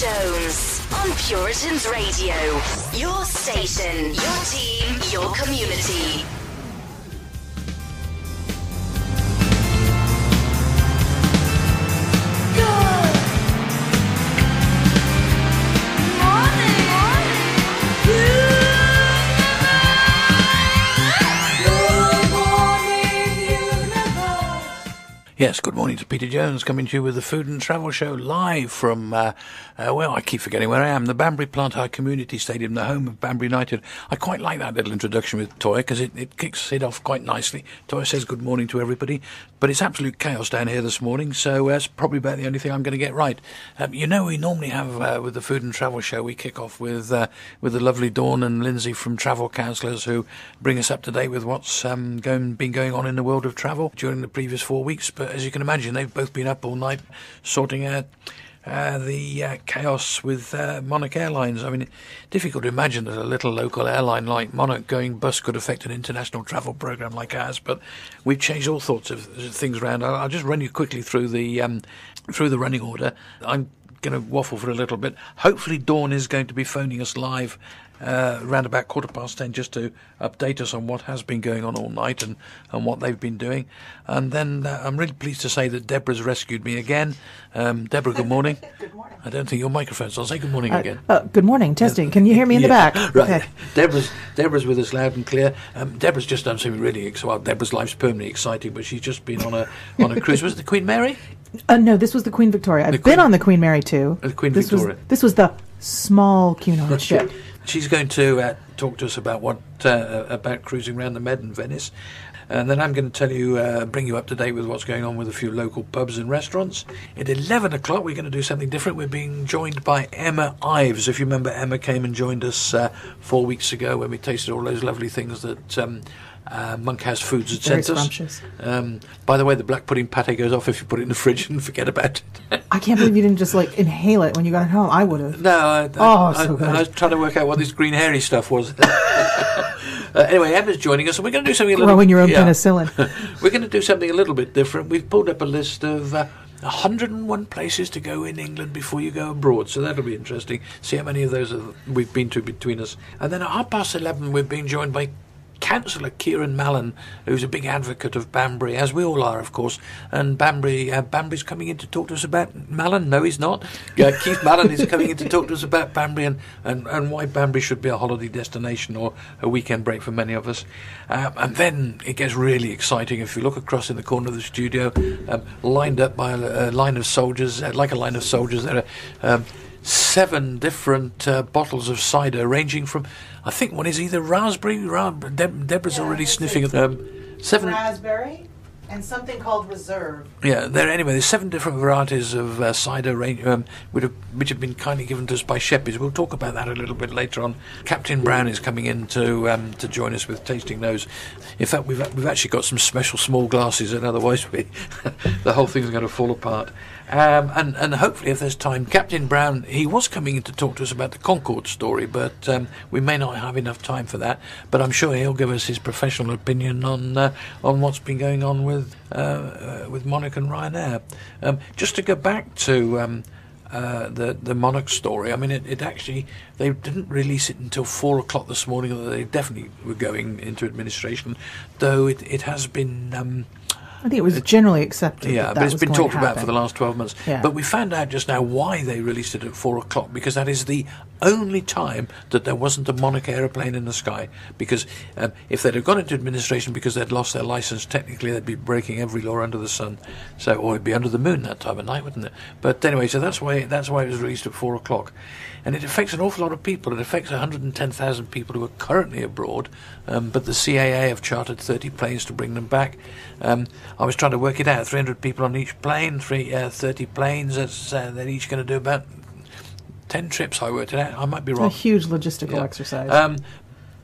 Jones on Puritans Radio. Your station, your team, your community. Yes, good morning to Peter Jones, coming to you with the Food and Travel Show live from, well, I keep forgetting where I am, the Banbury Plant Hire Community Stadium, the home of Banbury United. I quite like that little introduction with Toya because it kicks it off quite nicely. Toya says good morning to everybody, but it's absolute chaos down here this morning, so that's probably about the only thing I'm going to get right. We normally have, with the Food and Travel Show, we kick off with the lovely Dawn and Lindsay from Travel Counsellors who bring us up to date with what's been going on in the world of travel during the previous 4 weeks, but as you can imagine, they've both been up all night sorting out the chaos with Monarch Airlines. I mean, difficult to imagine that a little local airline like Monarch going bust could affect an international travel program like ours, but we've changed all sorts of things around. I'll just run you quickly through the running order. I'm going to waffle for a little bit. Hopefully Dawn is going to be phoning us live around about 10:15 just to update us on what has been going on all night and what they've been doing. And then I'm really pleased to say that Deborah's rescued me again. Deborah, good morning. Good morning. I don't think your microphone's on. Say good morning again. Good morning. Testing. Can you hear me in the back? Right. Okay. Deborah's with us loud and clear. Deborah's just done something really exciting. Well, Deborah's life's permanently exciting, but she's just been on a cruise. Was it the Queen Mary? No, this was the Queen Victoria. I've been on the Queen Mary too. The Queen Victoria. This was the small Cunard ship. She's going to talk to us about about cruising around the Med in Venice. And then I'm going to tell you, bring you up to date with what's going on with a few local pubs and restaurants. At 11 o'clock, we're going to do something different. We're being joined by Emma Ives. If you remember, Emma came and joined us 4 weeks ago when we tasted all those lovely things that Monkhouse Foods had sent us. By the way, the black pudding pate goes off if you put it in the fridge and forget about it. I can't believe you didn't just inhale it when you got home. I would have. No, so good. I was trying to work out what this green hairy stuff was. Anyway, Emma's joining us, and we're going to do something a little. Growing your own penicillin. We're going to do something a little bit different. We've pulled up a list of 101 places to go in England before you go abroad, so that'll be interesting. See how many of those we've been to between us. And then at 11:30, we're being joined by Cllr Kieron Mallon, who's a big advocate of Banbury, as we all are, of course. And Banbury's coming in to talk to us about Mallon. No, he's not. Keith Mallon is coming in to talk to us about Banbury and why Banbury should be a holiday destination or a weekend break for many of us. And then it gets really exciting. If you look across in the corner of the studio, lined up by a line of soldiers, there are 7 different bottles of cider, ranging from, I think one is either raspberry. Deborah's already sniffing at them. 7 raspberry and something called Reserve. Yeah, there's 7 different varieties of cider range, which have been kindly given to us by Sheppies. We'll talk about that a little bit later on. Captain Brown is coming in to join us with tasting those. In fact, we've actually got some special small glasses, and otherwise the whole thing's going to fall apart. And hopefully, if there's time, Captain Brown, he was coming in to talk to us about the Concorde story, but we may not have enough time for that. But I'm sure he'll give us his professional opinion on what's been going on with Monarch and Ryanair. Just to go back to the Monarch story, I mean, it actually, they didn't release it until 4 o'clock this morning that they definitely were going into administration, though it has been. I think it was generally accepted. Yeah, but it's been talked about for the last 12 months. Yeah. But we found out just now why they released it at 4 o'clock, because that is the only time that there wasn't a Monarch aeroplane in the sky. Because if they'd have gone into administration because they'd lost their licence, technically they'd be breaking every law under the sun. Or it'd be under the moon that time of night, wouldn't it? But anyway, so that's why it was released at 4 o'clock. And it affects an awful lot of people. It affects 110,000 people who are currently abroad, but the CAA have chartered 30 planes to bring them back. I was trying to work it out. 300 people on each plane, 30 planes. They're each going to do about 10 trips, I worked it out. I might be wrong. It's a huge logistical exercise.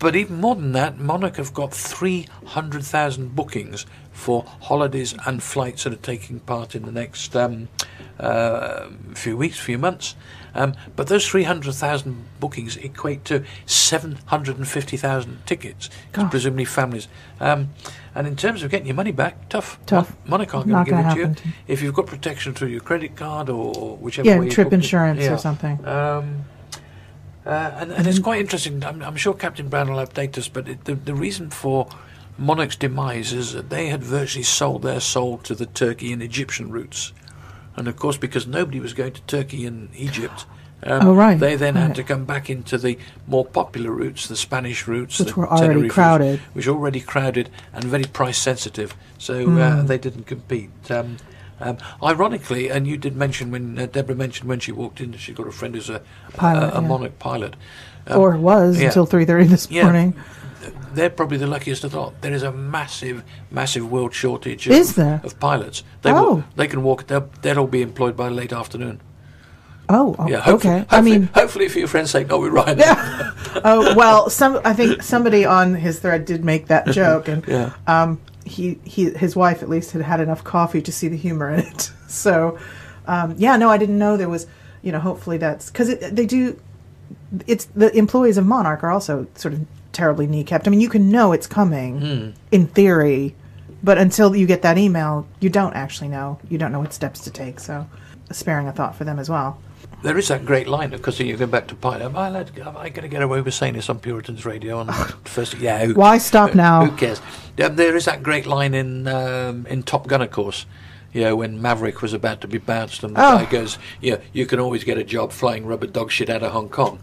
But even more than that, Monarch have got 300,000 bookings for holidays and flights that are taking part in the next few weeks, few months. But those 300,000 bookings equate to 750,000 tickets, presumably families. And in terms of getting your money back, tough. Monarch aren't going to give it to you. If you've got protection through your credit card or whichever way. Yeah, trip insurance or something. And it's quite interesting. I'm sure Captain Brown will update us, but the reason for Monarch's demise is that they had virtually sold their soul to the Turkey and Egyptian routes. And of course, because nobody was going to Turkey and Egypt, they then had to come back into the more popular routes, the Spanish routes, which were already crowded, which were already crowded and very price sensitive. So they didn't compete. Ironically, and you did mention when Deborah mentioned when she walked in that she got a friend who's a Monarch pilot, or was until 3:30 this morning. They're probably the luckiest of all. There is a massive world shortage of pilots. They can walk. They'll all be employed by late afternoon. Okay. Hopefully for your friend's sake, not with Ryanair. Yeah. I think somebody on his thread did make that joke, and his wife at least had enough coffee to see the humor in it. So, I didn't know there was. Hopefully that's because they do. It's the employees of Monarch are also sort of terribly kneecapped. I mean, you can know it's coming in theory, but until you get that email, you don't actually know. You don't know what steps to take. So, sparing a thought for them as well. There is that great line, of course, you go back to pilot. Am I going to get away with saying this on Puritans Radio on first? Yeah. Why stop now? Who cares? There is that great line in Top Gun, of course. When Maverick was about to be bounced, and the guy goes, you can always get a job flying rubber dog shit out of Hong Kong.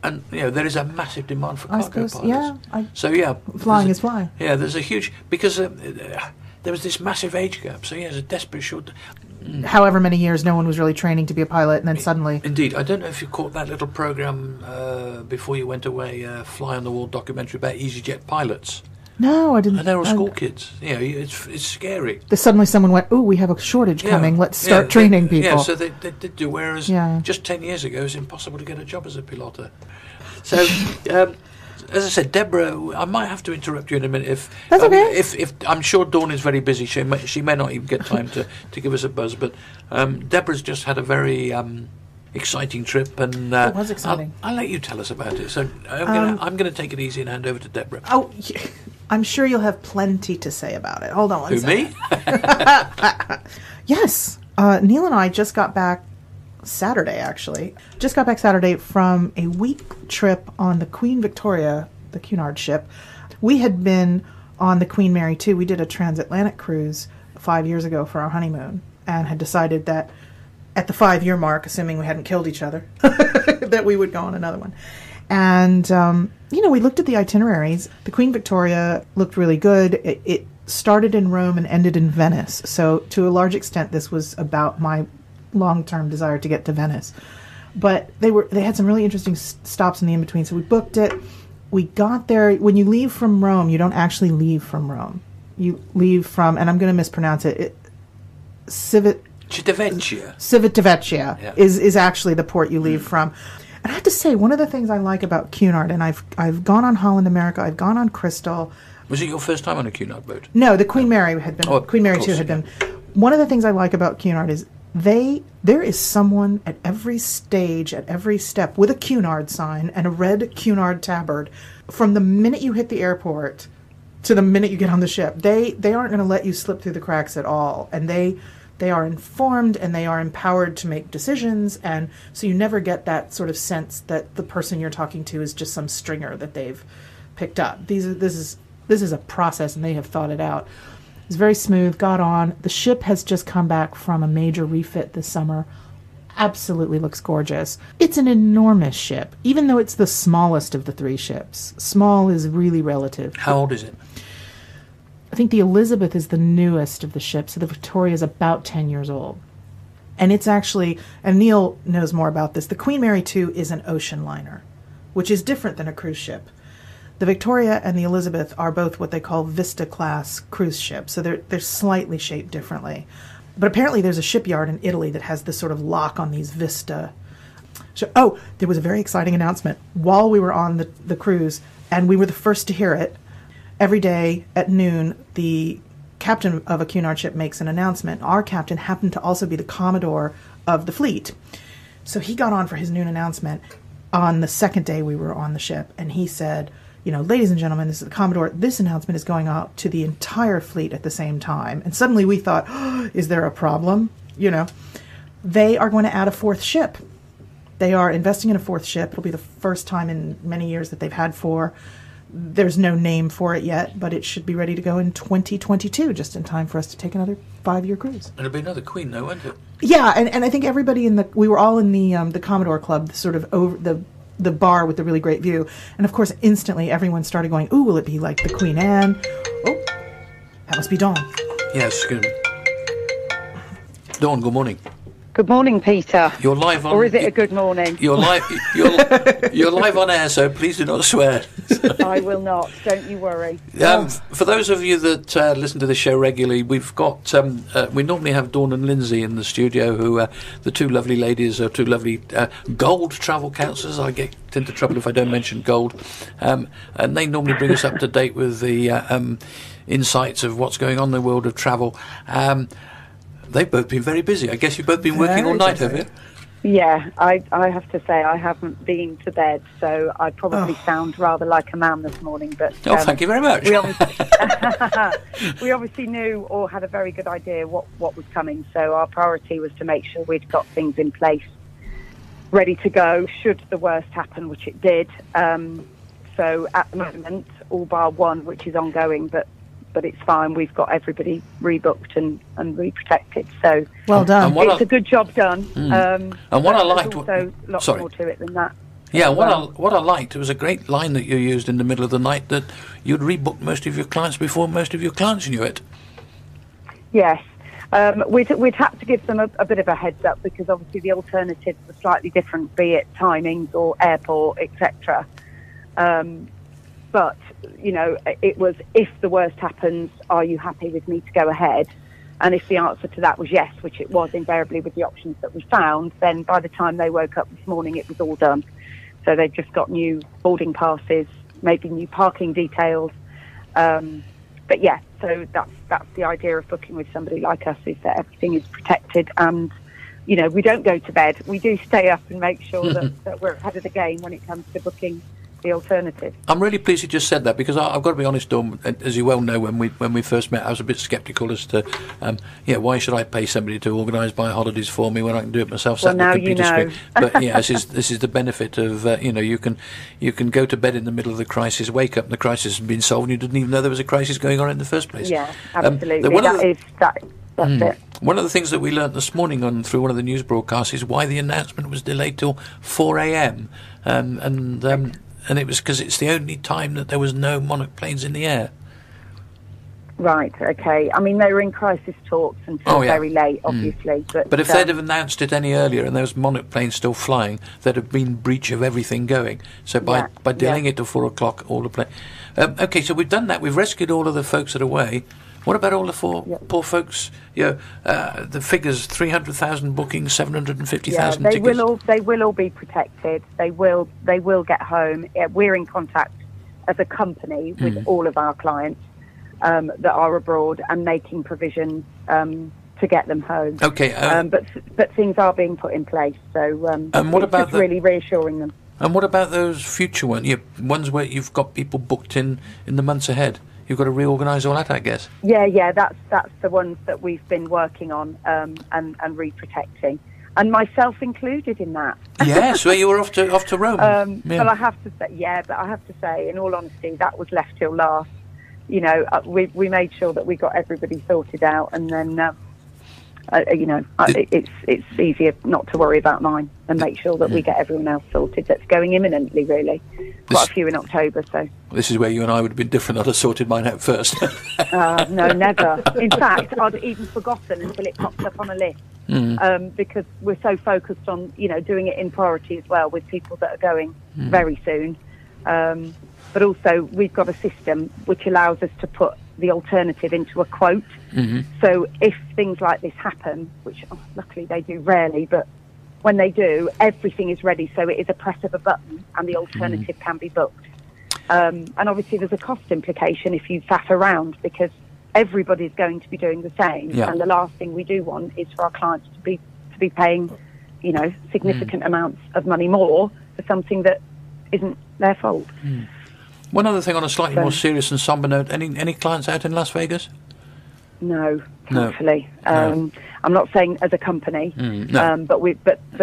And there is a massive demand for cargo pilots. Flying is flying. Yeah, there's a huge because there was this massive age gap. So there's a desperate short. However many years, no one was really training to be a pilot, and then suddenly. Indeed, I don't know if you caught that little program before you went away, Fly on the Wall documentary about EasyJet pilots. No, I didn't. And they're all school kids. It's scary. Suddenly someone went, we have a shortage coming. Let's start training people. Yeah, so they did do, whereas just 10 years ago it was impossible to get a job as a pilota. So, as I said, Deborah, I might have to interrupt you in a minute. That's okay. If I'm sure Dawn is very busy. She may not even get time to give us a buzz. But Deborah's just had a very exciting trip, and it was exciting. I'll let you tell us about it. So I'm going to take it easy and hand over to Deborah. I'm sure you'll have plenty to say about it. Hold on one second. Me? Yes. Neil and I just got back Saturday, actually. Just got back Saturday from a week trip on the Queen Victoria, the Cunard ship. We had been on the Queen Mary 2. We did a transatlantic cruise 5 years ago for our honeymoon and had decided that at the 5-year mark, assuming we hadn't killed each other, that we would go on another one. And, we looked at the itineraries. The Queen Victoria looked really good. It started in Rome and ended in Venice. So to a large extent, this was about my long-term desire to get to Venice. But they had some really interesting stops in the in-between. So we booked it. We got there. When you leave from Rome, you don't actually leave from Rome. You leave from, and I'm going to mispronounce it, Civitavecchia is actually the port you leave from. And I have to say, one of the things I like about Cunard, and I've gone on Holland America, I've gone on Crystal. Was it your first time on a Cunard boat? No, the Queen Mary had been. Queen Mary 2 had been. One of the things I like about Cunard is there is someone at every stage, at every step, with a Cunard sign and a red Cunard tabard. From the minute you hit the airport to the minute you get on the ship, they aren't going to let you slip through the cracks at all, and they are informed and they are empowered to make decisions, and so you never get that sort of sense that the person you're talking to is just some stringer that they've picked up. This is a process, and they have thought it out. It's very smooth, got on. The ship has just come back from a major refit this summer. Absolutely looks gorgeous. It's an enormous ship, even though it's the smallest of the 3 ships. Small is really relative. How old is it? I think the Elizabeth is the newest of the ships, so the Victoria is about 10 years old. And it's actually, and Neil knows more about this, the Queen Mary 2 is an ocean liner, which is different than a cruise ship. The Victoria and the Elizabeth are both what they call Vista-class cruise ships, so they're slightly shaped differently. But apparently there's a shipyard in Italy that has this sort of lock on these Vista. There was a very exciting announcement. While we were on the cruise, and we were the first to hear it. Every day at noon, the captain of a Cunard ship makes an announcement. Our captain happened to also be the commodore of the fleet. So he got on for his noon announcement on the second day we were on the ship, and he said, ladies and gentlemen, this is the Commodore. This announcement is going out to the entire fleet at the same time. And suddenly we thought, is there a problem? They are going to add a fourth ship. They are investing in a fourth ship. It'll be the first time in many years that they've had four. There's no name for it yet, but it should be ready to go in 2022, just in time for us to take another 5-year cruise. It'll be another Queen, though, won't it? Yeah, and I think everybody we were all in the Commodore Club, sort of over the bar with the really great view, and of course instantly everyone started going, "Ooh, will it be like the Queen Anne?" Oh, that must be Dawn. Yes, good. Dawn, good morning. Good morning, Peter. You're live on... Or is it a good morning? You're live You're live on air, so please do not swear. I will not, don't you worry. For those of you that listen to the show regularly, we've got... we normally have Dawn and Lindsay in the studio, who the two lovely ladies are two lovely gold travel counsellors. I get into trouble if I don't mention gold. And they normally bring us up to date with the insights of what's going on in the world of travel. They've both been very busy. I guess you've both been working all night, have you? Yeah, I have to say I haven't been to bed, so I probably sound rather like a man this morning. But thank you very much. We obviously knew or had a very good idea what was coming, so our priority was to make sure we'd got things in place, ready to go, should the worst happen, which it did. So at the moment, all bar one, which is ongoing, but it's fine. We've got everybody rebooked and reprotected. So well done. It's a good job done. And what I liked... There's also lots more to it than that. Yeah, what I liked, it was a great line that you used in the middle of the night, that you'd rebooked most of your clients before most of your clients knew it. Yes. We'd had to give them a bit of a heads up, because obviously the alternatives were slightly different, be it timings or airport, etc. But, it was, if the worst happens, are you happy with me to go ahead? And if the answer to that was yes, which it was invariably with the options that we found, then by the time they woke up this morning, it was all done. So they've just got new boarding passes, maybe new parking details. But yeah, so that's the idea of booking with somebody like us, is that everything is protected, and, we don't go to bed. We do stay up and make sure that we're ahead of the game when it comes to booking the alternative. I'm really pleased you just said that, because I've got to be honest, Dawn, as you well know, when we first met, I was a bit sceptical as to, why should I pay somebody to organise my holidays for me when I can do it myself? Well, now you know. But yeah, this is the benefit of you can go to bed in the middle of the crisis, wake up, and the crisis has been solved, and you didn't even know there was a crisis going on in the first place. Yeah, absolutely. That's it. One of the things that we learnt this morning through one of the news broadcasts is why the announcement was delayed till 4 a.m. And it was because it's the only time that there was no Monarch planes in the air. Right, okay. I mean, they were in crisis talks until very late, obviously. But if they'd have announced it any earlier and there was Monarch planes still flying, there'd have been breach of everything going. So by delaying it to 4 o'clock, all the planes... okay, so we've done that. We've rescued all of the folks that are away. What about all the poor folks? The figures: 300,000 bookings, 750,000 tickets. They will all be protected. They will get home. We're in contact as a company with all of our clients that are abroad, and making provisions to get them home. Okay. But things are being put in place. So and what about really reassuring them? And what about those future ones? Ones where you've got people booked in the months ahead. You've got to reorganise all that, I guess. Yeah, that's the ones that we've been working on and reprotecting, and myself included in that. Yes, well, you were off to Rome. But I have to say, in all honesty, that was left till last. We made sure that we got everybody sorted out, and then it's easier not to worry about mine and make sure that we get everyone else sorted. That's going imminently, really. Quite a few in October, so. This is where you and I would have been different. I'd have sorted mine out first. No, never. In fact, I'd even forgotten until it popped up on a list, because we're so focused on, doing it in priority as well with people that are going very soon. But also, we've got a system which allows us to put the alternative into a quote. So if things like this happen, which luckily they do rarely, but when they do, everything is ready. So it is a press of a button and the alternative can be booked. And obviously there's a cost implication if you faff around, because everybody's going to be doing the same. Yeah. And the last thing we do want is for our clients to be paying, significant amounts of money more for something that isn't their fault. One other thing on a slightly more serious and somber note, any clients out in Las Vegas? No, thankfully. No. I'm not saying as a company, no. but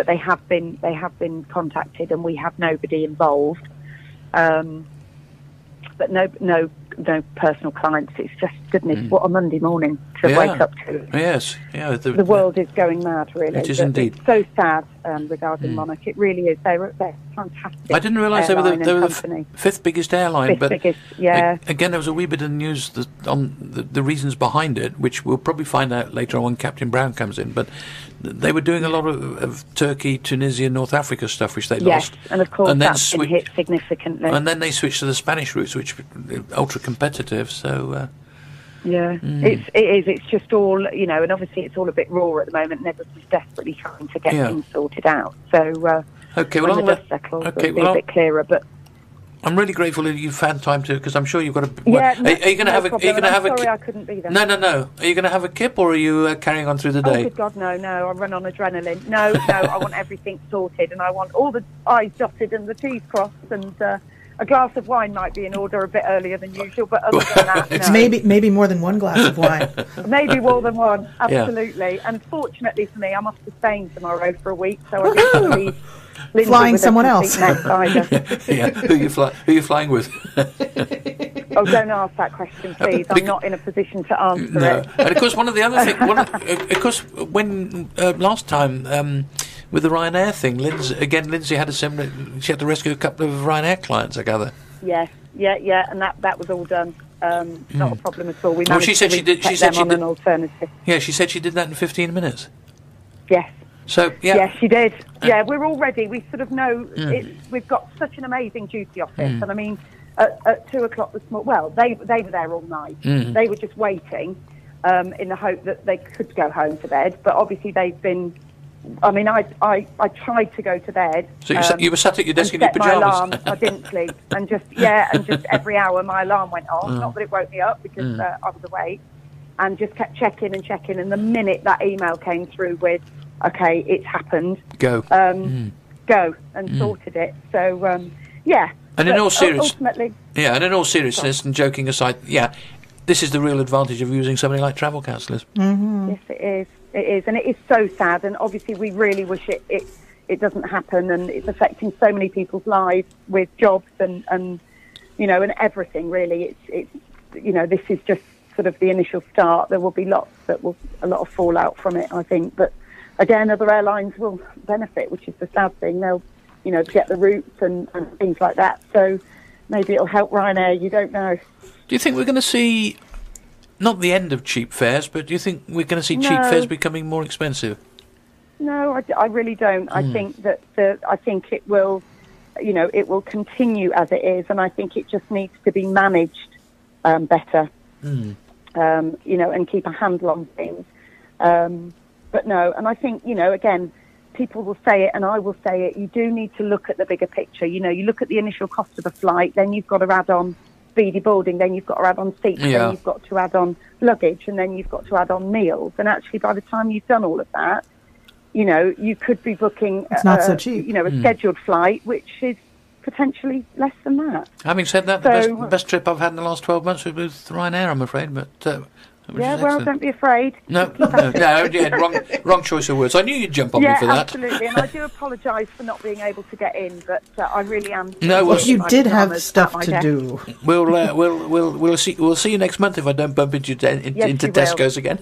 they have been contacted, and we have nobody involved. But no personal clients. It's just, goodness, what a Monday morning to wake up to. Yes, yeah. The world is going mad, really. It is indeed. It's so sad regarding Monarch. It really is. They're fantastic. I didn't realise they were the fifth biggest airline. Biggest, yeah. Again, there was a wee bit of news on the reasons behind it, which we'll probably find out later on when Captain Brown comes in. But they were doing a lot of Turkey, Tunisia, North Africa stuff, which they lost. Yes, and of course that's been hit significantly. And then they switched to the Spanish routes, which were ultra competitive. So. It is. It's just all, and obviously it's all a bit raw at the moment, and everybody's desperately trying to get things sorted out. So, okay, when the dust settles, it'll be a bit clearer. But I'm really grateful that you've had time to, because I'm sure you've got a. Yeah, are you going to have a? Are you going to have sorry, I couldn't be there. No. Are you going to have a kip, or are you carrying on through the day? Oh, good God, no. I run on adrenaline. No. I want everything sorted, and I want all the I's dotted and the T's crossed, and. A glass of wine might be in order a bit earlier than usual, but other than that, no. Maybe more than one glass of wine. Maybe more than one, absolutely. Yeah. And fortunately for me, I'm off to Spain tomorrow for a week, so I get to leave Lindsay flying with someone else. Yeah, who are you flying with? Oh, don't ask that question, please. I'm not in a position to answer it. And of course, one of the other things, of course, when last time. With the Ryanair thing, Lindsay had a similar. She had to rescue a couple of Ryanair clients, I gather. Yes, yeah, and that was all done. Not a problem at all. We managed she said to she did. She them said she on did. An alternative. Yeah, she said she did that in 15 minutes. Yes. So yeah. Yes, she did. Yeah, we're all ready. We sort of know we've got such an amazing duty office, and I mean, at 2:00 this morning. Well, they were there all night. They were just waiting in the hope that they could go home to bed, but obviously they've been. I mean, I tried to go to bed. So you were sat at your desk in your My pyjamas? alarm. I didn't sleep. And just every hour my alarm went off. Not that it woke me up because I was awake. And just kept checking. And the minute that email came through with, okay, it's happened. Go. Go. And sorted it. So, yeah. And in all ultimately... Yeah, and in all seriousness and joking aside, this is the real advantage of using somebody like travel counsellors. Mm-hmm. Yes, it is. It is, and it is so sad, and obviously we really wish it doesn't happen, and it's affecting so many people's lives with jobs and and everything, really. It's this is just sort of the initial start. There will be a lot of fallout from it, I think, but again, other airlines will benefit, which is the sad thing. They'll, get the routes and things like that, so maybe it'll help Ryanair, you don't know. Do you think we're going to see... Not the end of cheap fares, but do you think we're going to see cheap fares becoming more expensive? No, I really don't. I think that I think it will, it will continue as it is, and I think it just needs to be managed better, and keep a handle on things. But no, and I think again, people will say it, and I will say it. You do need to look at the bigger picture. You look at the initial cost of the flight, then you've got to add on speedy boarding, then you've got to add on seats, then you've got to add on luggage, and then you've got to add on meals. And actually, by the time you've done all of that, you could be booking it's not so cheap. A scheduled flight, which is potentially less than that. Having said that, the best trip I've had in the last 12 months was with Ryanair, I'm afraid, but... don't be afraid. No, wrong choice of words. I knew you'd jump on me for that. Yeah, absolutely, and I do apologise for not being able to get in, but I really am. No, well, you did have stuff to do. We'll see you next month if I don't bump into Tesco's again.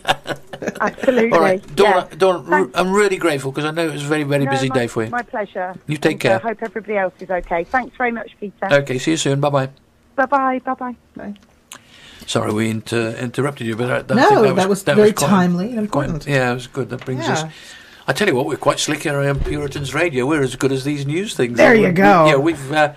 Absolutely. All right, Dawn, I'm really grateful because I know it was a very, very busy day for you. My pleasure. You take care. I hope everybody else is okay. Thanks very much, Peter. Okay, see you soon. Bye-bye. Bye-bye. Bye-bye. Bye. Sorry, we interrupted you, but that was very timely and important. It was good. That brings us... I tell you what, we're quite slick here on Puritans Radio. We're as good as these news things. There you go. We've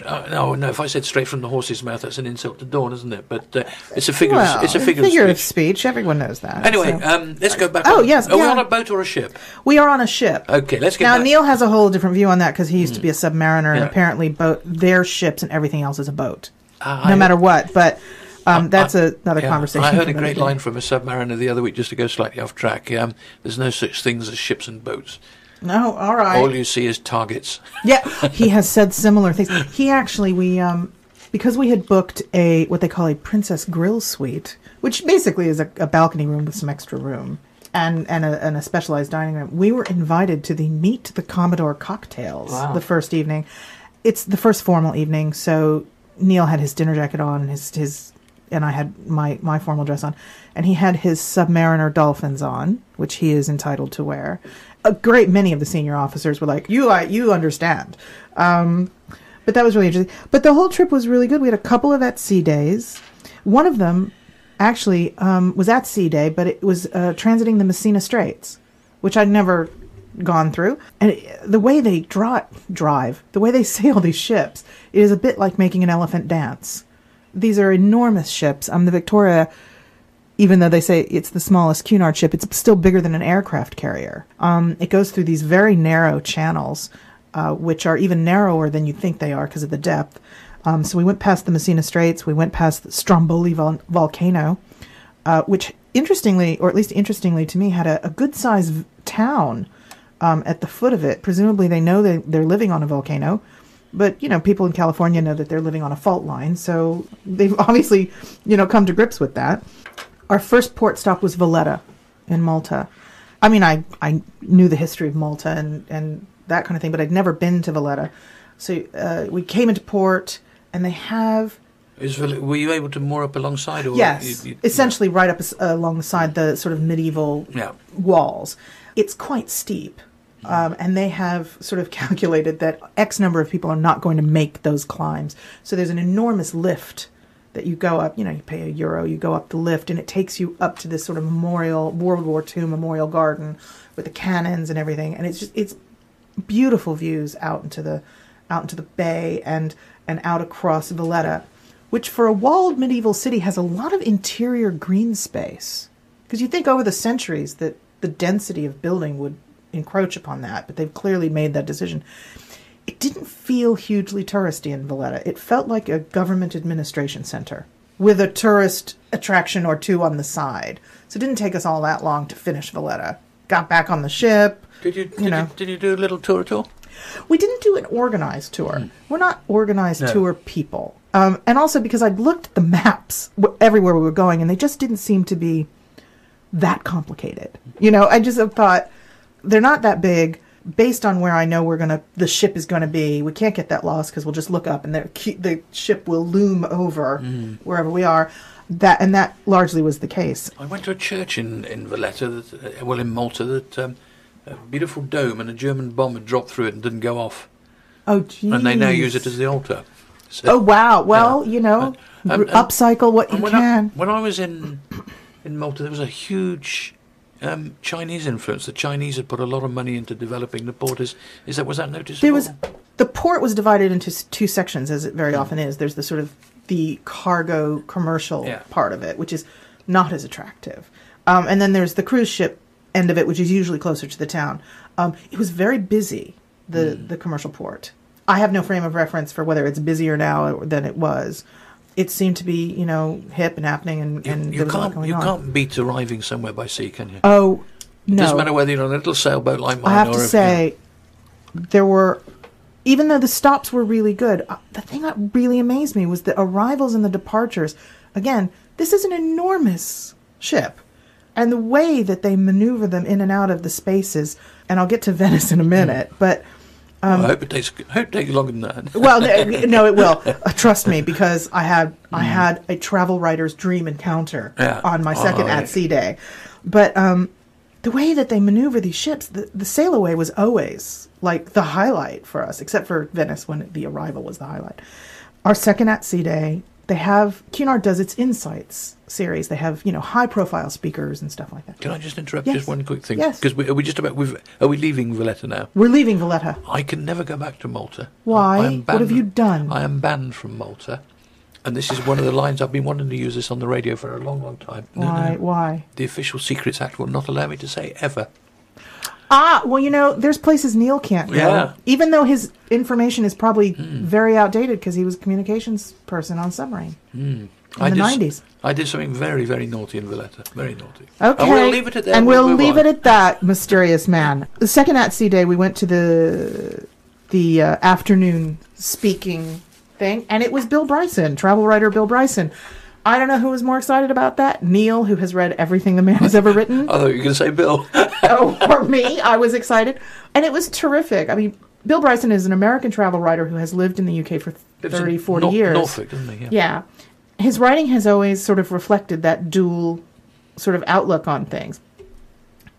No. If I said straight from the horse's mouth, that's an insult to Dawn, isn't it? But it's a figure. Well, it's a figure of of speech. speech. Everyone knows that. Anyway, so. Let's go back. Oh, yes, Are we yeah. on a boat or a ship? We are on a ship. Okay, let's get now. back. Neil has a whole different view on that because he used to be a submariner, and Yeah. apparently their ships and everything else is a boat, no matter what. But that's another conversation. I heard a for great another line day. from a submariner the other week, just to go slightly off track. There's no such things as ships and boats. No, all right. All you see is targets. Yeah, he has said similar things. He actually, because we had booked what they call a Princess Grill Suite, which basically is a balcony room with some extra room and a specialized dining room. We were invited to the Meet the Commodore cocktails the first evening. It's the first formal evening, so Neil had his dinner jacket on, and I had my formal dress on, and he had his Submariner dolphins on, which he is entitled to wear. A great many of the senior officers were like, you understand. But that was really interesting. But the whole trip was really good. We had a couple of at-sea days. One of them actually was at sea day, but it was transiting the Messina Straits, which I'd never gone through. And the way they drive, the way they sail these ships, it is a bit like making an elephant dance. These are enormous ships. The Victoria, even though they say it's the smallest Cunard ship, it's still bigger than an aircraft carrier. It goes through these very narrow channels, which are even narrower than you think they are because of the depth. So we went past the Messina Straits. We went past the Stromboli volcano, which interestingly, or at least interestingly to me, had a good-sized town at the foot of it. Presumably they know they're living on a volcano. But, people in California know that they're living on a fault line. So they've obviously, come to grips with that. Our first port stop was Valletta in Malta. I mean, I knew the history of Malta and that kind of thing, but I'd never been to Valletta. So we came into port, and they have... Were you able to moor up alongside? Or yes, essentially right up along the side, the sort of medieval walls. It's quite steep. And they have sort of calculated that X number of people are not going to make those climbs. So there's an enormous lift that you go up, you pay €1, you go up the lift, and it takes you up to this sort of memorial, World War II memorial garden with the cannons and everything. And it's beautiful views out into the bay and out across Valletta, which for a walled medieval city has a lot of interior green space. Because you think over the centuries that the density of building would encroach upon that, but they've clearly made that decision. It didn't feel hugely touristy in Valletta. It felt like a government administration center with a tourist attraction or two on the side. So it didn't take us all that long to finish Valletta. Got back on the ship. Did you do a little tour at all? We didn't do an organized tour. We're not organized tour people. And also because I'd looked at the maps everywhere we were going, and they just didn't seem to be that complicated. I just thought, they're not that big. Based on where I know the ship is going to be, we can't get that lost because we'll just look up and the ship will loom over wherever we are. That largely was the case. I went to a church in Valletta, in Malta, that a beautiful dome, and a German bomb had dropped through it and didn't go off. Oh, geez. And they now use it as the altar. So, oh, wow. Well, upcycle what you can. When I was in Malta, there was a huge... Chinese influence. The Chinese had put a lot of money into developing the port. Was that noticeable? The port was divided into two sections, as it very often is. There's the sort of the cargo commercial part of it, which is not as attractive, and then there's the cruise ship end of it, which is usually closer to the town. It was very busy, the commercial port. I have no frame of reference for whether it's busier now than it was. It seemed to be, hip and happening, and there was a lot going on. You can't beat arriving somewhere by sea, can you? Oh, no. It doesn't matter whether you're on a little sailboat like mine. I have to say, there were, even though the stops were really good, the thing that really amazed me was the arrivals and the departures. Again, this is an enormous ship, and the way that they maneuver them in and out of the spaces, and I'll get to Venice in a minute, but... I hope it takes longer than that. Well, no, it will. Trust me, because I had a travel writer's dream encounter on my second at-sea day. But the way that they maneuver these ships, the sail away was always like the highlight for us, except for Venice when the arrival was the highlight. Our second at-sea day, They have, Cunard does its Insights series. They have, high-profile speakers and stuff like that. Can I just interrupt Yes. just one quick thing? Yes. Because are we leaving Valletta now? We're leaving Valletta. I can never go back to Malta. Why? I am What have you done? I am banned from Malta. And this is one of the lines I've been wanting to use this on the radio for a long, long time. Why? No. Why? The Official Secrets Act will not allow me to say ever. Well, there's places Neil can't go. Yeah. Even though his information is probably very outdated because he was a communications person on Submarine in the 90s. I did something very, very naughty in Valletta. Very naughty. Okay. And we'll leave it at that. And we'll move leave on. it at that, mysterious man. The second at-sea day, we went to the afternoon speaking thing, and it was Bill Bryson, travel writer Bill Bryson. I don't know who was more excited about that. Neil, who has read everything the man has ever written. I thought you were going to say Bill. Or me. I was excited. And it was terrific. I mean, Bill Bryson is an American travel writer who has lived in the UK for 30, 40 years. Norfolk, doesn't he? Yeah. His writing has always sort of reflected that dual sort of outlook on things.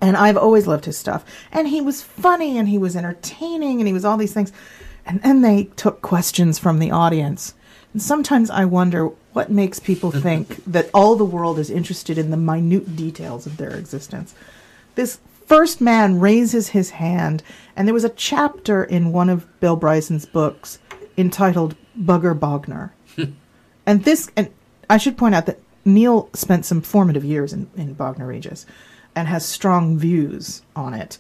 And I've always loved his stuff. And he was funny, and he was entertaining, and he was all these things. And then they took questions from the audience. And sometimes I wonder what makes people think that all the world is interested in the minute details of their existence. This first man raises his hand, and there was a chapter in one of Bill Bryson's books entitled Bugger Bogner. And I should point out that Neil spent some formative years in Bognor Regis and has strong views on it.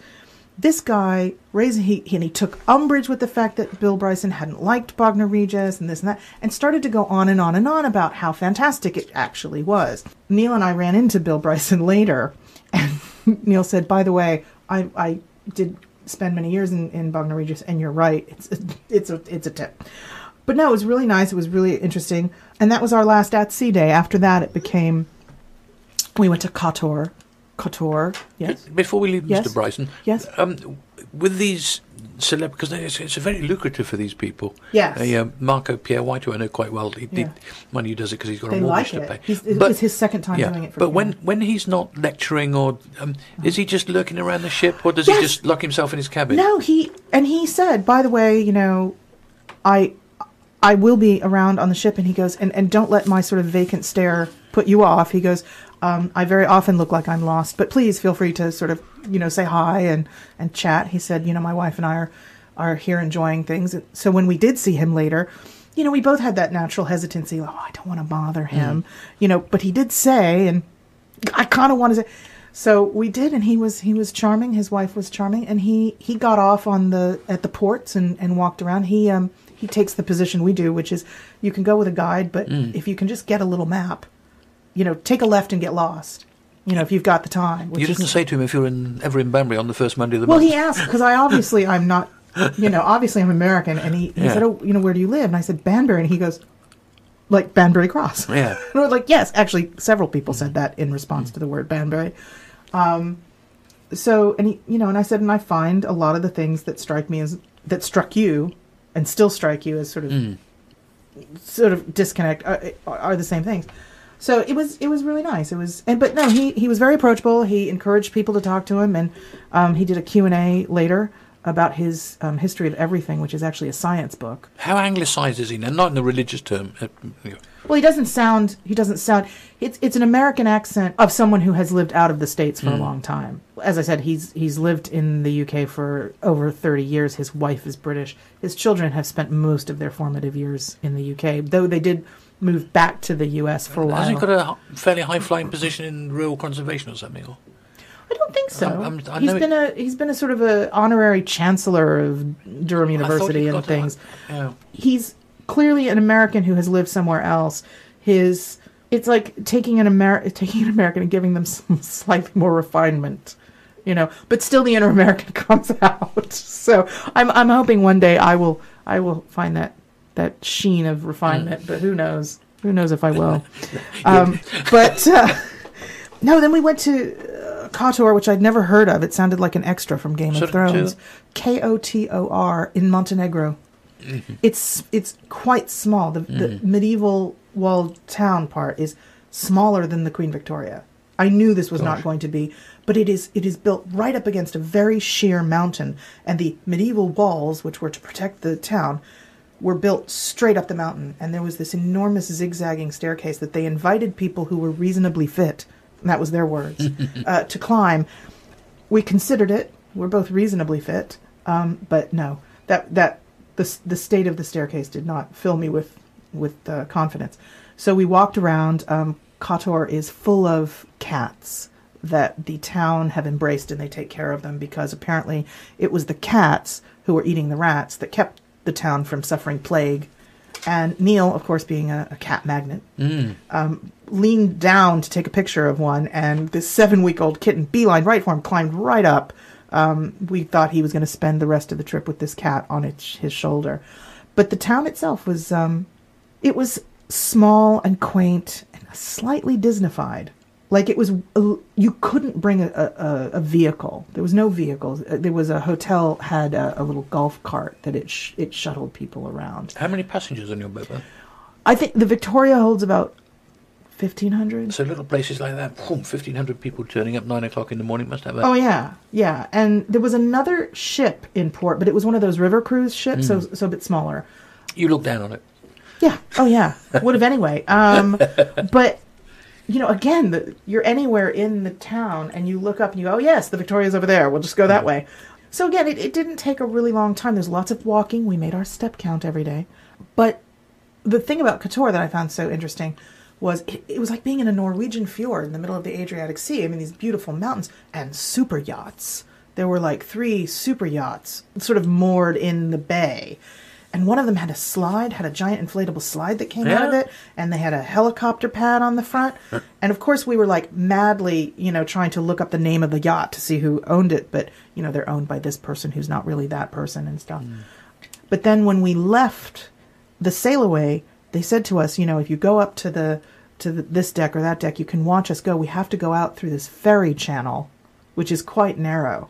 This guy he took umbrage with the fact that Bill Bryson hadn't liked Bognor Regis and this and that, and started to go on and on and on about how fantastic it actually was. Neil and I ran into Bill Bryson later, and Neil said, "By the way, I did spend many years in Bognor Regis, and you're right. It's a tip." But no, it was really nice. It was really interesting, and that was our last at-sea day. After that, we went to Kotor. Kotor, yes. Before we leave Yes. Mr. Bryson, Yes. With these because it's very lucrative for these people. Yes. Marco Pierre White, who I know quite well, money who does it because he's got They a mortgage like to it. pay. It was his second time doing it for But him. when he's not lecturing, or is he just lurking around the ship, or does he Yes. just lock himself in his cabin? No, he said, by the way, I will be around on the ship, and he goes, and don't let my sort of vacant stare put you off. He goes, I very often look like I'm lost, but please feel free to sort of, say hi and chat. He said, my wife and I are here enjoying things. So when we did see him later, we both had that natural hesitancy. Oh, I don't want to bother him, but he did say, and I kind of want to say, so we did, and he was charming. His wife was charming, and he got off at the ports and walked around. He takes the position we do, which is you can go with a guide, but if you can just get a little map, take a left and get lost, if you've got the time. You didn't say to him if you're ever in Banbury on the first Monday of the Well, month. he asked, because I'm not, obviously I'm American, and he said, oh, where do you live? And I said, Banbury, and he goes, like Banbury Cross. Yeah. And I was like, yes, actually, several people said that in response to the word Banbury. So, and and I said, and I find a lot of the things that that struck you and still strike you as sort of disconnect are the same things. So it was really nice. But no, he was very approachable. He encouraged people to talk to him, and he did a Q&A later about his history of everything, which is actually a science book. How anglicised is he now? Not in the religious term. Well, he doesn't sound. It's an American accent of someone who has lived out of the States for a long time. As I said, he's lived in the UK for over 30 years. His wife is British. His children have spent most of their formative years in the UK, though they did move back to the US for a while. Has he got a fairly high-flying position in rural conservation or something? Or? I don't think so. He's been a sort of a honorary chancellor of Durham University and things. He's clearly an American who has lived somewhere else. It's like taking an American and giving them some slightly more refinement, but still the inner American comes out. So I'm hoping one day I will find that sheen of refinement, but who knows? Who knows if I will? No, then we went to Kotor, which I'd never heard of. It sounded like an extra from Game of Thrones. Kotor in Montenegro. Mm-hmm. It's quite small. The medieval walled town part is smaller than the Queen Victoria. I knew this was not going to be, but it is built right up against a very sheer mountain, and the medieval walls, which were to protect the town, were built straight up the mountain, and there was this enormous zigzagging staircase that they invited people who were reasonably fit, and that was their words, to climb. We considered it. We're both reasonably fit, but no, the state of the staircase did not fill me with confidence. So we walked around. Kotor is full of cats that the town have embraced, and they take care of them because apparently it was the cats who were eating the rats that kept the town from suffering plague. And Neil, of course, being a cat magnet, leaned down to take a picture of one, and this 7-week-old kitten beelined right for him, climbed right up. We thought he was going to spend the rest of the trip with this cat on his shoulder. But the town itself was, it was small and quaint and slightly Disneyfied. Like it was, you couldn't bring a vehicle. There was no vehicles. There was a hotel had a little golf cart that it shuttled people around. How many passengers on your boat? I think the Victoria holds about 1,500. So little places like that, 1,500 people turning up 9 o'clock in the morning must have that. Oh yeah. And there was another ship in port, but it was one of those river cruise ships, so a bit smaller. You look down on it. Yeah. Oh yeah. Would have anyway. But. Again, you're anywhere in the town and you look up and you go, oh, yes, the Victoria's over there. We'll just go that way. So, again, it didn't take a really long time. There's lots of walking. We made our step count every day. But the thing about Kotor that I found so interesting was it was like being in a Norwegian fjord in the middle of the Adriatic Sea. I mean, these beautiful mountains and super yachts. There were like 3 super yachts sort of moored in the bay. And one of them had a giant inflatable slide that came out of it, and they had a helicopter pad on the front. And of course we were like madly, trying to look up the name of the yacht to see who owned it, but they're owned by this person who's not really that person and stuff. But then when we left the sail away, they said to us, if you go up to this deck or that deck, you can watch us go. We have to go out through this ferry channel, which is quite narrow.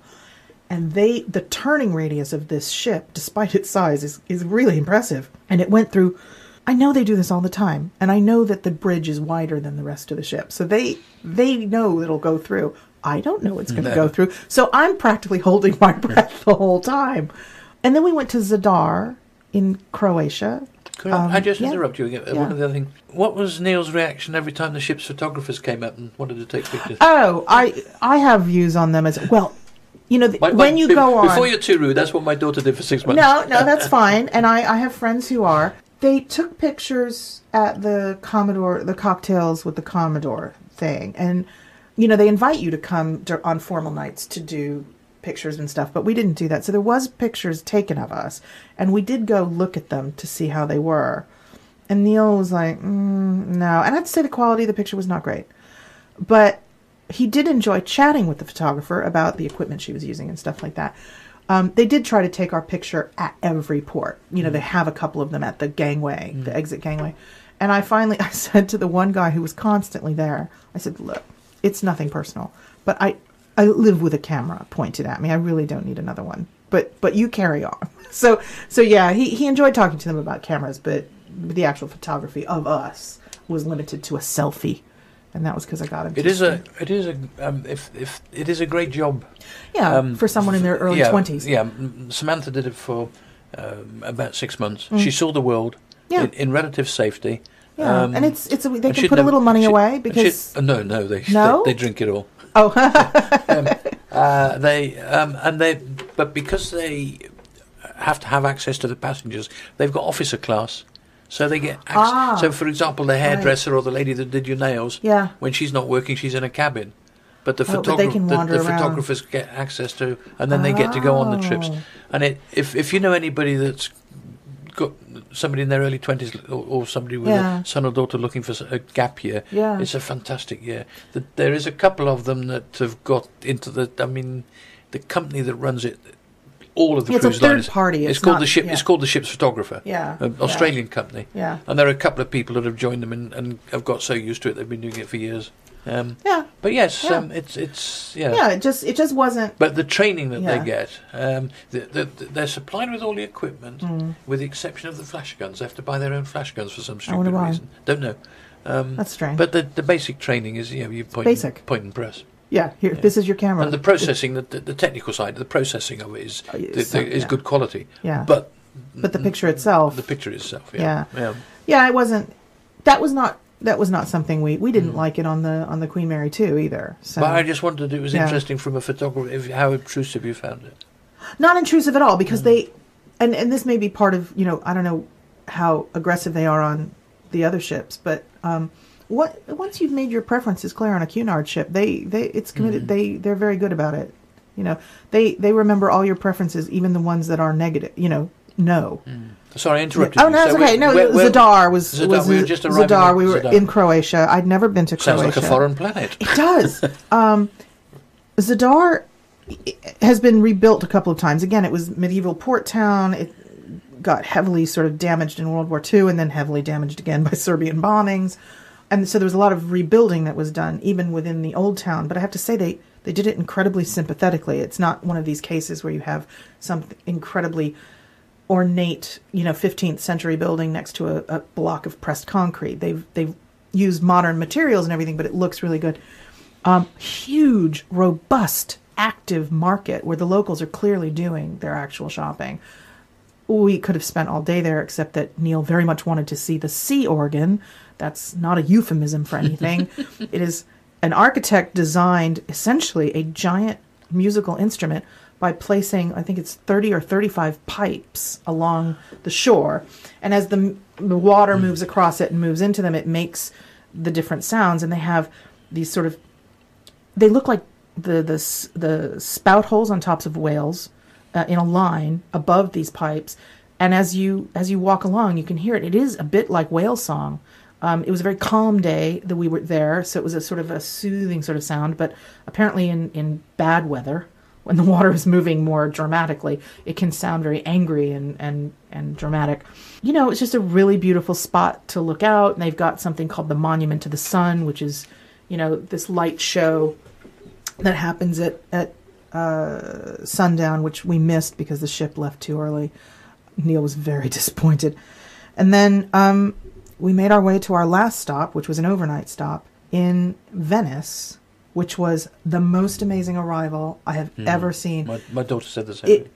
And the turning radius of this ship, despite its size, is really impressive. And it went through, I know they do this all the time, and I know that the bridge is wider than the rest of the ship. So they know it'll go through. I don't know it's going to go through. So I'm practically holding my breath the whole time. And then we went to Zadar in Croatia. Could I just interrupt you again? One of the other things. What was Neil's reaction every time the ship's photographers came up and wanted to take pictures? Oh, I have views on them as well. When you go on... Before you're too rude, that's what my daughter did for 6 months. No, that's fine. And I have friends who are. They took pictures at the cocktails with the Commodore thing. And, they invite you to come on formal nights to do pictures and stuff. But we didn't do that. So there was pictures taken of us. And we did go look at them to see how they were. And Neil was like, no. And I have to say the quality of the picture was not great. But... he did enjoy chatting with the photographer about the equipment she was using and stuff like that. They did try to take our picture at every port. They have a couple of them at the gangway, the exit gangway. And I said to the one guy who was constantly there, I said, look, it's nothing personal, but I live with a camera pointed at me. I really don't need another one. But you carry on. So yeah, he enjoyed talking to them about cameras, but the actual photography of us was limited to a selfie. And that was because I got him. It is a great job. Yeah, for someone in their early 20s. Yeah, Samantha did it for about 6 months. She saw the world in relative safety. Yeah, and they can put a little money away because they drink it all. Oh, but because they have to have access to the passengers, they've got officer class. So they get access. So, for example, the hairdresser or the lady that did your nails, when she's not working, she's in a cabin. But the photographers get access to, and then they get to go on the trips. And if you know anybody that's got somebody in their early 20s or somebody with a son or daughter looking for a gap year, it's a fantastic year. There is a couple of them that have got into the company that runs it. All of the cruise liners. Party. It's called the ship. It's called the Ship's Photographer. Yeah, an Australian company. Yeah, and there are a couple of people that have joined them and have got so used to it they've been doing it for years. But yes, it's it just wasn't. But the training that they get, they're supplied with all the equipment, with the exception of the flash guns. They have to buy their own flash guns for some stupid reason. Don't know. That's strange. But the basic training is you point and press. Yeah, here. This is your camera. And the processing, the technical side, the processing of it is good quality. Yeah. But But the picture itself. The picture itself, yeah. Yeah, it wasn't. That was not something we didn't like it on the Queen Mary 2 either. So. But I just wondered, it was interesting from a photographer, how intrusive you found it. Not intrusive at all, because they, and this may be part of, I don't know how aggressive they are on the other ships, but once you've made your preferences clear on a Cunard ship, it's committed. They're very good about it. They remember all your preferences, even the ones that are negative. No. Sorry, I interrupted. Oh no, it's okay. No, Zadar was we were just Zadar. We were Zadar. In Croatia. I'd never been to Croatia. Sounds like a foreign planet. It does. Zadar has been rebuilt a couple of times. Again, it was medieval port town. It got heavily sort of damaged in World War II, and then heavily damaged again by Serbian bombings. And so there was a lot of rebuilding that was done, even within the old town. But I have to say, they did it incredibly sympathetically. It's not one of these cases where you have some incredibly ornate, 15th century building next to a block of pressed concrete. They've used modern materials and everything, but it looks really good. Huge, robust, active market where the locals are clearly doing their actual shopping. We could have spent all day there, except that Neil very much wanted to see the sea organ. That's not a euphemism for anything. It is an architect designed essentially a giant musical instrument by placing, I think it's 30 or 35 pipes along the shore. And as the water moves across it and moves into them, it makes the different sounds. And they have these sort of, they look like the spout holes on tops of whales in a line above these pipes. And as you walk along, you can hear it. It is a bit like whale song. It was a very calm day that we were there, so it was a sort of a soothing sort of sound. But apparently in bad weather, when the water is moving more dramatically, it can sound very angry and dramatic. It's just a really beautiful spot to look out. And they've got something called the Monument to the Sun, which is, this light show that happens at sundown, which we missed because the ship left too early. Neil was very disappointed. And then we made our way to our last stop, which was an overnight stop in Venice, which was the most amazing arrival I have ever seen. My daughter said the same thing.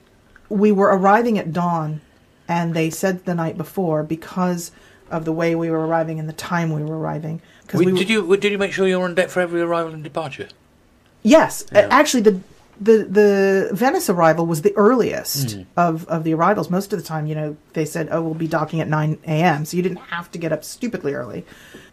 We were arriving at dawn, and they said the night before, because of the way we were arriving and the time we were arriving. Did you make sure you were on deck for every arrival and departure? Yes. Yeah. Actually, the Venice arrival was the earliest of the arrivals. Most of the time, they said, we'll be docking at 9 a.m., so you didn't have to get up stupidly early.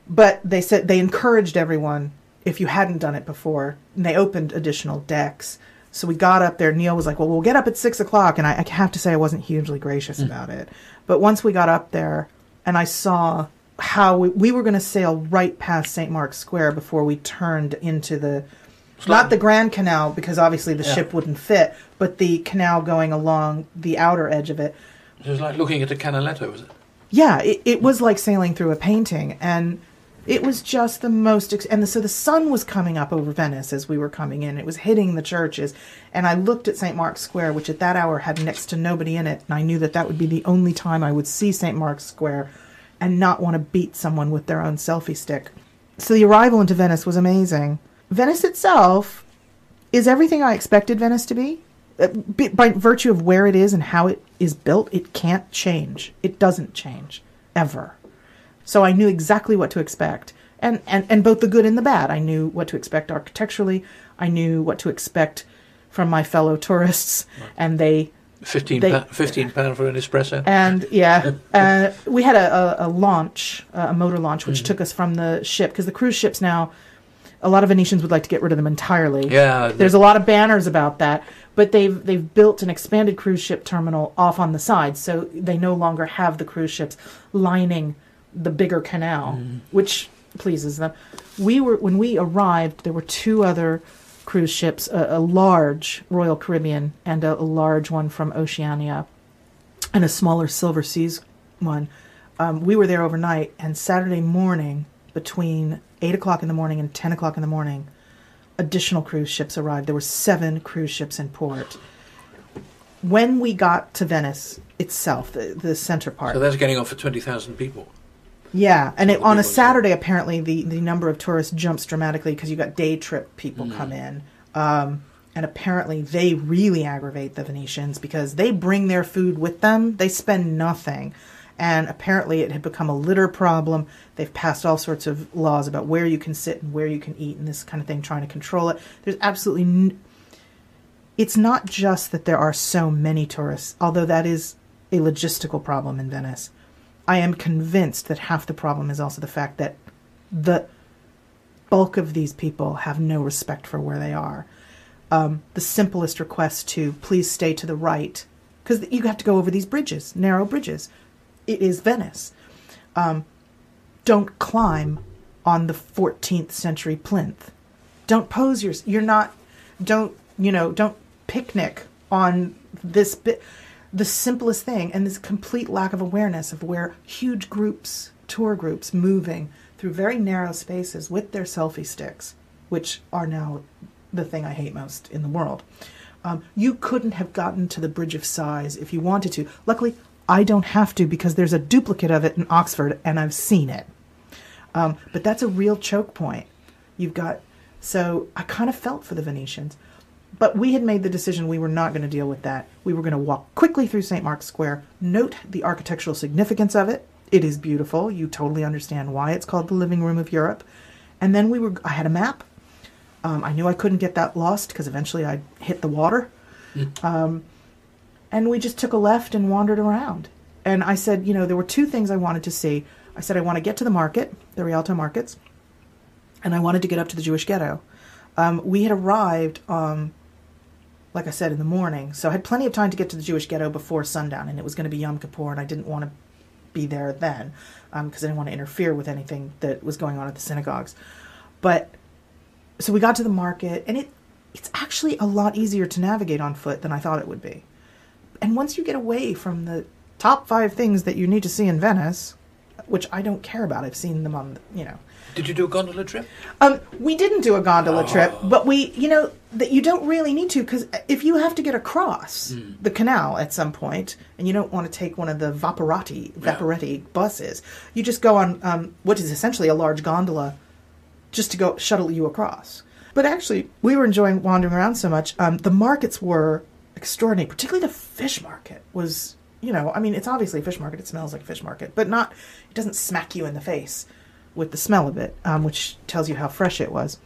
But they said they encouraged everyone, if you hadn't done it before, and they opened additional decks. So we got up there. Neil was like, well, we'll get up at 6 o'clock. And I have to say I wasn't hugely gracious about it. But once we got up there and I saw how we were going to sail right past St. Mark's Square before we turned into not the Grand Canal, because obviously the ship wouldn't fit, but the canal going along the outer edge of it. It was like looking at a canaletto, was it? Yeah, it was like sailing through a painting. And it was just the most... so the sun was coming up over Venice as we were coming in. It was hitting the churches. And I looked at St. Mark's Square, which at that hour had next to nobody in it. And I knew that would be the only time I would see St. Mark's Square and not want to beat someone with their own selfie stick. So the arrival into Venice was amazing. Venice itself is everything I expected Venice to be. By virtue of where it is and how it is built, it can't change. It doesn't change. Ever. So I knew exactly what to expect. And both the good and the bad. I knew what to expect architecturally. I knew what to expect from my fellow tourists. And they... £15 for an espresso. And, we had a launch, a motor launch, which took us from the ship. Because the cruise ships now... A lot of Venetians would like to get rid of them entirely. Yeah. There's a lot of banners about that. But they've built an expanded cruise ship terminal off on the side. So they no longer have the cruise ships lining the bigger canal, which pleases them. When we arrived, there were two other cruise ships, a large Royal Caribbean and a large one from Oceania, and a smaller Silver Seas one. We were there overnight, and Saturday morning, between 8 o'clock in the morning and 10 o'clock in the morning, additional cruise ships arrived. There were 7 cruise ships in port. When we got to Venice itself, the center part... So that's getting off for 20,000 people. Yeah, and on a Saturday, apparently, the number of tourists jumps dramatically because you got day trip people come in. And apparently they really aggravate the Venetians because they bring their food with them. They spend nothing. And apparently it had become a litter problem. They've passed all sorts of laws about where you can sit and where you can eat and this kind of thing, trying to control it. There's absolutely... It's not just that there are so many tourists, although that is a logistical problem in Venice. I am convinced that half the problem is also the fact that the bulk of these people have no respect for where they are. The simplest request to please stay to the right, because you have to go over these bridges, narrow bridges. It is Venice. Don't climb on the 14th century plinth. Don't pose don't picnic on this bit. The simplest thing, and this complete lack of awareness of where huge groups, tour groups, moving through very narrow spaces with their selfie sticks, which are now the thing I hate most in the world. You couldn't have gotten to the Bridge of Sighs if you wanted to. Luckily, I don't have to because there's a duplicate of it in Oxford and I've seen it. But that's a real choke point. So I kind of felt for the Venetians. But we had made the decision we were not going to deal with that. We were going to walk quickly through St. Mark's Square, note the architectural significance of it. It is beautiful. You totally understand why it's called the living room of Europe. And then I had a map. I knew I couldn't get that lost because eventually I'd hit the water. And we just took a left and wandered around. And I said, there were two things I wanted to see. I said, I want to get to the market, the Rialto markets, and I wanted to get up to the Jewish ghetto. We had arrived, like I said, in the morning. So I had plenty of time to get to the Jewish ghetto before sundown, and it was going to be Yom Kippur, and I didn't want to be there then because I didn't want to interfere with anything that was going on at the synagogues. So we got to the market, and it's actually a lot easier to navigate on foot than I thought it would be. And once you get away from the top 5 things that you need to see in Venice, which I don't care about, I've seen them on, Did you do a gondola trip? We didn't do a gondola trip, but that you don't really need to, because if you have to get across the canal at some point, and you don't want to take one of the Vaporetti buses, you just go on what is essentially a large gondola just to go shuttle you across. But actually, we were enjoying wandering around so much. The markets were extraordinary, particularly the fish market was, it's obviously a fish market. It smells like a fish market, but it doesn't smack you in the face with the smell of it, which tells you how fresh it was.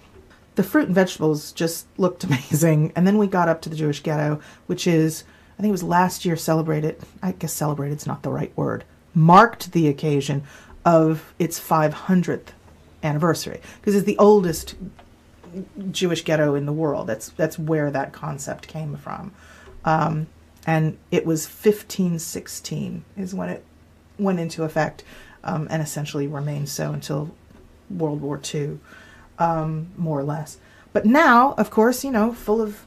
The fruit and vegetables just looked amazing. And then we got up to the Jewish ghetto, which is, I think it was last year celebrated. I guess celebrated's not the right word. Marked the occasion of its 500th anniversary, because it's the oldest Jewish ghetto in the world. That's where that concept came from. And it was 1516 is when it went into effect, and essentially remained so until World War II, more or less. But now, of course, full of,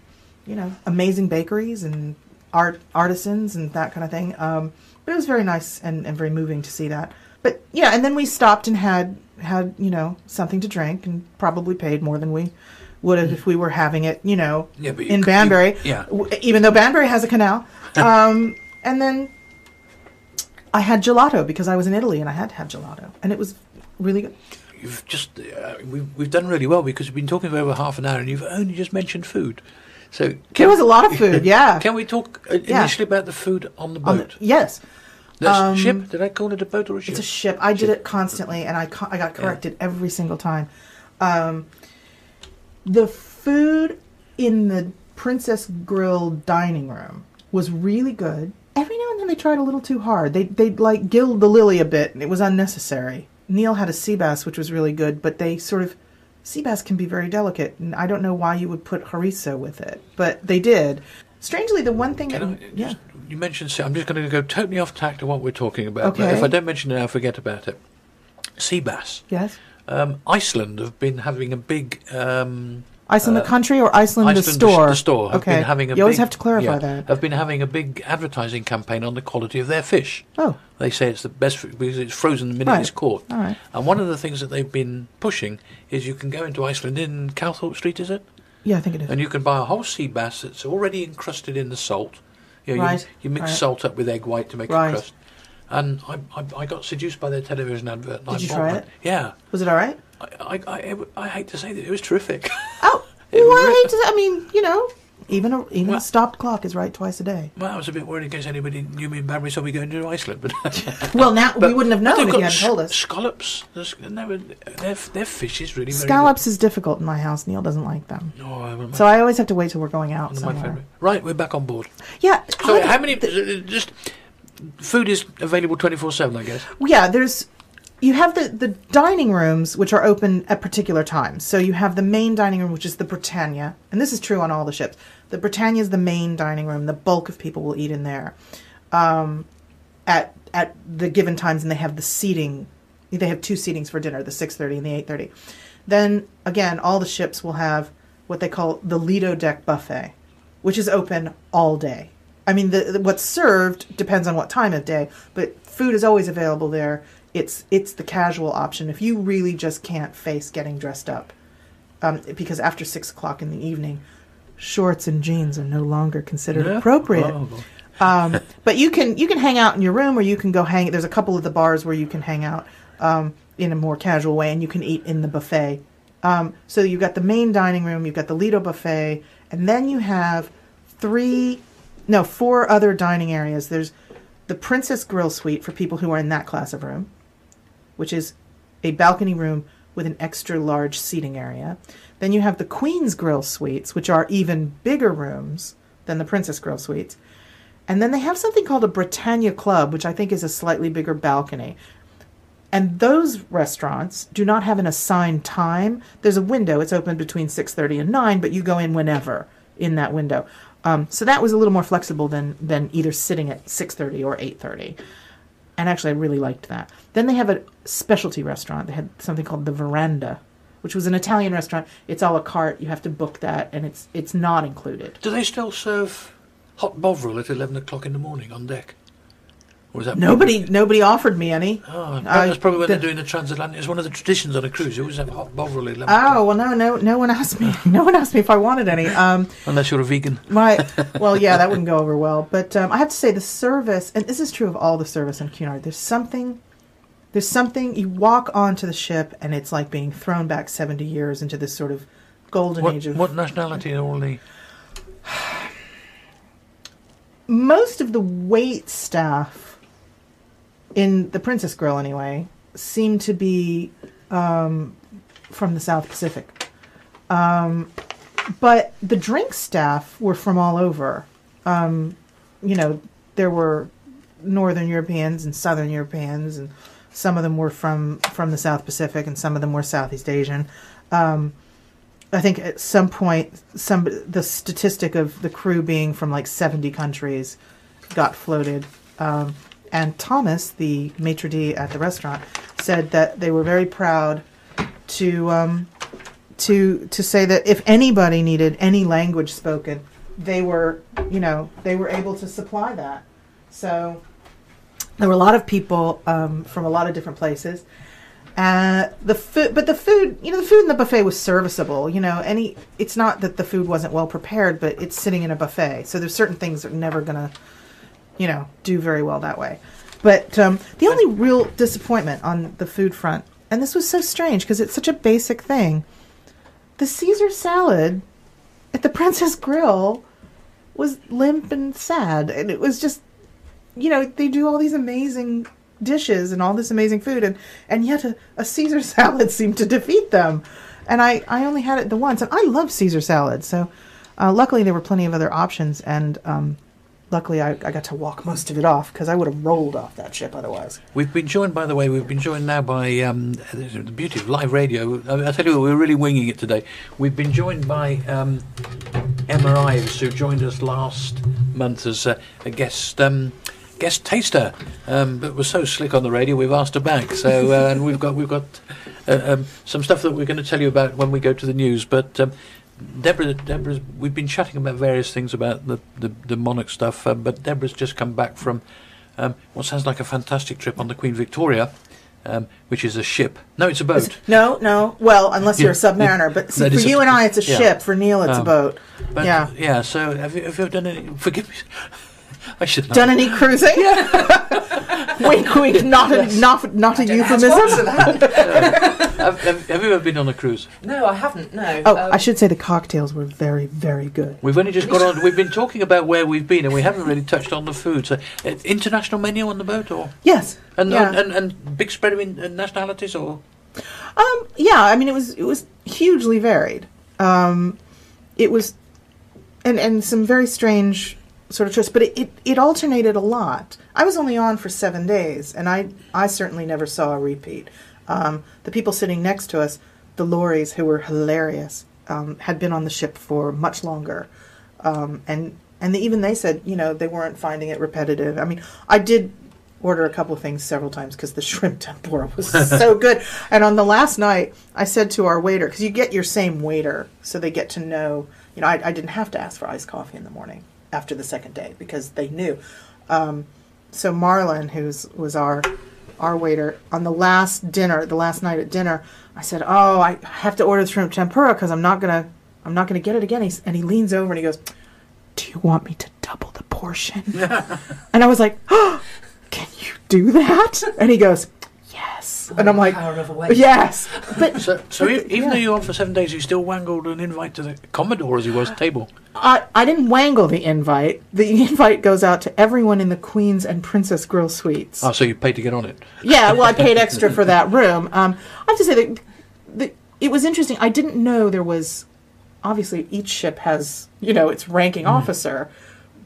amazing bakeries and artisans and that kind of thing. But it was very nice and very moving to see that. But yeah, and then we stopped and had something to drink, and probably paid more than we would have if we were having it, in Banbury. Even though Banbury has a canal. And then I had gelato because I was in Italy and I had to have gelato, and it was really good. You've just we've done really well because we've been talking for over half an hour and you've only just mentioned food. So there was a lot of food. Yeah. Can we talk initially about the food on the boat? Yes. That's ship? Did I call it a boat or a ship? It's a ship. I did it constantly, and I got corrected every single time. The food in the Princess Grill dining room was really good. Every now and then they tried a little too hard. They'd gild the lily a bit, and it was unnecessary. Neil had a sea bass, which was really good, but sea bass can be very delicate, and I don't know why you would put harissa with it, but they did. Strangely, the one thing you mentioned, I'm just going to go totally off tack to what we're talking about. Okay. But if I don't mention it, I'll forget about it. Sea bass. Yes. Iceland have been having a big... Iceland the country or Iceland the store? The store. Okay. Been having you always have to clarify that. Have been having a big advertising campaign on the quality of their fish. Oh. They say it's the best food because it's frozen the minute it's caught. All right. And one of the things that they've been pushing is you can go into Iceland in Calthorpe Street, is it? Yeah, I think it is. And you can buy a whole sea bass that's already encrusted in the salt. Right. You mix salt up with egg white to make a crust. And I got seduced by their television advert. Did you try it? Yeah. Was it all right? I hate to say that it was terrific. Oh, well, I hate to. I mean, Even a stopped clock is right twice a day. Well, I was a bit worried in case anybody knew me in Banbury, so we going to Iceland. But well, now we wouldn't have known if you hadn't told us. Scallops. Their fish is really scallops is difficult in my house. Neil doesn't like them. No, so I always have to wait till we're going out somewhere. Right, we're back on board. Yeah. So how many? Just food is available 24/7, I guess. Yeah, you have the dining rooms, which are open at particular times. So you have the main dining room, which is the Britannia, and this is true on all the ships. The Britannia is the main dining room. The bulk of people will eat in there at the given times, and they have the seating. They have 2 seatings for dinner, the 6:30 and the 8:30. Then, again, all the ships will have what they call the Lido Deck Buffet, which is open all day. I mean, what's served depends on what time of day, but food is always available there. It's the casual option if you really just can't face getting dressed up, because after 6 o'clock in the evening, shorts and jeans are no longer considered appropriate. Oh. But you can hang out in your room, or you can go hang. There's a couple of the bars where you can hang out in a more casual way, and you can eat in the buffet. So you've got the main dining room, you've got the Lido buffet, and then you have 4 other dining areas. There's the Princess Grill Suite for people who are in that class of room, which is a balcony room with an extra large seating area. Then you have the Queen's Grill Suites, which are even bigger rooms than the Princess Grill Suites. And then they have something called a Britannia Club, which I think is a slightly bigger balcony. And those restaurants do not have an assigned time. There's a window. It's open between 6:30 and 9, but you go in whenever in that window. So that was a little more flexible than either sitting at 6:30 or 8:30. And actually, I really liked that. Then they have a specialty restaurant. They had something called the Veranda, which was an Italian restaurant. It's a la carte. You have to book that, and it's not included. Do they still serve hot bovril at 11 o'clock in the morning on deck? Or is that nobody offered me any. Oh, that's probably when they're doing the transatlantic. It's one of the traditions on a cruise. You always have hot bovril at 11 o'clock. Oh, well, no one asked me. No one asked me if I wanted any. Unless you're a vegan. Well, yeah, that wouldn't go over well. But I have to say the service, and this is true of all the service in Cunard, there's something, you walk onto the ship and it's like being thrown back 70 years into this sort of golden age of... What nationality are all the... Most of the wait staff, in the Princess Grill anyway, seem to be from the South Pacific. But the drink staff were from all over. There were Northern Europeans and Southern Europeans, and some of them were from the South Pacific, and some of them were Southeast Asian. I think at some point, the statistic of the crew being from like 70 countries got floated. And Thomas, the maitre d' at the restaurant, said that they were very proud to say that if anybody needed any language spoken, they were able to supply that. So there were a lot of people from a lot of different places. The food in the buffet was serviceable. It's not that the food wasn't well prepared, but it's sitting in a buffet. So there's certain things that are never gonna do very well that way. But the only real disappointment on the food front, and this was so strange because it's such a basic thing, the Caesar salad at the Princess Grill was limp and sad. And it was just, they do all these amazing dishes and all this amazing food, and yet a Caesar salad seemed to defeat them. And I only had it the once, and I love Caesar salad. So luckily there were plenty of other options, and luckily I got to walk most of it off because I would have rolled off that ship otherwise. We've been joined now by the beauty of live radio. I tell you what, we're really winging it today. We've been joined by Emma Ives, who joined us last month as a guest taster, but was so slick on the radio we've asked her back. So and we've got some stuff that we're going to tell you about when we go to the news. But Deborah, we've been chatting about various things about the Monarch stuff, but Deborah's just come back from what sounds like a fantastic trip on the Queen Victoria, which is a ship. No, it's a boat. No. Well, unless you're a submariner. But see, for you and I, it's a ship. For Neil, it's a boat. Yeah. So have you ever done any? Forgive me. I should know. Done any cruising? Wink, wink. Not a euphemism. Have you ever been on a cruise? No, I haven't. No. Oh, I should say the cocktails were very, very good. We've only just got on. We've been talking about where we've been, and we haven't really touched on the food. So, international menu on the boat, or Yes. and big spread of nationalities, or Yeah. I mean, it was hugely varied. It was, and some very strange sort of choice, but it alternated a lot. I was only on for 7 days, and I certainly never saw a repeat. The people sitting next to us, the Lories, who were hilarious, had been on the ship for much longer, and even they said, they weren't finding it repetitive. I mean, I did order a couple of things several times because the shrimp tempura was so good. And on the last night, I said to our waiter, because you get your same waiter, so they get to know. I didn't have to ask for iced coffee in the morning after the second day because they knew. So Marlon, was our waiter, on the last night at dinner, I said, "Oh, I have to order the shrimp tempura because I'm not gonna get it again." And he leans over and he goes, "Do you want me to double the portion?" And I was like, "Oh, can you do that?" And he goes, "Yes." And I'm like, power of a waiter. "Yes." But so even though you were on for 7 days, you still wangled an invite to the Commodore as he was table. I didn't wangle the invite. The invite goes out to everyone in the Queen's and Princess Grill suites. Oh, so you paid to get on it? Yeah, well, I paid extra for that room. I have to say that it was interesting. I didn't know there was, obviously, each ship has, its ranking officer,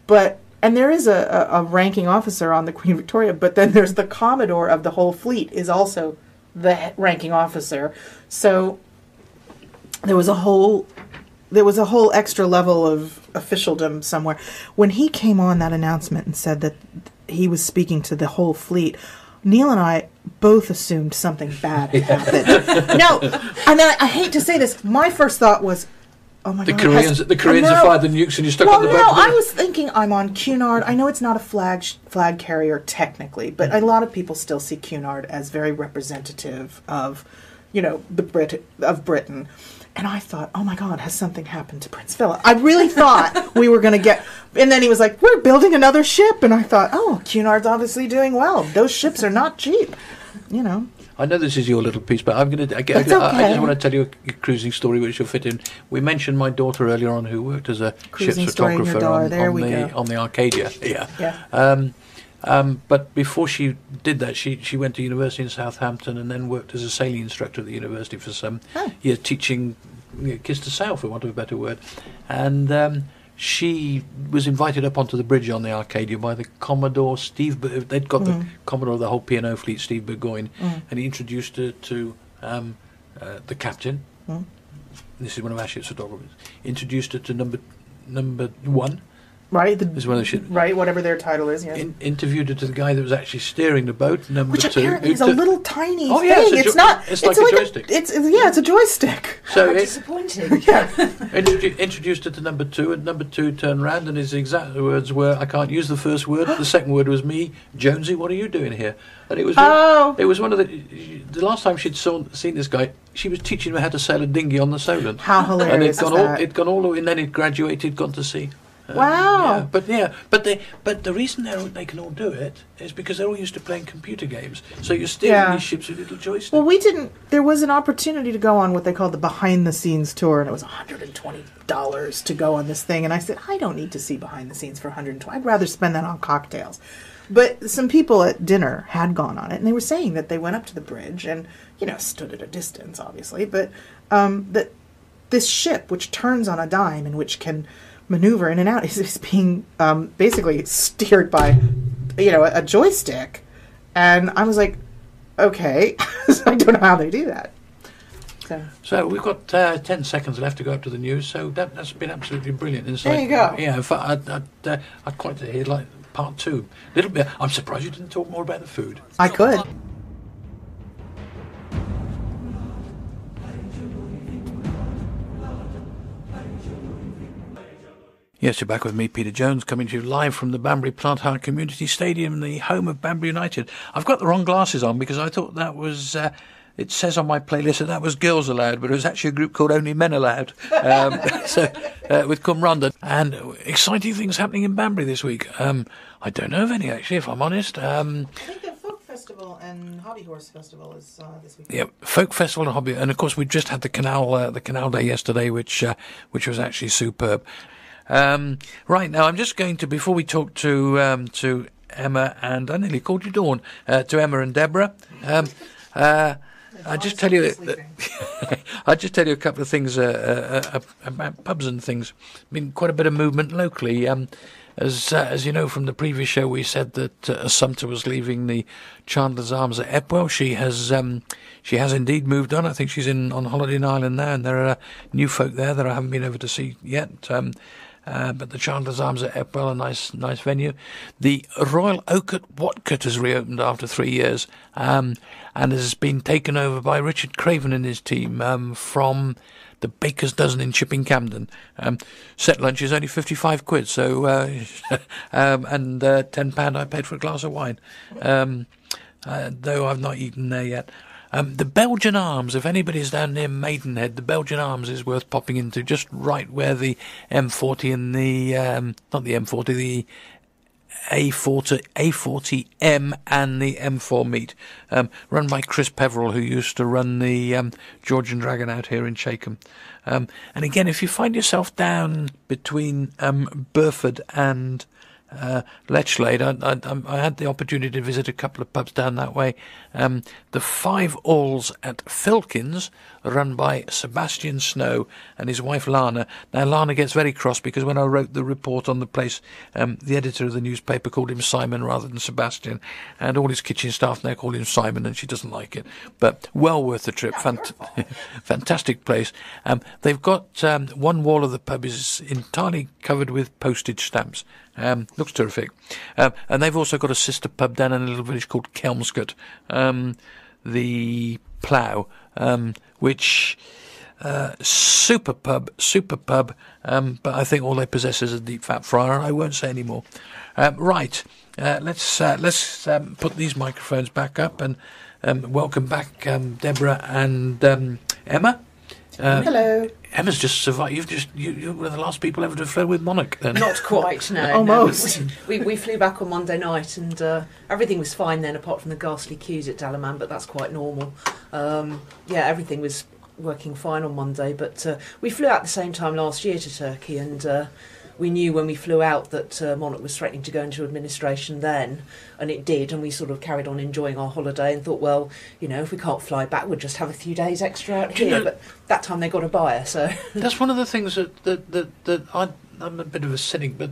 and there is a ranking officer on the Queen Victoria, but then there's the Commodore of the whole fleet is also the ranking officer. So there was a whole extra level of officialdom somewhere. When he came on that announcement and said that he was speaking to the whole fleet, Neil and I both assumed something bad had happened. No, and then I hate to say this, my first thought was, oh my God. The Koreans have fired the nukes and you're stuck on the boat. No, I was thinking I'm on Cunard. I know it's not a flag carrier technically, but a lot of people still see Cunard as very representative of, of Britain. And I thought, oh my God, has something happened to Prince Philip? I really thought we were going to get... And then he was like, we're building another ship. And I thought, oh, Cunard's obviously doing well. Those ships are not cheap, I know this is your little piece, but I'm going to... I just want to tell you a cruising story which will fit in. We mentioned my daughter earlier on who worked as a ship's photographer on the Arcadia. Yeah. But before she did that, she went to university in Southampton and then worked as a sailing instructor at the university for some years, teaching kids to sail, for want of a better word. And she was invited up onto the bridge on the Arcadia by the Commodore Steve. They'd got the Commodore of the whole P&O fleet, Steve Burgoyne, and he introduced her to the captain. This is one of our ship's photographers. Introduced her to number one. Right, right, whatever their title is. Yeah. Interviewed her to the guy that was actually steering the boat. Which two, apparently is a little tiny thing. It's not. It's like a joystick. It's a joystick. So disappointing. Introduced her to number two, and number two turned round, and his exact words were, "I can't use the first word. The second word was me, Jonesy. What are you doing here?" And it was. It was one of the last time she'd seen this guy. She was teaching him how to sail a dinghy on the Solent. How hilarious! And it'd gone all the way, and then it graduated, gone to sea. Wow! But the reason they can all do it is because they're all used to playing computer games. So you're steering these ships with little joysticks. Well, we didn't. There was an opportunity to go on what they called the behind-the-scenes tour, and it was $120 to go on this thing. And I said, I don't need to see behind the scenes for $120. I'd rather spend that on cocktails. But some people at dinner had gone on it, and they were saying that they went up to the bridge and stood at a distance, obviously, but that this ship, which turns on a dime and which can maneuver in and out, is being basically steered by a joystick. And I was like, okay. I don't know how they do that. So we've got 10 seconds left to go up to the news, so that's been absolutely brilliant insight. There you go. Yeah, in fact, I'd quite like to hear part two. A little bit. I'm surprised you didn't talk more about the food. I could. Yes, you're back with me, Peter Jones, coming to you live from the Banbury Plant Hire Community Stadium, the home of Banbury United. I've got the wrong glasses on because I thought that was it says on my playlist that was Girls Aloud, but it was actually a group called Only Men Allowed. With Cunard. And exciting things happening in Banbury this week. I don't know of any, actually, if I'm honest. I think the Folk Festival and Hobby Horse Festival is this week. Yeah, Folk Festival and Hobby, and of course we just had the Canal Day yesterday, which was actually superb. Right now, I'm just going to, before we talk to Emma and I nearly called you Dawn, to Emma and Deborah. I just tell you a couple of things about pubs and things. Been quite a bit of movement locally. As you know from the previous show, we said that Assumpta was leaving the Chandler's Arms at Epwell. She has indeed moved on. I think she's on holiday in Ireland now, and there are new folk there that I haven't been over to see yet. But the Chandler's Arms at Epwell, a nice venue. The Royal Oak at Watcott has reopened after 3 years, and has been taken over by Richard Craven and his team from the Baker's Dozen in Chipping Campden. Set lunch is only £55, so and £10 I paid for a glass of wine, though I've not eaten there yet. The Belgian Arms, if anybody's down near Maidenhead, the Belgian Arms is worth popping into, just right where the M40 and the not the M40, the A40M and the M4 meet, run by Chris Peverell, who used to run the Georgian Dragon out here in Chatham. And again, if you find yourself down between Burford and Lechlade, I had the opportunity to visit a couple of pubs down that way. The Five Alls at Filkins, run by Sebastian Snow and his wife Lana. Now Lana gets very cross because when I wrote the report on the place, the editor of the newspaper called him Simon rather than Sebastian, and all his kitchen staff now call him Simon, and she doesn't like it. But well worth the trip. Fantastic place. They've got one wall of the pub is entirely covered with postage stamps. Looks terrific. And they've also got a sister pub down in a little village called Kelmscott, the Plough, which super pub, but I think all they possess is a deep fat fryer. I won't say any more. Right, let's put these microphones back up and welcome back Deborah and Emma. Hello. Emma's just survived. You're one of the last people ever to fly with Monarch, then. Not quite, no. Almost. No. We flew back on Monday night, and everything was fine then, apart from the ghastly queues at Dalaman, but that's quite normal. Everything was working fine on Monday, but we flew out at the same time last year to Turkey, and we knew when we flew out that Monarch was threatening to go into administration then, and it did, and we sort of carried on enjoying our holiday and thought, well, if we can't fly back, we'll just have a few days extra out here. But that time they got a buyer, so... That's one of the things that I'm a bit of a cynic, but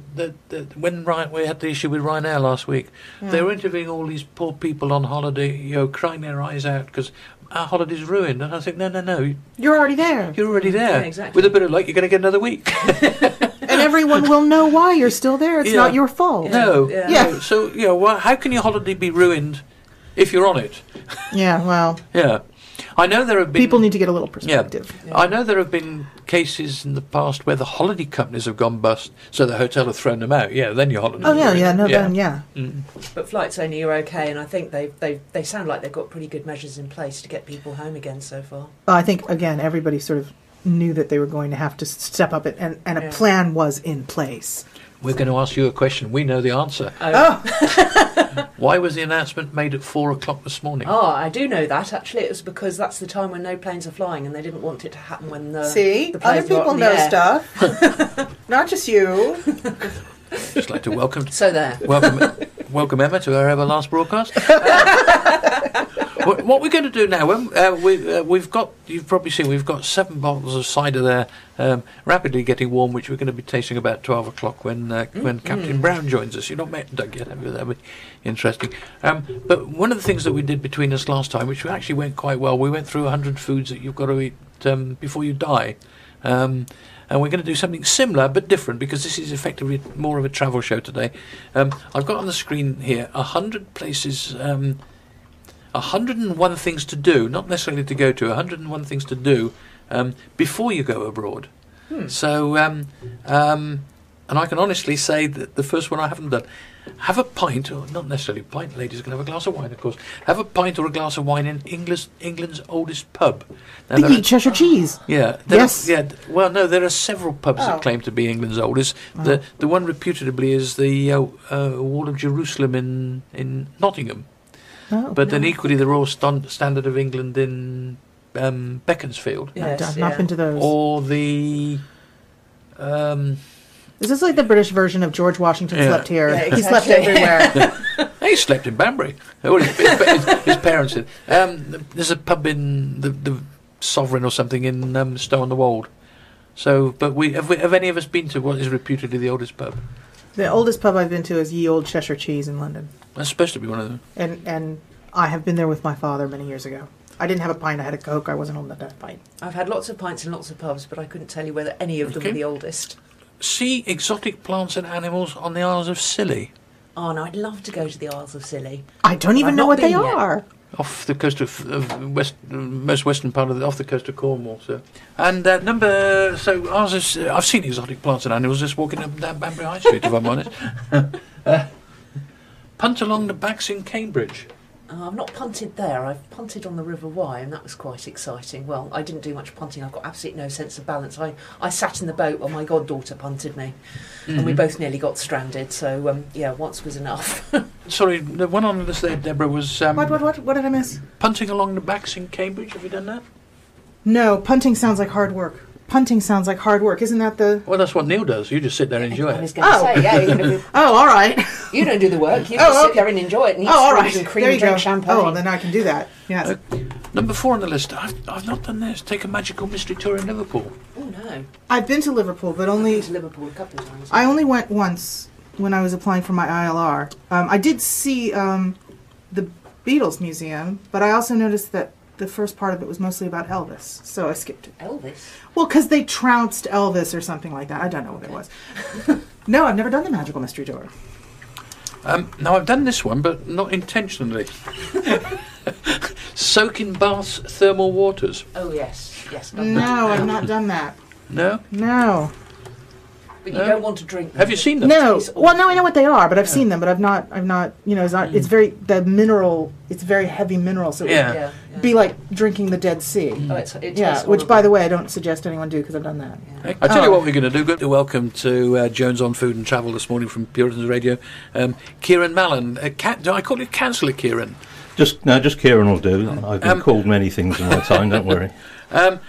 when we had the issue with Ryanair last week, they were interviewing all these poor people on holiday, crying their eyes out because our holiday's ruined. And I think, no. You're already there. You're already there. Yeah, exactly. With a bit of luck, you're going to get another week. And everyone will know why you're still there. It's not your fault. No. Yeah. So, how can your holiday be ruined if you're on it? Yeah, well... Yeah. I know there have been... People need to get a little perspective. Yeah. I know there have been cases in the past where the holiday companies have gone bust, so the hotel have thrown them out. Yeah, then your holiday... Oh, yeah. But flights only are okay, and I think they sound like they've got pretty good measures in place to get people home again so far. I think, again, everybody sort of knew that they were going to have to step up, and a plan was in place. We're going to ask you a question. We know the answer. Oh! Why was the announcement made at 4 o'clock this morning? Oh, I do know that. Actually, it was because that's the time when no planes are flying, and they didn't want it to happen when the See? the planes Other were up people in the know air. stuff. Not just you. Just like to welcome Emma to our ever last broadcast. What we're going to do now, we've got, you've probably seen, we've got 7 bottles of cider there, rapidly getting warm, which we're going to be tasting about 12 o'clock when Captain Brown joins us. You've not met Doug yet, have you? That'll be interesting. But one of the things that we did between us last time, which actually went quite well, we went through 100 foods that you've got to eat before you die. And we're going to do something similar but different, because this is effectively more of a travel show today. I've got on the screen here 100 places, 101 things to do, not necessarily to go to, 101 things to do before you go abroad. So And I can honestly say that the first one I haven't done. Have a pint, or not necessarily a pint, ladies can have a glass of wine, of course. Have a pint or a glass of wine in England's oldest pub. Now, They eat Cheshire cheese. Yeah. Yes. Well, no, there are several pubs that claim to be England's oldest. The one reputably is the Wall of Jerusalem in Nottingham. Oh, But then equally the Royal Standard of England in Beaconsfield. Yes, I've not been to those. Or the... Is this like the British version of George Washington slept here? Yeah, He slept exactly. everywhere. He slept in Banbury. Well, his parents did. There's a pub in the Sovereign or something in Stow on the Wold. So, but have any of us been to what is reputedly the oldest pub? The oldest pub I've been to is Ye Old Cheshire Cheese in London. That's supposed to be one of them. And I have been there with my father many years ago. I didn't have a pint, I had a Coke. I wasn't old enough to have a pint. I've had lots of pints in lots of pubs, but I couldn't tell you whether any of them were the oldest. See exotic plants and animals on the Isles of Scilly. Oh no, I'd love to go to the Isles of Scilly. I don't even I've know not what they been yet. are. Off the coast of most western part of off the coast of Cornwall. So, and I've seen exotic plants and animals just walking up and down Banbury High Street. If I'm honest, punt along the backs in Cambridge. I've not punted there. I've punted on the River Wye, and that was quite exciting. Well, I didn't do much punting. I've got absolutely no sense of balance. I sat in the boat while my goddaughter punted me, and we both nearly got stranded. So, once was enough. Sorry, the one on the list there, Deborah, was What did I miss? punting along the backs in Cambridge. Have you done that? No, punting sounds like hard work. Punting sounds like hard work. Isn't that the... Well, that's what Neil does. You just sit there and enjoy I was it. going to say, yeah, you're gonna Oh, all right. you don't do the work. You Oh, just sit okay. there and enjoy it and eat all right. sweets and cream There and you drink go. champagne. Oh, then I can do that. Yes. Number 4 on the list. I've not done this. Take a magical mystery tour in Liverpool. Oh, no. I've been to Liverpool, but I've only... been to Liverpool a couple of times. I only went once when I was applying for my ILR. I did see the Beatles Museum, but I also noticed that the first part of it was mostly about Elvis, so I skipped it. Elvis? Well, because they trounced Elvis or something like that. I don't know what it was. No, I've never done the Magical Mystery Tour. Now, I've done this one, but not intentionally. Soak in baths thermal waters. Oh, yes. Yes. No, I've not done that. No? No. But you don't want to drink them. Have you seen them? No. It's Well, no, I know what they are, but I've seen them, but I've not, it's very, the mineral, it's very heavy mineral, so it Yeah. would be like drinking the Dead Sea. Oh, it tastes Yeah, which, horrible. by the way, I don't suggest anyone do, because I've done that. Yeah. I'll tell you what we're going to do. Good. Welcome to Jones on Food and Travel this morning from Puritans Radio. Kieron Mallon. Do I call you Councillor Kieron? Just Kieron will do. I've been called many things in my time. Don't worry. And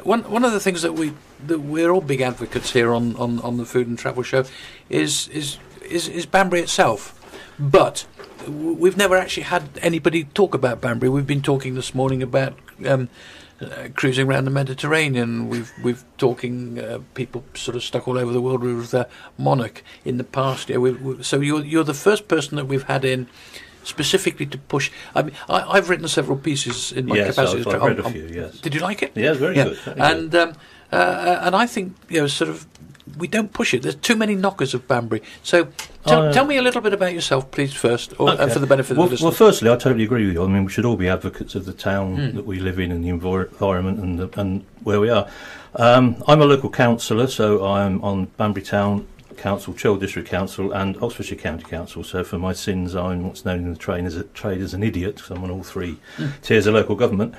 one of the things that we're all big advocates here on the Food and Travel Show is Banbury itself. But we've never actually had anybody talk about Banbury. We've been talking this morning about cruising around the Mediterranean. We've talking people sort of stuck all over the world with Monarch in the past. Yeah, so you're the first person that we've had in specifically to push. I mean, I've written several pieces in my capacity. I've read a few. Yes. Did you like it? Yeah, it's very good. Very good. And I think sort of we don't push it. There's too many knockers of Banbury. So tell me a little bit about yourself, please, first, for the benefit of the listeners. Well, firstly, I totally agree with you. I mean, we should all be advocates of the town that we live in and the environment and where we are. I'm a local councillor, so I'm on Banbury Town Council, Cllr District Council and Oxfordshire County Council. So for my sins, I'm what's known in the trade as an idiot, because I'm on all three tiers of local government.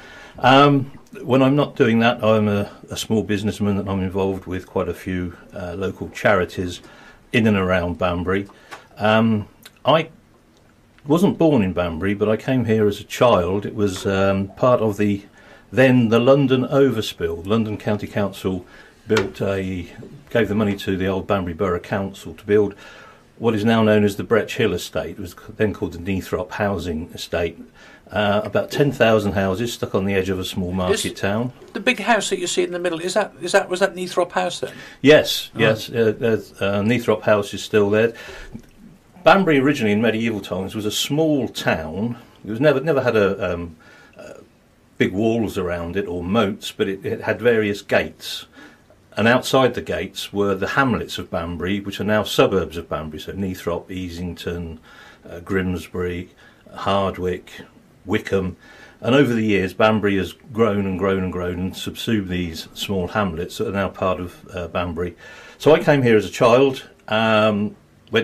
When I'm not doing that, I'm a small businessman and I'm involved with quite a few local charities in and around Banbury. I wasn't born in Banbury, but I came here as a child. It was part of the London overspill. London County Council gave the money to the old Banbury Borough Council to build what is now known as the Bretch Hill Estate. It was then called the Neathrop Housing Estate. About 10,000 houses stuck on the edge of a small market town. The big house that you see in the middle, was that Neathrop House then? Yes. Neathrop House is still there. Banbury originally in medieval times was a small town. It was never had big walls around it or moats, but it had various gates. And outside the gates were the hamlets of Banbury, which are now suburbs of Banbury, so Neathrop, Easington, Grimsbury, Hardwick, Wickham. And over the years, Banbury has grown and grown and grown and subsumed these small hamlets that are now part of Banbury. So I came here as a child, went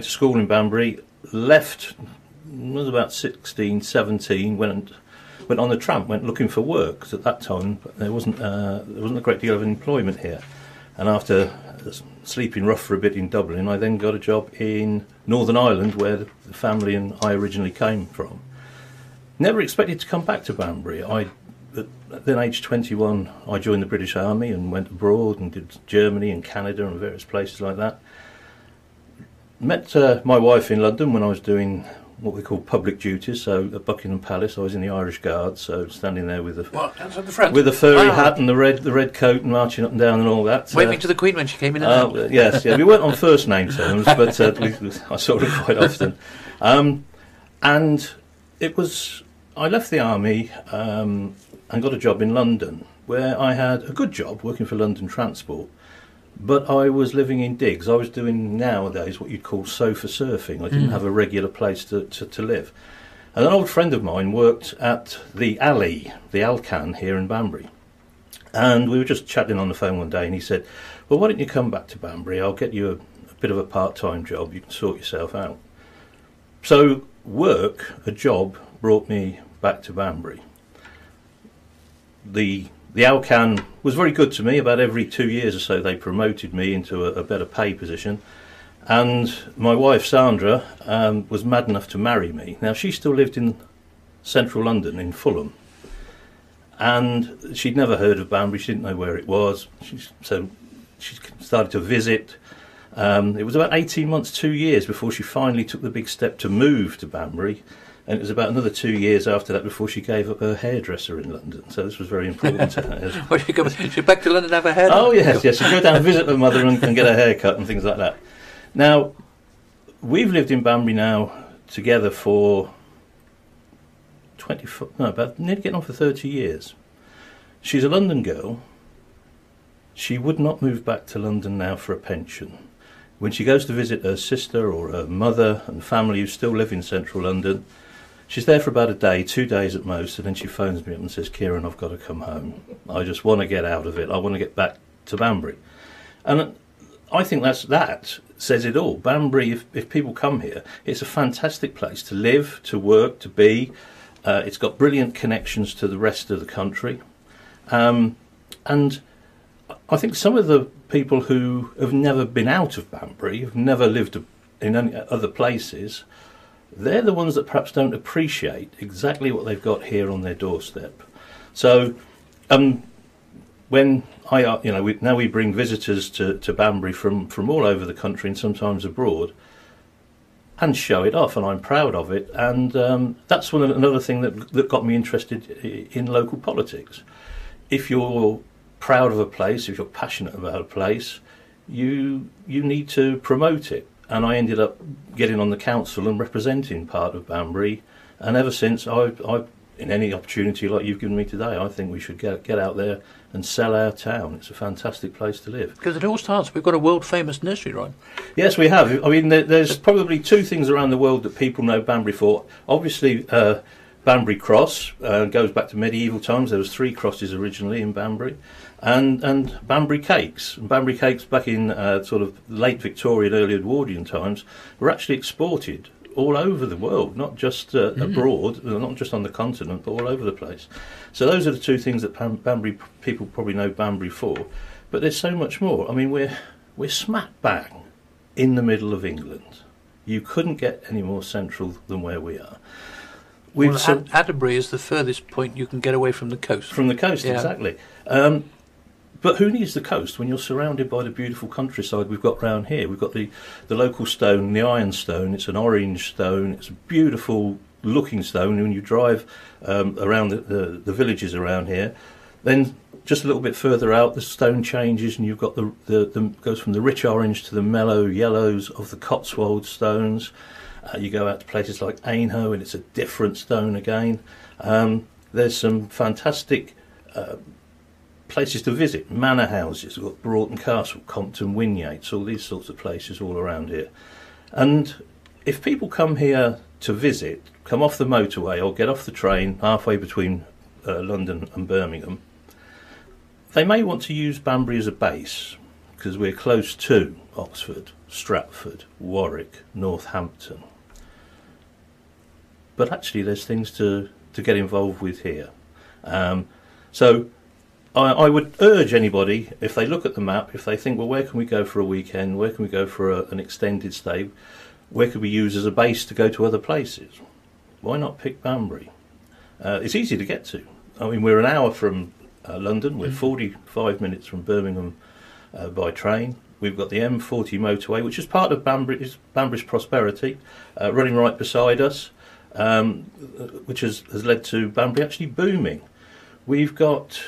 to school in Banbury, left, was about 16, 17, went on the tramp, went looking for work, because at that time there wasn't a great deal of employment here. And after sleeping rough for a bit in Dublin, I then got a job in Northern Ireland, where the family and I originally came from. Never expected to come back to Banbury. Then, aged 21, I joined the British Army and went abroad and did Germany and Canada and various places like that. Met my wife in London when I was doing what we call public duties. So at Buckingham Palace, I was in the Irish Guards, so standing there with the furry hat and the red coat and marching up and down and all that. Waving to the Queen when she came in. And out. Yes, yeah, we weren't on first name terms, but I saw her quite often. And it was, I left the army and got a job in London, where I had a good job working for London Transport. But I was living in digs. I was doing nowadays what you'd call sofa surfing. I didn't have a regular place to live. And an old friend of mine worked at the Alley, the Alcan here in Banbury. And we were just chatting on the phone one day, and he said, well, why don't you come back to Banbury? I'll get you a bit of a part-time job. You can sort yourself out. So a job, brought me back to Banbury. The Alcan was very good to me. About every 2 years or so they promoted me into a better pay position, and my wife Sandra was mad enough to marry me. Now, she still lived in central London in Fulham, and she'd never heard of Banbury. She didn't know where it was, so she started to visit. It was about 18 months, 2 years before she finally took the big step to move to Banbury. And it was about another 2 years after that before she gave up her hairdresser in London. So this was very important to her. Well, she back to London to have her hair done? Oh, yes. She'd go down and visit her mother and get her hair cut and things like that. Now, we've lived in Banbury now together for nearly getting on for 30 years. She's a London girl. She would not move back to London now for a pension. When she goes to visit her sister or her mother and family who still live in central London, she's there for about a day, 2 days at most, and then she phones me up and says, Kieron, I've got to come home. I just want to get out of it. I want to get back to Banbury. And I think that says it all. Banbury, if people come here, it's a fantastic place to live, to work, to be. It's got brilliant connections to the rest of the country. And I think some of the people who have never been out of Banbury, have never lived in any other places, they're the ones that perhaps don't appreciate exactly what they've got here on their doorstep. So, when now we bring visitors to Banbury from all over the country and sometimes abroad, and show it off, and I'm proud of it. And that's another thing that got me interested in local politics. If you're proud of a place, if you're passionate about a place, you need to promote it. And I ended up getting on the council and representing part of Banbury. And ever since, I in any opportunity like you've given me today, I think we should get out there and sell our town. It's a fantastic place to live. Because it all starts, we've got a world-famous nursery rhyme. Yes, we have. I mean, there's probably two things around the world that people know Banbury for. Obviously, Banbury Cross goes back to medieval times. There was 3 crosses originally in Banbury. And Banbury cakes. Banbury cakes back in sort of late Victorian, early Edwardian times were actually exported all over the world, not just abroad, not just on the continent, but all over the place. So those are the 2 things that Banbury people probably know Banbury for. But there's so much more. I mean, we're smack bang in the middle of England. You couldn't get any more central than where we are. Atterbury is the furthest point you can get away from the coast. From the coast, yeah. Exactly. But who needs the coast when you're surrounded by the beautiful countryside we've got round here? We've got the local stone, the ironstone. It's an orange stone. It's a beautiful looking stone. And when you drive around the villages around here, then just a little bit further out, the stone changes, and you've got the goes from the rich orange to the mellow yellows of the Cotswold stones. You go out to places like Ainhoe, and it's a different stone again. There's some fantastic places to visit, manor houses. We've got Broughton Castle, Compton Winyates, all these sorts of places all around here. And if people come here to visit, come off the motorway or get off the train halfway between London and Birmingham, they may want to use Banbury as a base, because we're close to Oxford, Stratford, Warwick, Northampton. But actually there's things to get involved with here. So I would urge anybody, if they look at the map, if they think, well, where can we go for a weekend, where can we go for an extended stay, where could we use as a base to go to other places? Why not pick Banbury? It's easy to get to. I mean, we're an hour from London, we're 45 minutes from Birmingham by train. We've got the M40 motorway, which is part of Banbury's prosperity, running right beside us, which has led to Banbury actually booming. We've got...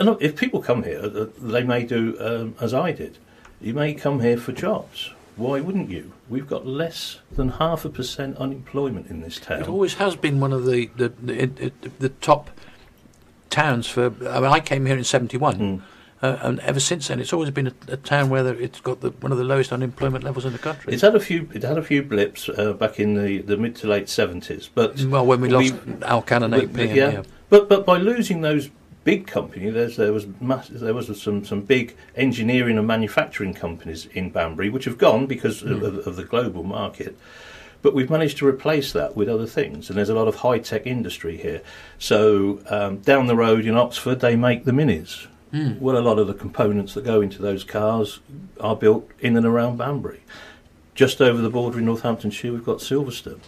And look, if people come here, they may do as I did. You may come here for jobs. Why wouldn't you? We've got less than 0.5% unemployment in this town. It always has been one of the top towns for... I mean, I came here in 71, and ever since then, it's always been a town where it's got one of the lowest unemployment levels in the country. It had a few blips back in the mid to late 70s, but when we lost Alcan and AP. Yeah. But by losing those big companies, there was some big engineering and manufacturing companies in Banbury which have gone because of the global market. But we've managed to replace that with other things, and there's a lot of high-tech industry here. So down the road in Oxford, they make the Minis. Well, a lot of the components that go into those cars are built in and around Banbury. Just over the border in Northamptonshire, we've got Silverstone.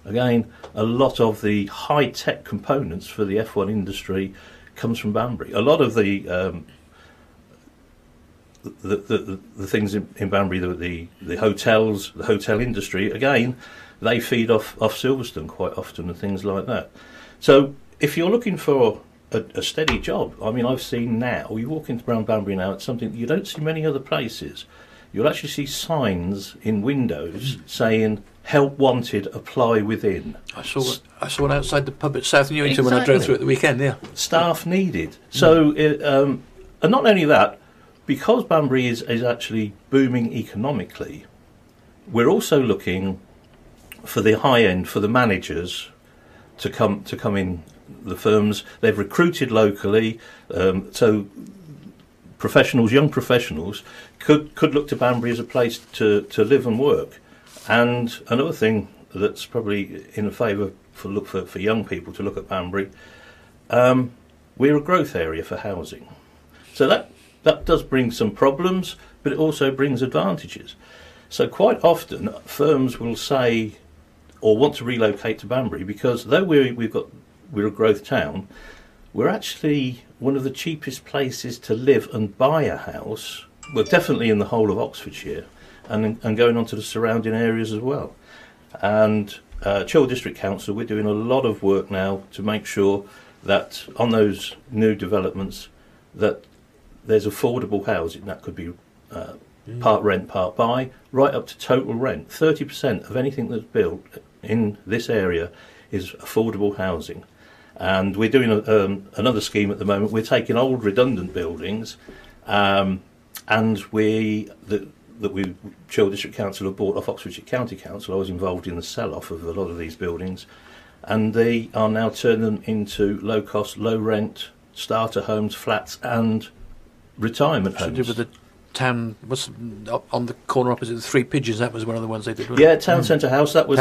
Again, a lot of the high-tech components for the F1 industry comes from Banbury. A lot of the things in Banbury, the hotels, the hotel industry, again, they feed off Silverstone quite often and things like that. So if you're looking for a steady job, I mean, I've seen now, you walk into around Banbury now, it's something you don't see many other places. You'll actually see signs in windows saying, "Help wanted, apply within." I saw one outside the pub at South Newington when I drove through at the weekend. Yeah, staff needed. So, and not only that, because Banbury is actually booming economically, we're also looking for the high end, for the managers to come in. The firms, they've recruited locally, so professionals, young professionals, could look to Banbury as a place to live and work. And another thing that's probably in favour for young people to look at Banbury, we're a growth area for housing. So that does bring some problems, but it also brings advantages. So quite often firms will say or want to relocate to Banbury because though we're a growth town, we're actually one of the cheapest places to live and buy a house. Well, definitely in the whole of Oxfordshire, and going on to the surrounding areas as well. And Cllr District Council, we're doing a lot of work now to make sure that on those new developments that there's affordable housing. That could be part rent, part buy, right up to total rent. 30% of anything that's built in this area is affordable housing. And we're doing another scheme at the moment. We're taking old redundant buildings, and Cllr District Council have bought off Oxfordshire County Council. I was involved in the sell-off of a lot of these buildings, and they are now turning them into low-cost, low-rent starter homes, flats, and retirement homes. To do with the town, what's on the corner opposite the Three Pigeons? That was one of the ones they did. Yeah, Town Centre House. That was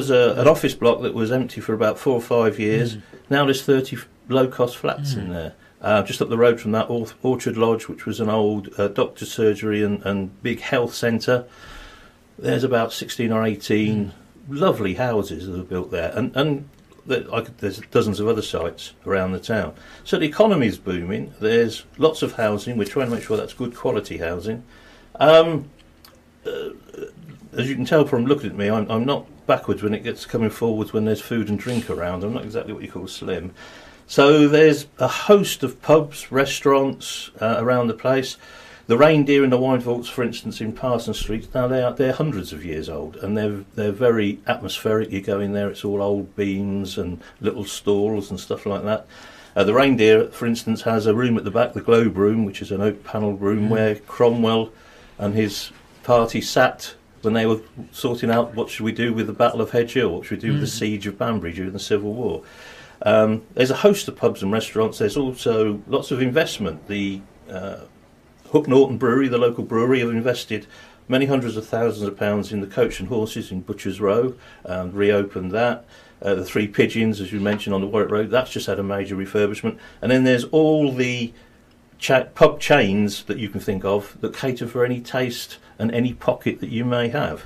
an office block that was empty for about 4 or 5 years. Now there's 30 low-cost flats in there. Just up the road from that, Orchard Lodge, which was an old doctor's surgery and big health centre. There's about 16 or 18 lovely houses that are built there, and there's dozens of other sites around the town. So the economy is booming. There's lots of housing. We're trying to make sure that's good quality housing. As you can tell from looking at me, I'm not backwards when it gets coming forwards when there's food and drink around. I'm not exactly what you call slim. So there's a host of pubs, restaurants around the place. The Reindeer and the Wine Vaults, for instance, in Parsons Street, now they're hundreds of years old, and they're very atmospheric. You go in there, it's all old beams and little stalls and stuff like that. The Reindeer, for instance, has a room at the back, the Globe Room, which is an oak-panelled room where Cromwell and his party sat when they were sorting out what should we do with the Battle of Hedge Hill, what should we do with the Siege of Banbury during the Civil War. There's a host of pubs and restaurants. There's also lots of investment. The Hook Norton Brewery, the local brewery, have invested many hundreds of thousands of pounds in the Coach and Horses in Butchers Row, and reopened that. The Three Pigeons, as you mentioned, on the Warwick Road, that's just had a major refurbishment. And then there's all the pub chains that you can think of that cater for any taste and any pocket that you may have.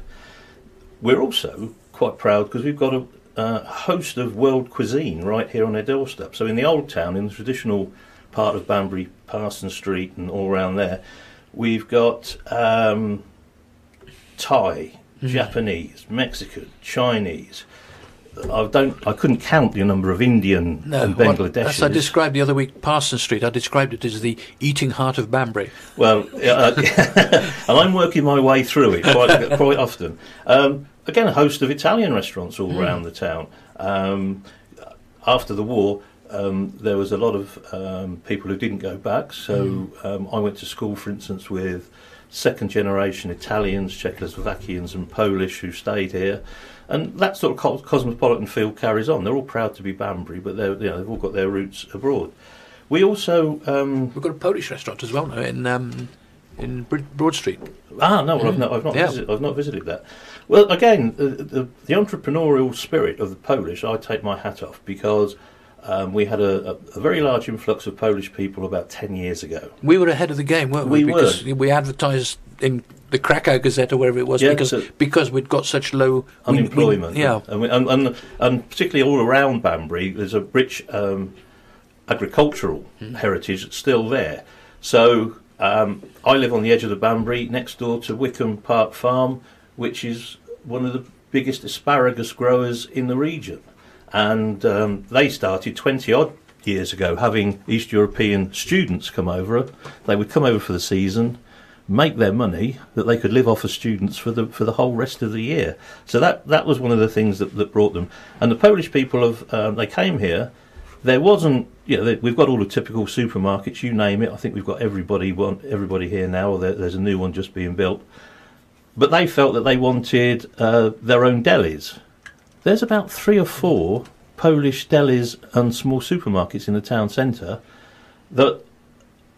We're also quite proud because we've got a host of world cuisine right here on our doorstep. So in the old town, in the traditional part of Banbury, Parsons Street and all around there, we've got Thai, Japanese, Mexican, Chinese. I couldn't count the number of Indian and Bangladeshi. As I described the other week, Parsons Street, I described it as the eating heart of Banbury. Well, and I'm working my way through it quite often. Again, a host of Italian restaurants all around the town. After the war, there was a lot of people who didn't go back. So I went to school, for instance, with second-generation Italians, Czechoslovakians and Polish who stayed here. And that sort of cosmopolitan feel carries on. They're all proud to be Banbury, but they've all got their roots abroad. We also we've got a Polish restaurant as well now in Broad Street. No, well, I've not visited that. Well, again, the entrepreneurial spirit of the Polish, I take my hat off, because we had a very large influx of Polish people about 10 years ago. We were ahead of the game, weren't we? Because we advertised in the Krakow Gazette or wherever it was, because we'd got such low unemployment. And particularly all around Banbury, there's a rich agricultural heritage that's still there. So I live on the edge of the Banbury, next door to Wickham Park Farm, which is one of the biggest asparagus growers in the region. And they started 20-odd years ago having East European students come over. They would come over for the season, make their money that they could live off as students for the whole rest of the year. So that was one of the things that brought them. And the Polish people they came here. There wasn't, we've got all the typical supermarkets, you name it. I think we've got everybody here now, or there's a new one just being built. But they felt that they wanted their own delis. There's about 3 or 4 Polish delis and small supermarkets in the town centre that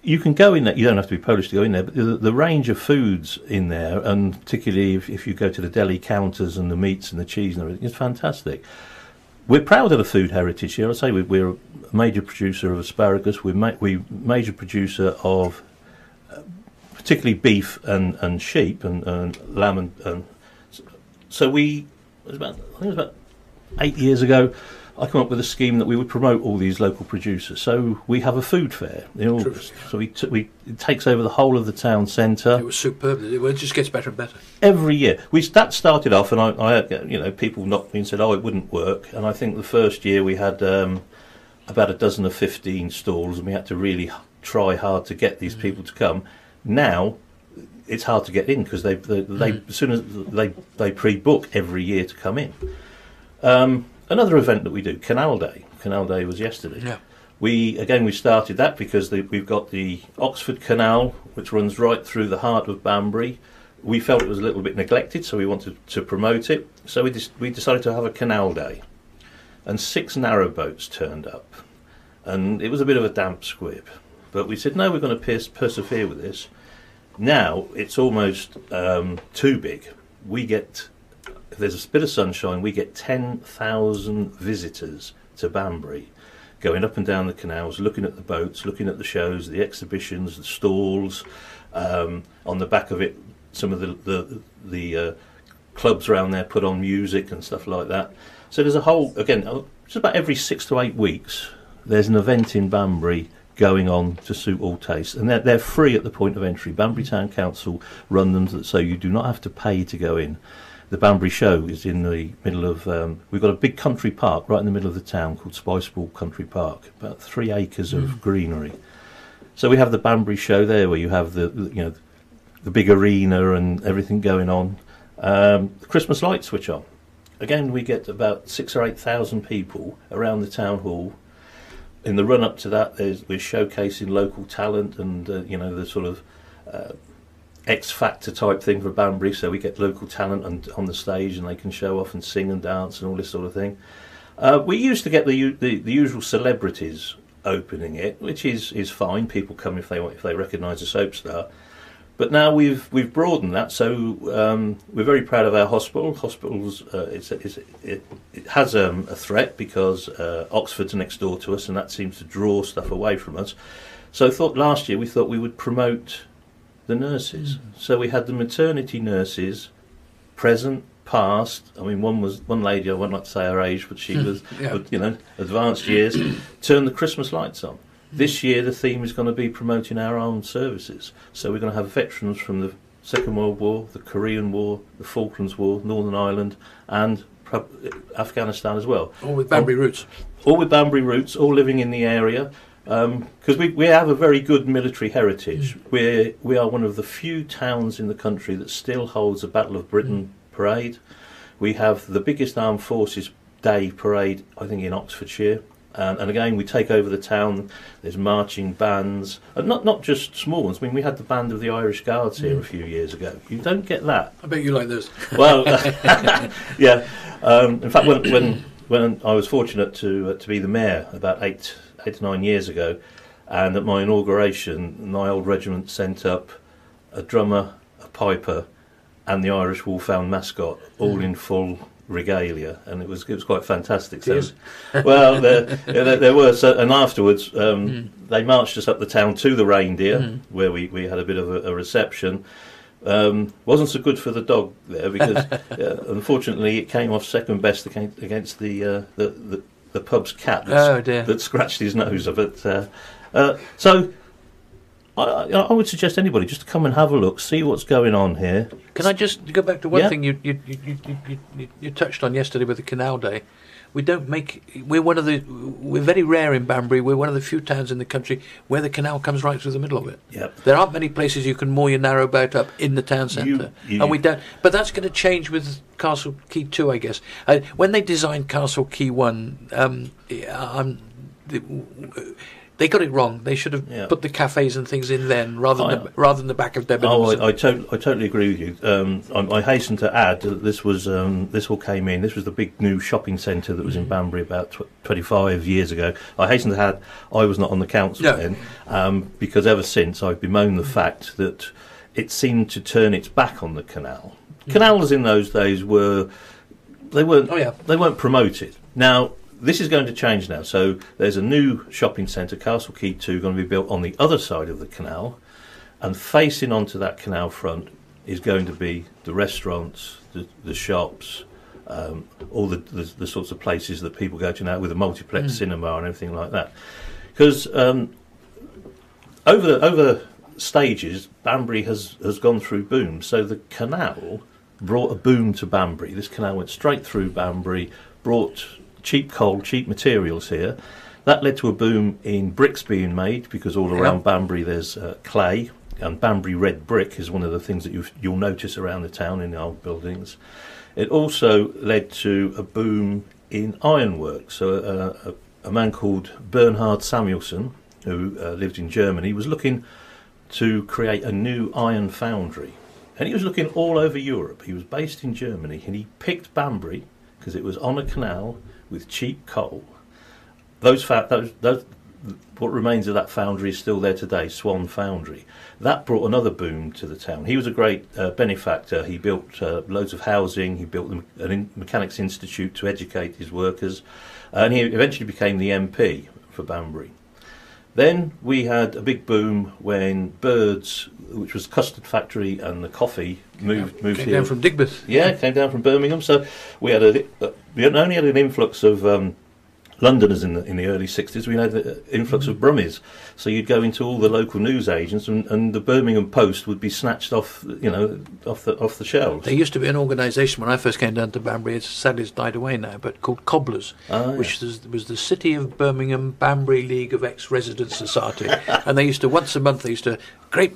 you can go in there. You don't have to be Polish to go in there, but the range of foods in there, and particularly if you go to the deli counters and the meats and the cheese and everything, is fantastic. We're proud of the food heritage here. I say we're a major producer of asparagus. We're major producer of particularly beef and sheep and lamb and so it was about 8 years ago, I came up with a scheme that we would promote all these local producers. So we have a food fair in August. So it takes over the whole of the town centre. It was superb. It just gets better and better. Every year. That started off, and I had, people knocked me and said, it wouldn't work. And I think the first year we had about a dozen or 15 stalls, and we had to really try hard to get these people to come. Now it's hard to get in because they as soon as they pre-book every year to come in. Another event that we do, Canal Day. Canal Day was yesterday. Yeah. We started that because we've got the Oxford Canal, which runs right through the heart of Banbury. We felt it was a little bit neglected, so we wanted to promote it. So we decided to have a Canal Day, and 6 narrowboats turned up, and it was a bit of a damp squib. But we said, no, we're going to persevere with this. Now it's almost too big. If there's a bit of sunshine, we get 10,000 visitors to Banbury, going up and down the canals, looking at the boats, looking at the shows, the exhibitions, the stalls. On the back of it, some of the clubs around there put on music and stuff like that. So there's a whole, again, just about every 6 to 8 weeks, there's an event in Banbury going on to suit all tastes, and they're free at the point of entry. Banbury Town Council run them, so you do not have to pay to go in. The Banbury Show is in the middle of. We've got a big country park right in the middle of the town called Spiceball Country Park, about 3 acres of greenery. So we have the Banbury Show there, where you have the big arena and everything going on. The Christmas lights switch on. Again, we get about 6,000 or 8,000 people around the town hall. In the run up to that, we're showcasing local talent and the sort of X Factor type thing for Banbury. So we get local talent on the stage, and they can show off and sing and dance and all this sort of thing. We used to get the usual celebrities opening it, which is fine. People come if they recognise a soap star. But now we've broadened that, so we're very proud of our hospital. Hospitals, it has a threat because Oxford's next door to us, and that seems to draw stuff away from us. So last year we thought we would promote the nurses. So we had the maternity nurses, present, past. I mean, one lady, I won't like to say her age, but she was, advanced years, turned the Christmas lights on. This year the theme is going to be promoting our armed services. So we're going to have veterans from the Second World War, the Korean War, the Falklands War, Northern Ireland, and Afghanistan as well. All with Banbury roots. All with Banbury roots, all living in the area. Because we have a very good military heritage. We are one of the few towns in the country that still holds a Battle of Britain parade. We have the biggest Armed Forces Day parade, I think, in Oxfordshire. And again, we take over the town. There's marching bands, and not just small ones. I mean, we had the band of the Irish Guards here a few years ago. You don't get that. I bet you like those. Well, yeah. In fact, when I was fortunate to be the mayor about 8 to 9 years ago, and at my inauguration, my old regiment sent up a drummer, a piper, and the Irish Wolfhound mascot, all in full regalia, and it was quite fantastic. So, well, there were, and afterwards they marched us up the town to the Reindeer, where we had a bit of a reception. Wasn't so good for the dog there because unfortunately it came off second best against the pub's cat that scratched his nose. So I would suggest anybody just to come and have a look, see what's going on here. Can I just go back to one thing you touched on yesterday with the Canal Day? We're very rare in Banbury. We're one of the few towns in the country where the canal comes right through the middle of it. Yep. There aren't many places you can moor your narrow boat up in the town centre, and we don't. But that's going to change with Castle Quay 2, I guess. When they designed Castle Quay 1, they got it wrong. They should have put the cafes and things in then, rather than the back of Debenhams. I totally agree with you. I hasten to add that this all came in. This was the big new shopping centre that was in Banbury about 25 years ago. I hasten to add I was not on the council then, because ever since I've bemoaned the fact that it seemed to turn its back on the canal. Canals in those days weren't promoted. Now, this is going to change now. So there's a new shopping centre, Castle Quay 2, going to be built on the other side of the canal, and facing onto that canal front is going to be the restaurants, the shops, all the sorts of places that people go to now, with a multiplex cinema and everything like that. Because over stages, Banbury has gone through booms. So the canal brought a boom to Banbury. This canal went straight through Banbury, brought cheap coal, cheap materials here. That led to a boom in bricks being made, because all around Banbury there's clay, and Banbury red brick is one of the things that you'll notice around the town in the old buildings. It also led to a boom in ironwork. So a man called Bernhard Samuelson, who lived in Germany, was looking to create a new iron foundry. And he was looking all over Europe. He was based in Germany, and he picked Banbury because it was on a canal with cheap coal. What remains of that foundry is still there today, Swan Foundry. That brought another boom to the town. He was a great benefactor. He built loads of housing. He built a mechanics institute to educate his workers, and he eventually became the MP for Banbury. Then we had a big boom when Birds, which was the custard factory, and the coffee moved came here. Down from Digbeth. Yeah, came down from Birmingham. So we only had an influx of Londoners in the early 60s. We had an influx of Brummies. So you'd go into all the local news agents, and the Birmingham Post would be snatched off the shelves. There used to be an organisation when I first came down to Banbury. Sadly it's died away now, but called Cobblers, which was the City of Birmingham Banbury League of Ex-Residents Society, and they used to once a month. They used to great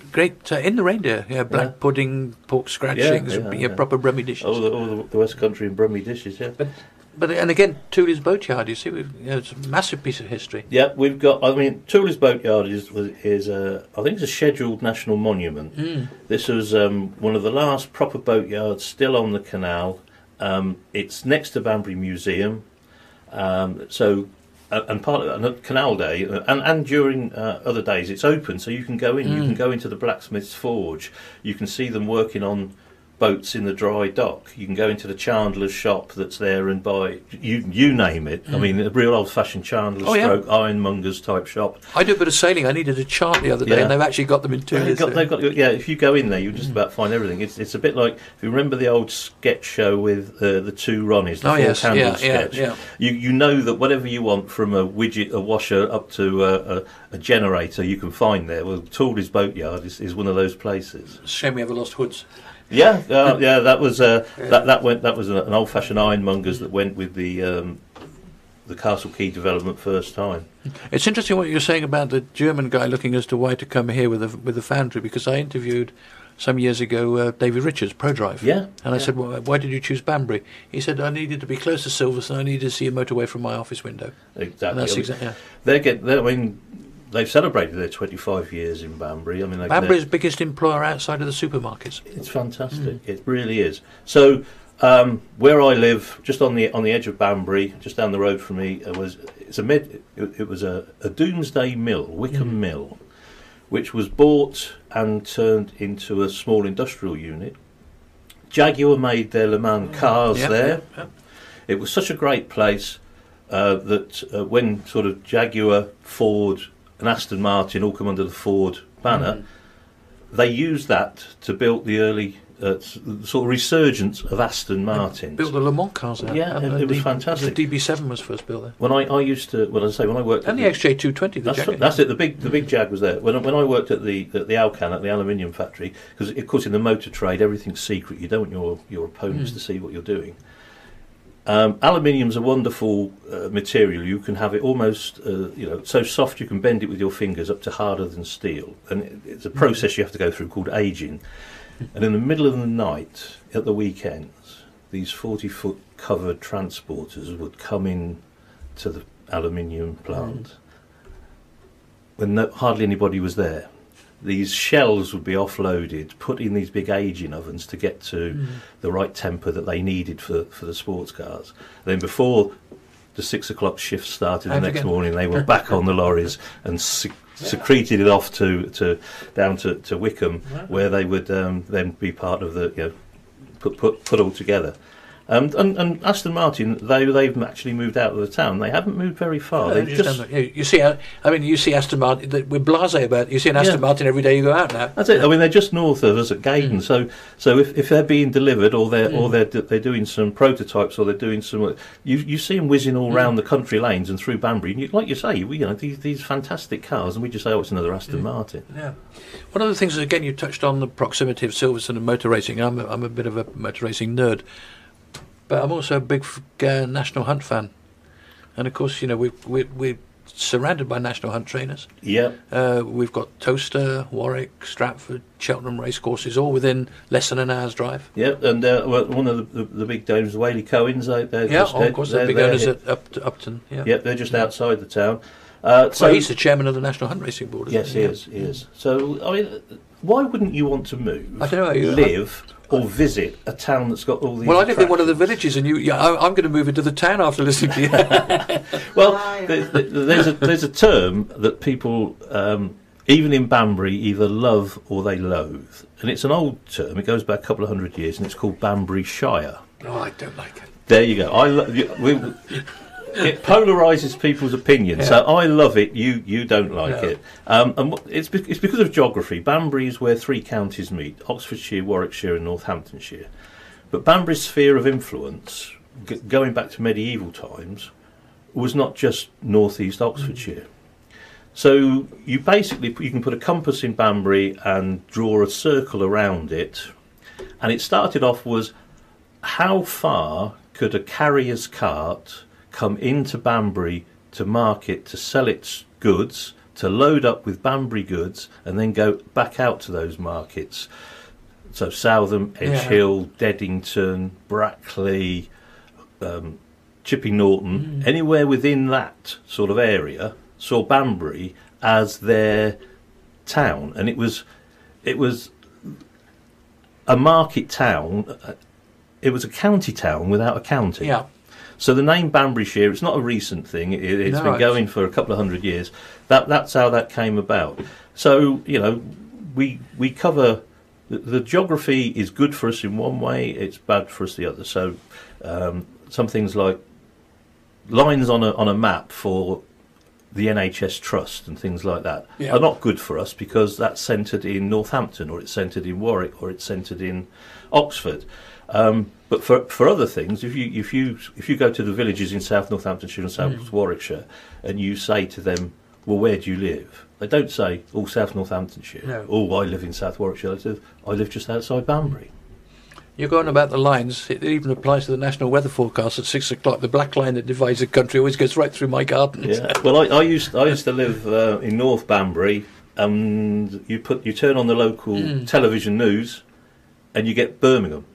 in the Reindeer, black pudding, pork scratchings, proper Brummy dishes. All the West Country and Brummy dishes, yeah. But and again, Tooley's Boatyard. You see, it's a massive piece of history. Yeah, we've got. I mean, Tooley's Boatyard is I think it's a scheduled national monument. This was one of the last proper boatyards still on the canal. It's next to Banbury Museum. So and part of that, Canal Day, and during other days, it's open, so you can go in. You can go into the blacksmith's forge. You can see them working on boats in the dry dock. You can go into the chandler's shop that's there and buy you name it. I mean, a real old-fashioned chandler's stroke ironmonger's type shop. I do a bit of sailing. I needed a chart the other day, and they've actually got them in two. They've got, if you go in there, you'll just about find everything. It's a bit like, if you remember the old sketch show with the two Ronnies, the four candles sketch. You know that whatever you want, from a widget, a washer, up to a generator, you can find there. Well, Tawley's Boatyard is one of those places. Shame we ever lost hoods. That was an old-fashioned ironmonger's that went with the Castle Quay development first time. It's interesting what you're saying about the German guy looking as to why to come here with a foundry, because I interviewed some years ago David Richards, ProDrive. And I said, well, why did you choose Banbury? He said, I needed to be close to Silverstone. I needed to see a motorway from my office window. Exactly. And that's they've celebrated their 25 years in Banbury. I mean, Banbury's biggest employer outside of the supermarkets. It's fantastic. It really is. So, where I live, just on the edge of Banbury, just down the road from me, it was a Doomsday Mill, Wickham Mill, which was bought and turned into a small industrial unit. Jaguar made their Le Mans cars there. It was such a great place that when sort of Jaguar, Ford and Aston Martin all come under the Ford banner, they used that to build the early sort of resurgence of Aston Martin. Built the Le Mans cars there. It was fantastic. The DB7 was first built there. When I worked and the XJ220. That's it. The big Jag was there. When I worked at the Alcan, at the aluminium factory, because of course in the motor trade everything's secret. You don't want your opponents to see what you're doing. Aluminium's a wonderful material. You can have it almost, so soft you can bend it with your fingers up to harder than steel. And it's a process you have to go through called aging. And in the middle of the night, at the weekends, these 40-foot covered transporters would come in to the aluminium plant when hardly anybody was there. These shells would be offloaded, put in these big aging ovens to get to the right temper that they needed for the sports cars. And then before the 6 o'clock shift started the next morning, they were back on the lorries and secreted it off down to Wickham, where they would then be part of the put all together. And Aston Martin, they've actually moved out of the town. They haven't moved very far. You see Aston Martin. We're blasé about it. You see an Aston Martin every day you go out now. That's it. I mean, they're just north of us at Gaydon. So if they're being delivered, or they're doing some prototypes, or they're doing some, you see them whizzing all around the country lanes and through Banbury. And like you say, these fantastic cars, and we just say, oh, it's another Aston Martin. Yeah. One of the things, again, you touched on the proximity of Silverstone and motor racing. I'm a bit of a motor racing nerd. But I'm also a big National Hunt fan, and of course, we're surrounded by National Hunt trainers. We've got Towcester, Warwick, Stratford, Cheltenham racecourses, all within less than an hour's drive. And one of the big owners, Whaley Cohen's, they're of course, the big owners at Upton. They're just outside the town. So he's the chairman of the National Hunt Racing Board. Yes, he is. So I mean, why wouldn't you want to move? I don't know. Live. Or visit a town that's got all these. Well, I live in one of the villages, and I'm going to move into the town after listening to you. Well, there's a term that people, even in Banbury, either love or they loathe, and it's an old term. It goes back a couple of hundred years, and it's called Banbury Shire. Oh, I don't like it. There you go. It polarises people's opinions. So I love it. You don't like it. And it's because of geography. Banbury is where 3 counties meet: Oxfordshire, Warwickshire, and Northamptonshire. But Banbury's sphere of influence, going back to medieval times, was not just northeast Oxfordshire. So you can put a compass in Banbury and draw a circle around it. And it started off was, how far could a carrier's cart come into Banbury to market, to sell its goods, to load up with Banbury goods, and then go back out to those markets. So Southam, Edge Hill, Deddington, Brackley, Chipping Norton, anywhere within that sort of area saw Banbury as their town, and it was a market town. It was a county town without a county. So the name Banburyshire, it's not a recent thing. It's been going for a couple of 100 years. That's how that came about. So, we cover... The geography is good for us in one way, it's bad for us the other. So some things like lines on a map for the NHS Trust and things like that are not good for us because that's centred in Northampton, or it's centred in Warwick, or it's centred in Oxford. But for other things, if you go to the villages in South Northamptonshire and South Warwickshire, and you say to them, "Well, where do you live?" They don't say, "Oh, South Northamptonshire." No. "Oh, I live in South Warwickshire." They say, "I live just outside Banbury." You're going about the lines. It even applies to the national weather forecast at 6 o'clock. The black line that divides the country always goes right through my garden. Yeah. Well, I used to live in North Banbury, and you turn on the local television news, and you get Birmingham.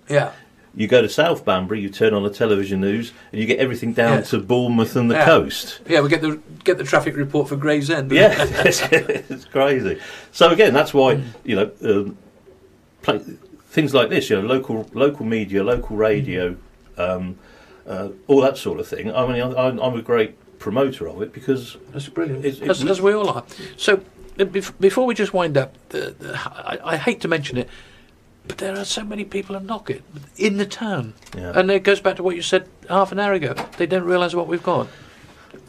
Yeah. You go to South Banbury, you turn on the television news, and you get everything down to Bournemouth and the coast. Yeah, we get the traffic report for Gravesend. Yeah, it's crazy. So again, that's why things like this, local media, local radio, all that sort of thing. I mean, I'm a great promoter of it because that's brilliant. As we all are. So before we just wind up, I hate to mention it, but there are so many people who knock it in the town. Yeah. And it goes back to what you said half an hour ago. They don't realise what we've got.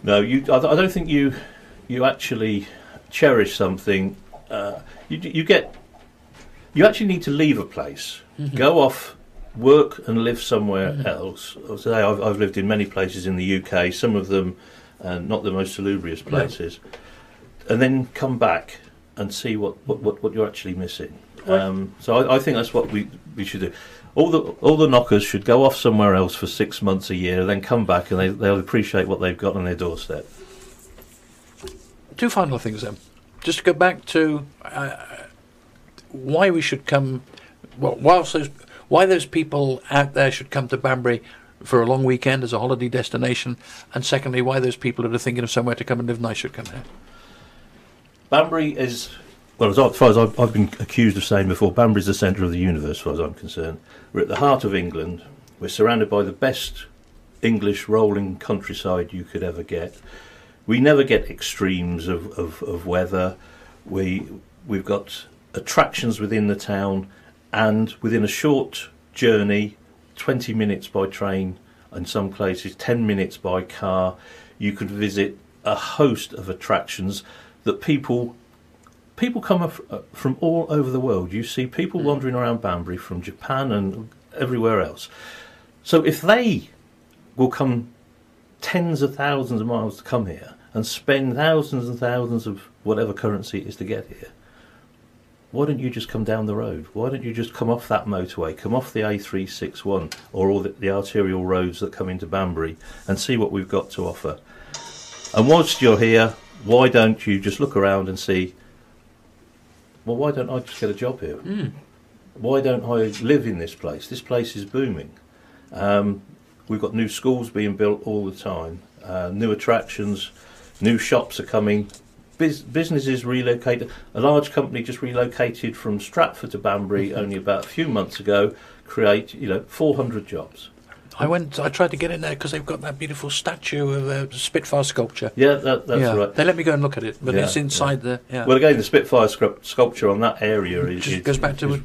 No, I don't think you actually cherish something. You actually need to leave a place, go off, work and live somewhere else. Today I've lived in many places in the UK, some of them not the most salubrious places, and then come back and see what you're actually missing. So I think that's what we should do. All the knockers should go off somewhere else for 6 months, a year, and then come back and they'll appreciate what they've got on their doorstep. Two final things then. Just to go back to why we should come. Well, why those people out there should come to Banbury for a long weekend as a holiday destination, and secondly, why those people that are thinking of somewhere to come and live nice should come here. Banbury is. Well, as far as I've been accused of saying before, Banbury's the centre of the universe, as far as I'm concerned. We're at the heart of England. We're surrounded by the best English rolling countryside you could ever get. We never get extremes of weather. We've got attractions within the town, and within a short journey, 20 minutes by train, in some places 10 minutes by car, you could visit a host of attractions that people come from all over the world. You see people wandering around Banbury from Japan and everywhere else. So if they will come tens of thousands of miles to come here and spend thousands and thousands of whatever currency it is to get here, why don't you just come down the road? Why don't you just come off that motorway, come off the A361 or all the arterial roads that come into Banbury and see what we've got to offer? And whilst you're here, why don't you just look around and see, well, why don't I just get a job here? Why don't I live in this place? This place is booming. We've got new schools being built all the time, new attractions, new shops are coming, businesses relocated. A large company just relocated from Stratford to Banbury only about a few months ago, create 400 jobs. I tried to get in there because they've got that beautiful statue of a Spitfire sculpture. Yeah, that's right. They let me go and look at it, but it's inside the... Yeah. Well, again, the Spitfire sculpture on that area is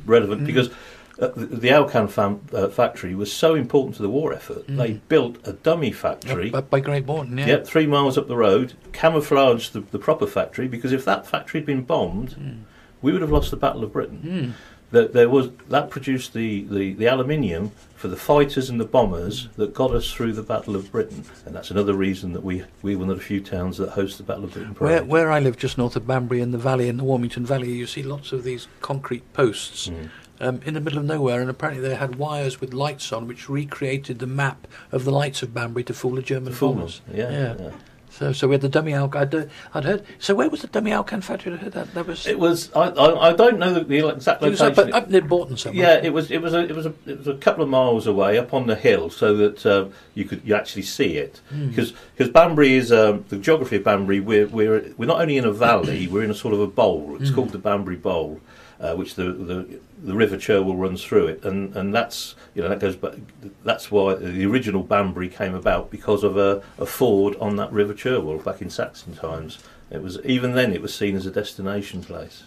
relevant because the Alcan factory was so important to the war effort. They built a dummy factory. By Great Morton, yeah. Yep, 3 miles up the road, camouflaged the proper factory, because if that factory had been bombed, we would have lost the Battle of Britain. That produced the aluminium for the fighters and the bombers that got us through the Battle of Britain, and that's another reason that we were one of the few towns that host the Battle of Britain parade. Where I live, just north of Banbury in the valley, in the Warmington Valley, you see lots of these concrete posts in the middle of nowhere, and apparently they had wires with lights on which recreated the map of the lights of Banbury to fool the German bombers. Yeah. So we had the dummy Alcan. I'd heard. So where was the dummy Alcan factory? That was. It was. I don't know the exact location. It was up near Borton somewhere. Yeah, it was a couple of miles away up on the hill, so that you actually see it. Because Banbury is the geography of Banbury. We're not only in a valley. We're in a sort of a bowl. It's called the Banbury Bowl. which the River Cherwell runs through it, and that's that goes back. That's why the original Banbury came about, because of a ford on that River Cherwell back in Saxon times. It was, even then, it was seen as a destination place.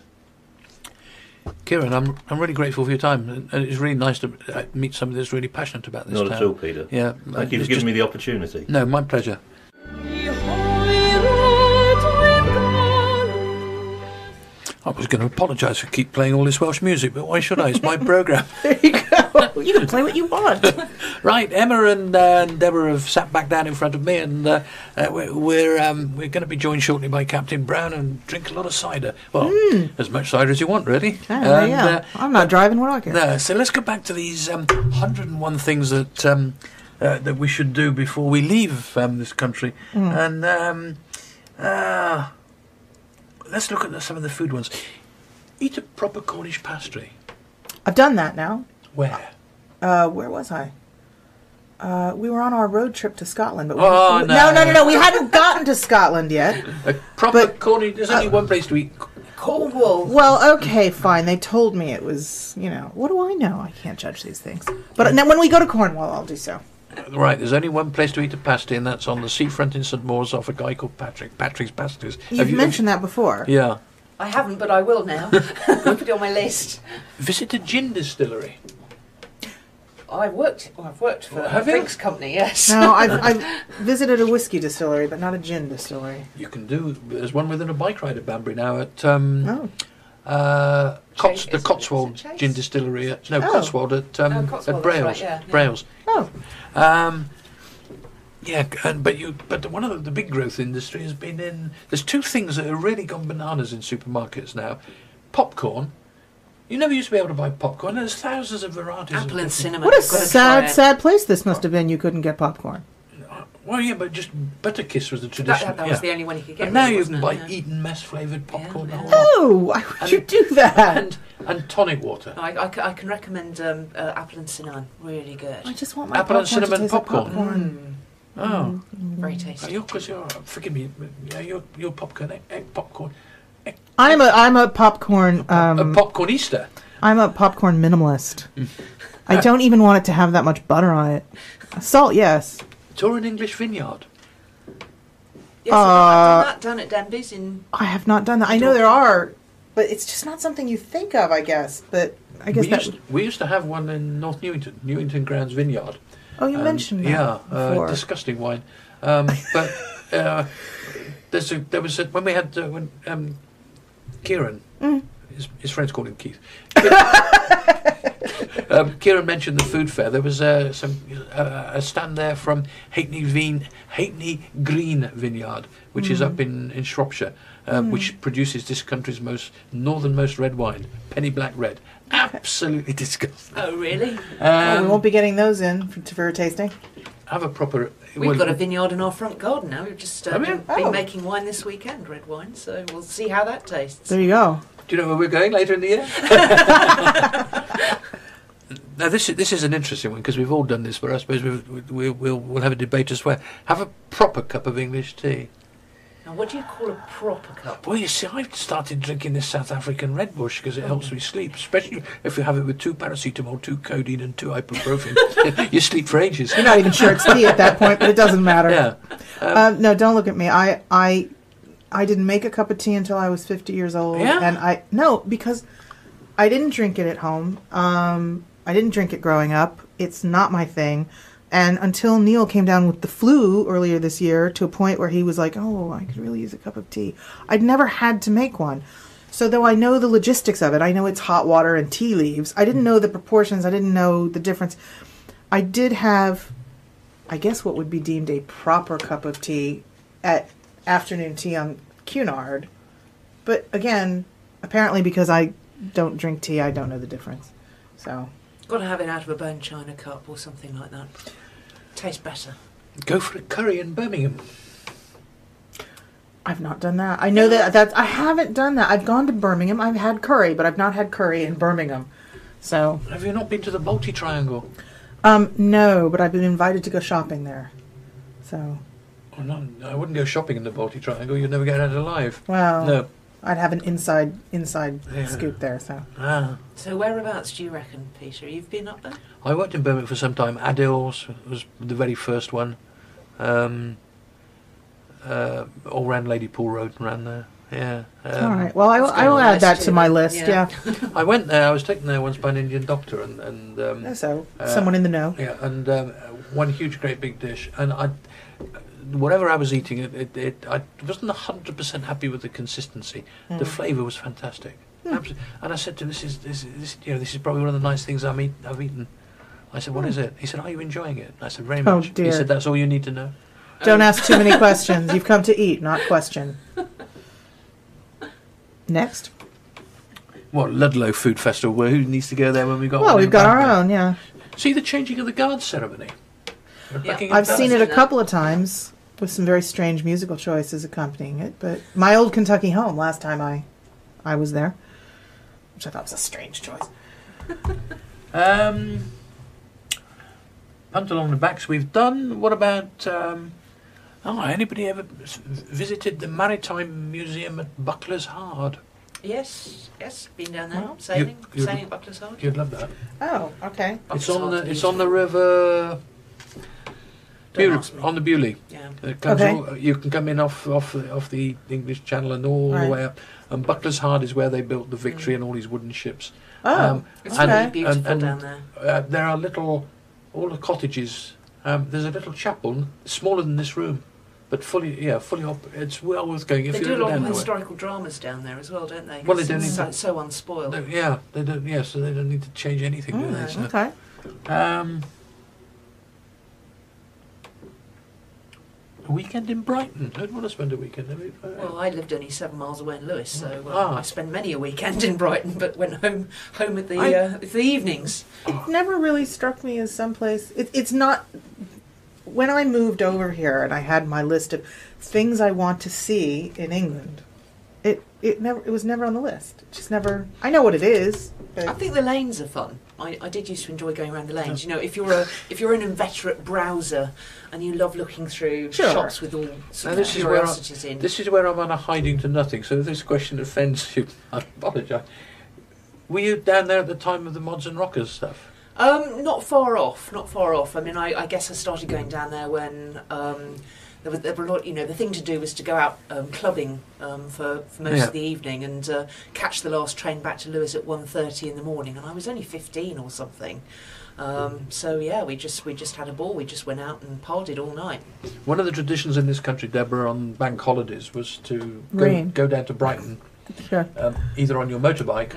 Kieron, I'm really grateful for your time, and it's really nice to meet somebody that's really passionate about this. Not town. at all, Peter. Yeah, thank you for giving me the opportunity. No, my pleasure. I was going to apologise for keep playing all this Welsh music, but why should I? It's my programme. There you go. You can play what you want. Right, Emma and Deborah have sat back down in front of me, and we're going to be joined shortly by Captain Brown and drink a lot of cider. Well, as much cider as you want, really. Yeah. I'm not driving. What do I care? No, so let's go back to these 101 things that that we should do before we leave this country, and. Let's look at some of the food ones. Eat a proper Cornish pastry. I've done that now. Where? Where was I? We were on our road trip to Scotland, but no. we hadn't gotten to Scotland yet. A proper Cornish. There's only one place to eat. Cornwall. Well, okay, fine. They told me it was. What do I know? I can't judge these things. But then when we go to Cornwall, I'll do so. Right, there's only one place to eat a pasty, and that's on the seafront in St Maur's off a guy called Patrick. Patrick's Pasties. You've mentioned that before. Yeah. I haven't, but I will now. Put it on my list. Visit a gin distillery. I've worked for a drinks company, yes. No, I've visited a whiskey distillery, but not a gin distillery. You can do. There's one within a bike ride at Banbury now at the Cotswold Gin Distillery. Cotswold at Cotswold, Brailes. Right, yeah. Brailes. Oh. But one of the big growth industry has been in. There's two things that have really gone bananas in supermarkets now. Popcorn. You never used to be able to buy popcorn. There's thousands of varieties. Apple and cinnamon. What a sad place this must have been. You couldn't get popcorn. Well, yeah, but just Butterkiss was the tradition. That was the only one you could get. And now you can buy Eton mess flavoured popcorn. Yeah. Oh, why would you do that? And tonic water. I can recommend apple and cinnamon. Really good. I just want my apple and popcorn to cinnamon taste like popcorn. Oh, very tasty. Forgive me. You're popcorn. Egg popcorn. I'm a popcorn. A popcorn Easter. I'm a popcorn minimalist. I don't even want it to have that much butter on it. Salt, yes. Tour an English vineyard. Yes, I've done that down at Denby's in. I have not done that. I know there are, but it's just not something you think of. I guess, but I guess we used to have one in North Newington Grounds Vineyard. Oh, you mentioned that. Yeah, disgusting wine. But there was when we had Kieron. His friends called him Keith. Kieron mentioned the food fair. There was a stand there from Hackney Green Vineyard, which is up in Shropshire, which produces this country's northernmost red wine, penny black red. Absolutely disgusting. Oh, really? We won't be getting those in for a tasting. Have a proper. We've got a vineyard in our front garden now. We've just been making wine this weekend, red wine. So we'll see how that tastes. There you go. Do you know where we're going later in the year? Now this is an interesting one because we've all done this, but I suppose we'll have a debate as well. Have a proper cup of English tea. Now, what do you call a proper cup? Well, you see, I've started drinking this South African Red Bush because it helps me sleep, especially if you have it with 2 paracetamol, 2 codeine, and 2 ibuprofen. You sleep for ages. You're not even sure it's tea at that point, but it doesn't matter. Yeah. No, don't look at me. I didn't make a cup of tea until I was 50 years old. Yeah? And because I didn't drink it at home. I didn't drink it growing up. It's not my thing. And until Neil came down with the flu earlier this year to a point where he was like, oh, I could really use a cup of tea. I'd never had to make one. So though I know the logistics of it, I know it's hot water and tea leaves, I didn't know the proportions, I didn't know the difference. I did have, I guess what would be deemed a proper cup of tea at afternoon tea on Cunard. But again, apparently because I don't drink tea, I don't know the difference. So... Got to have it out of a bone china cup or something like that. Tastes better. Go for a curry in Birmingham. I've not done that. I know that I haven't done that. I've gone to Birmingham. I've had curry, but I've not had curry in Birmingham. So have you not been to the Balti Triangle? No, but I've been invited to go shopping there. So Oh, no, I wouldn't go shopping in the Balti Triangle. You'd never get out alive. Well, no. I'd have an inside scoop there. So So whereabouts do you reckon, Peter? You've been up there? I worked in Birmingham for some time. Adils was the very first one. All round Lady Pool Road and ran there. Yeah. all right. Well, I will add that to my list. Yeah. I went there. I was taken there once by an Indian doctor, and So someone in the know. yeah, and one huge, great big dish, and whatever I was eating, I wasn't 100% happy with the consistency. The flavour was fantastic. And I said to him, "This is probably one of the nice things I've eaten." I said, "What is it?" He said, "Are you enjoying it?" I said, "Very much." Dear. He said, "That's all you need to know." Don't ask too many questions. You've come to eat, not question. Next. What, Ludlow Food Festival? Who needs to go there when we've got? Well, one we've in got our Banbury? own. Yeah. See the changing of the guards ceremony. I've seen it a couple of times with some very strange musical choices accompanying it. But my old Kentucky home last time I was there, which I thought was a strange choice. Punt along the backs we've done. What about... anybody ever visited the Maritime Museum at Buckler's Hard? Yes, been down there, Well, sailing you'd- at Buckler's Hard. You'd love that. Oh, okay. It's Buckler's on the Hard's river... Don't ask me. On the Bewley. Yeah. It comes Okay. you can come in off the English Channel and all Right. the way up. And Buckler's Hard is where they built the Victory and all these wooden ships. Oh, It's okay. really beautiful down there. There are all the cottages. There's a little chapel, smaller than this room, but fully it's well worth going if They you're do a ever lot down of that way. historical dramas down there as well, don't they? Well, they 'Cause don't it's need so unspoiled. They don't. Yeah, so they don't need to change anything, do they? So, Okay. a weekend in Brighton. I'd want to spend a weekend. Well, I lived only 7 miles away in Lewis, so Ah. I spent many a weekend in Brighton, but went home at the evenings. It never really struck me as someplace. It's not. When I moved over here and I had my list of things I want to see in England, it was never on the list. It just never. I know what it is. But I think the lanes are fun. I did used to enjoy going around the lanes. You know, if you're an inveterate browser and you love looking through Sure. shops with all sort of This is curiosities in. This is where I'm on a hiding to nothing. So if this question offends you, I apologise. Were you down there at the time of the Mods and Rockers stuff? Not far off. I mean, I guess I started going down there when there were a lot. You know, the thing to do was to go out clubbing for most of the evening and catch the last train back to Lewis at 1:30 in the morning. And I was only 15 or something. So yeah, we just had a ball. We just went out and partied all night. One of the traditions in this country, Deborah, on bank holidays was to go down to Brighton. sure. Either on your motorbike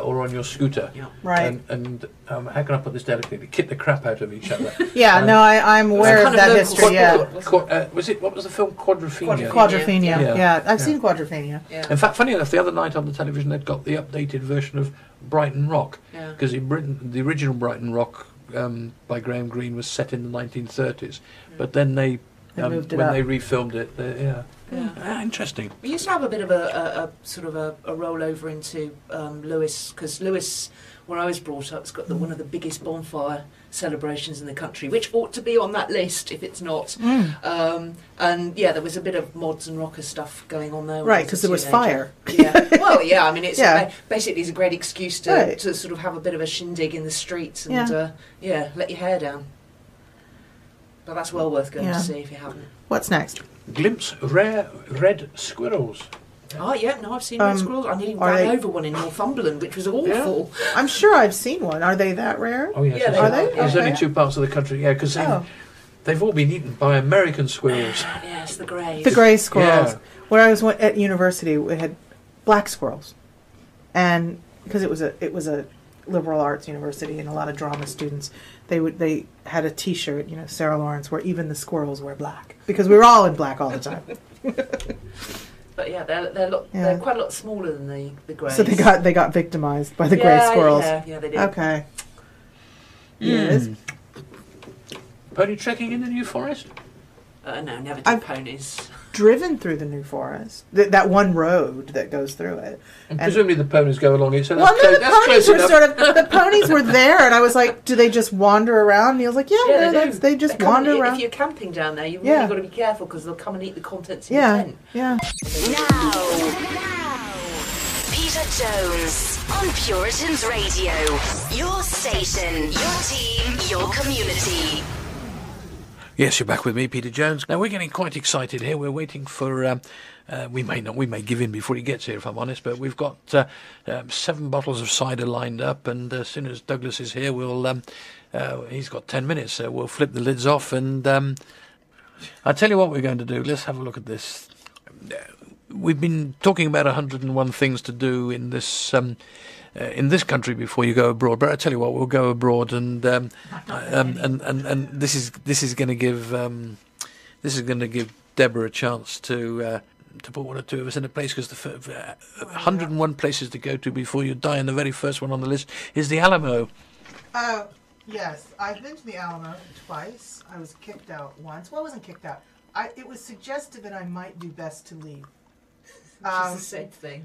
or on your scooter. Yeah. Right. And how can I put this delicately? Kick the crap out of each other. Yeah. No, I'm aware of kind of that local history. Yeah. What was the film? Quadrophenia. Quadrophenia. Yeah. I've seen Quadrophenia. Yeah. In fact, funny enough, the other night on the television they'd got the updated version of Brighton Rock. Yeah. Because in Britain, the original Brighton Rock by Graham Greene was set in the 1930s. But then they moved it when up. they refilmed it, Yeah. interesting. We used to have a bit of a sort of a rollover into Lewis, because Lewis, where I was brought up, has got one of the biggest bonfire celebrations in the country, which ought to be on that list if it's not. And yeah, there was a bit of mods and rocker stuff going on there. when I Right, a because there was teenager. fire. Yeah. Well, yeah. I mean, it's Yeah. basically it's a great excuse to, Right. to sort of have a bit of a shindig in the streets and let your hair down. But that's well worth going to see if you haven't. What's next? Glimpse rare red squirrels. Oh yeah, no, I've seen red squirrels. I nearly are ran they- over one in Northumberland, which was awful. I'm sure I've seen one. Are they that rare? Oh yes, Yeah, there's- are they? There's Okay. only two parts of the country, because Oh. they've all been eaten by American squirrels. Yes, the greys. The grey squirrels. Yeah. Where I was at university, we had black squirrels, and because it was a liberal arts university and a lot of drama students, they had a T-shirt, Sarah Lawrence, where even the squirrels were black because we were all in black all the time. But yeah, they're quite a lot smaller than the greys. So they got victimized by the grey squirrels. Yeah, they did. Okay. Yes. Pony trekking in the New Forest? No, never did I've- ponies. Driven through the New Forest, that one road that goes through it. And presumably the ponies go along it, so Well, that's, no, close, the that's ponies close were enough. the ponies were there, and I was like, do they just wander around? And he was like, yeah, they do. they just come wander and- around. If you're camping down there, you've Yeah. really got to be careful because they'll come and eat the contents of your Yeah, tent. yeah. Now, Peter Jones on Puritans Radio. Your station, your team, your community. Yes, you're back with me, Peter Jones. Now, we're getting quite excited here. We're waiting for... we may give in before he gets here, if I'm honest, but we've got 7 bottles of cider lined up, and as soon as Douglas is here, we'll... he's got 10 minutes, so we'll flip the lids off, and I'll tell you what we're going to do. Let's have a look at this. We've been talking about 101 things to do in this country before you go abroad. But I tell you what, we'll go abroad, and this is going to give Deborah a chance to put one or two of us in a place, because the 101 places to go to before you die, and the very first one on the list is the Alamo. Yes, I've been to the Alamo twice. I was kicked out once. Well, I wasn't kicked out. It was suggested that I might do best to leave. Which is the same thing.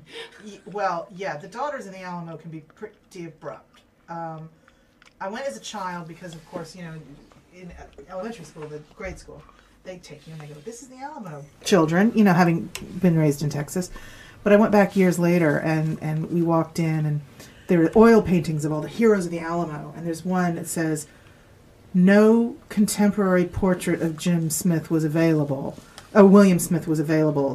Well, yeah, the daughters in the Alamo can be pretty abrupt. I went as a child because, of course, in elementary school, the grade school, they take you and they go, "This is the Alamo." Children, having been raised in Texas. But I went back years later, and we walked in, and there were oil paintings of all the heroes of the Alamo. And there's one that says, "No contemporary portrait of William Smith was available.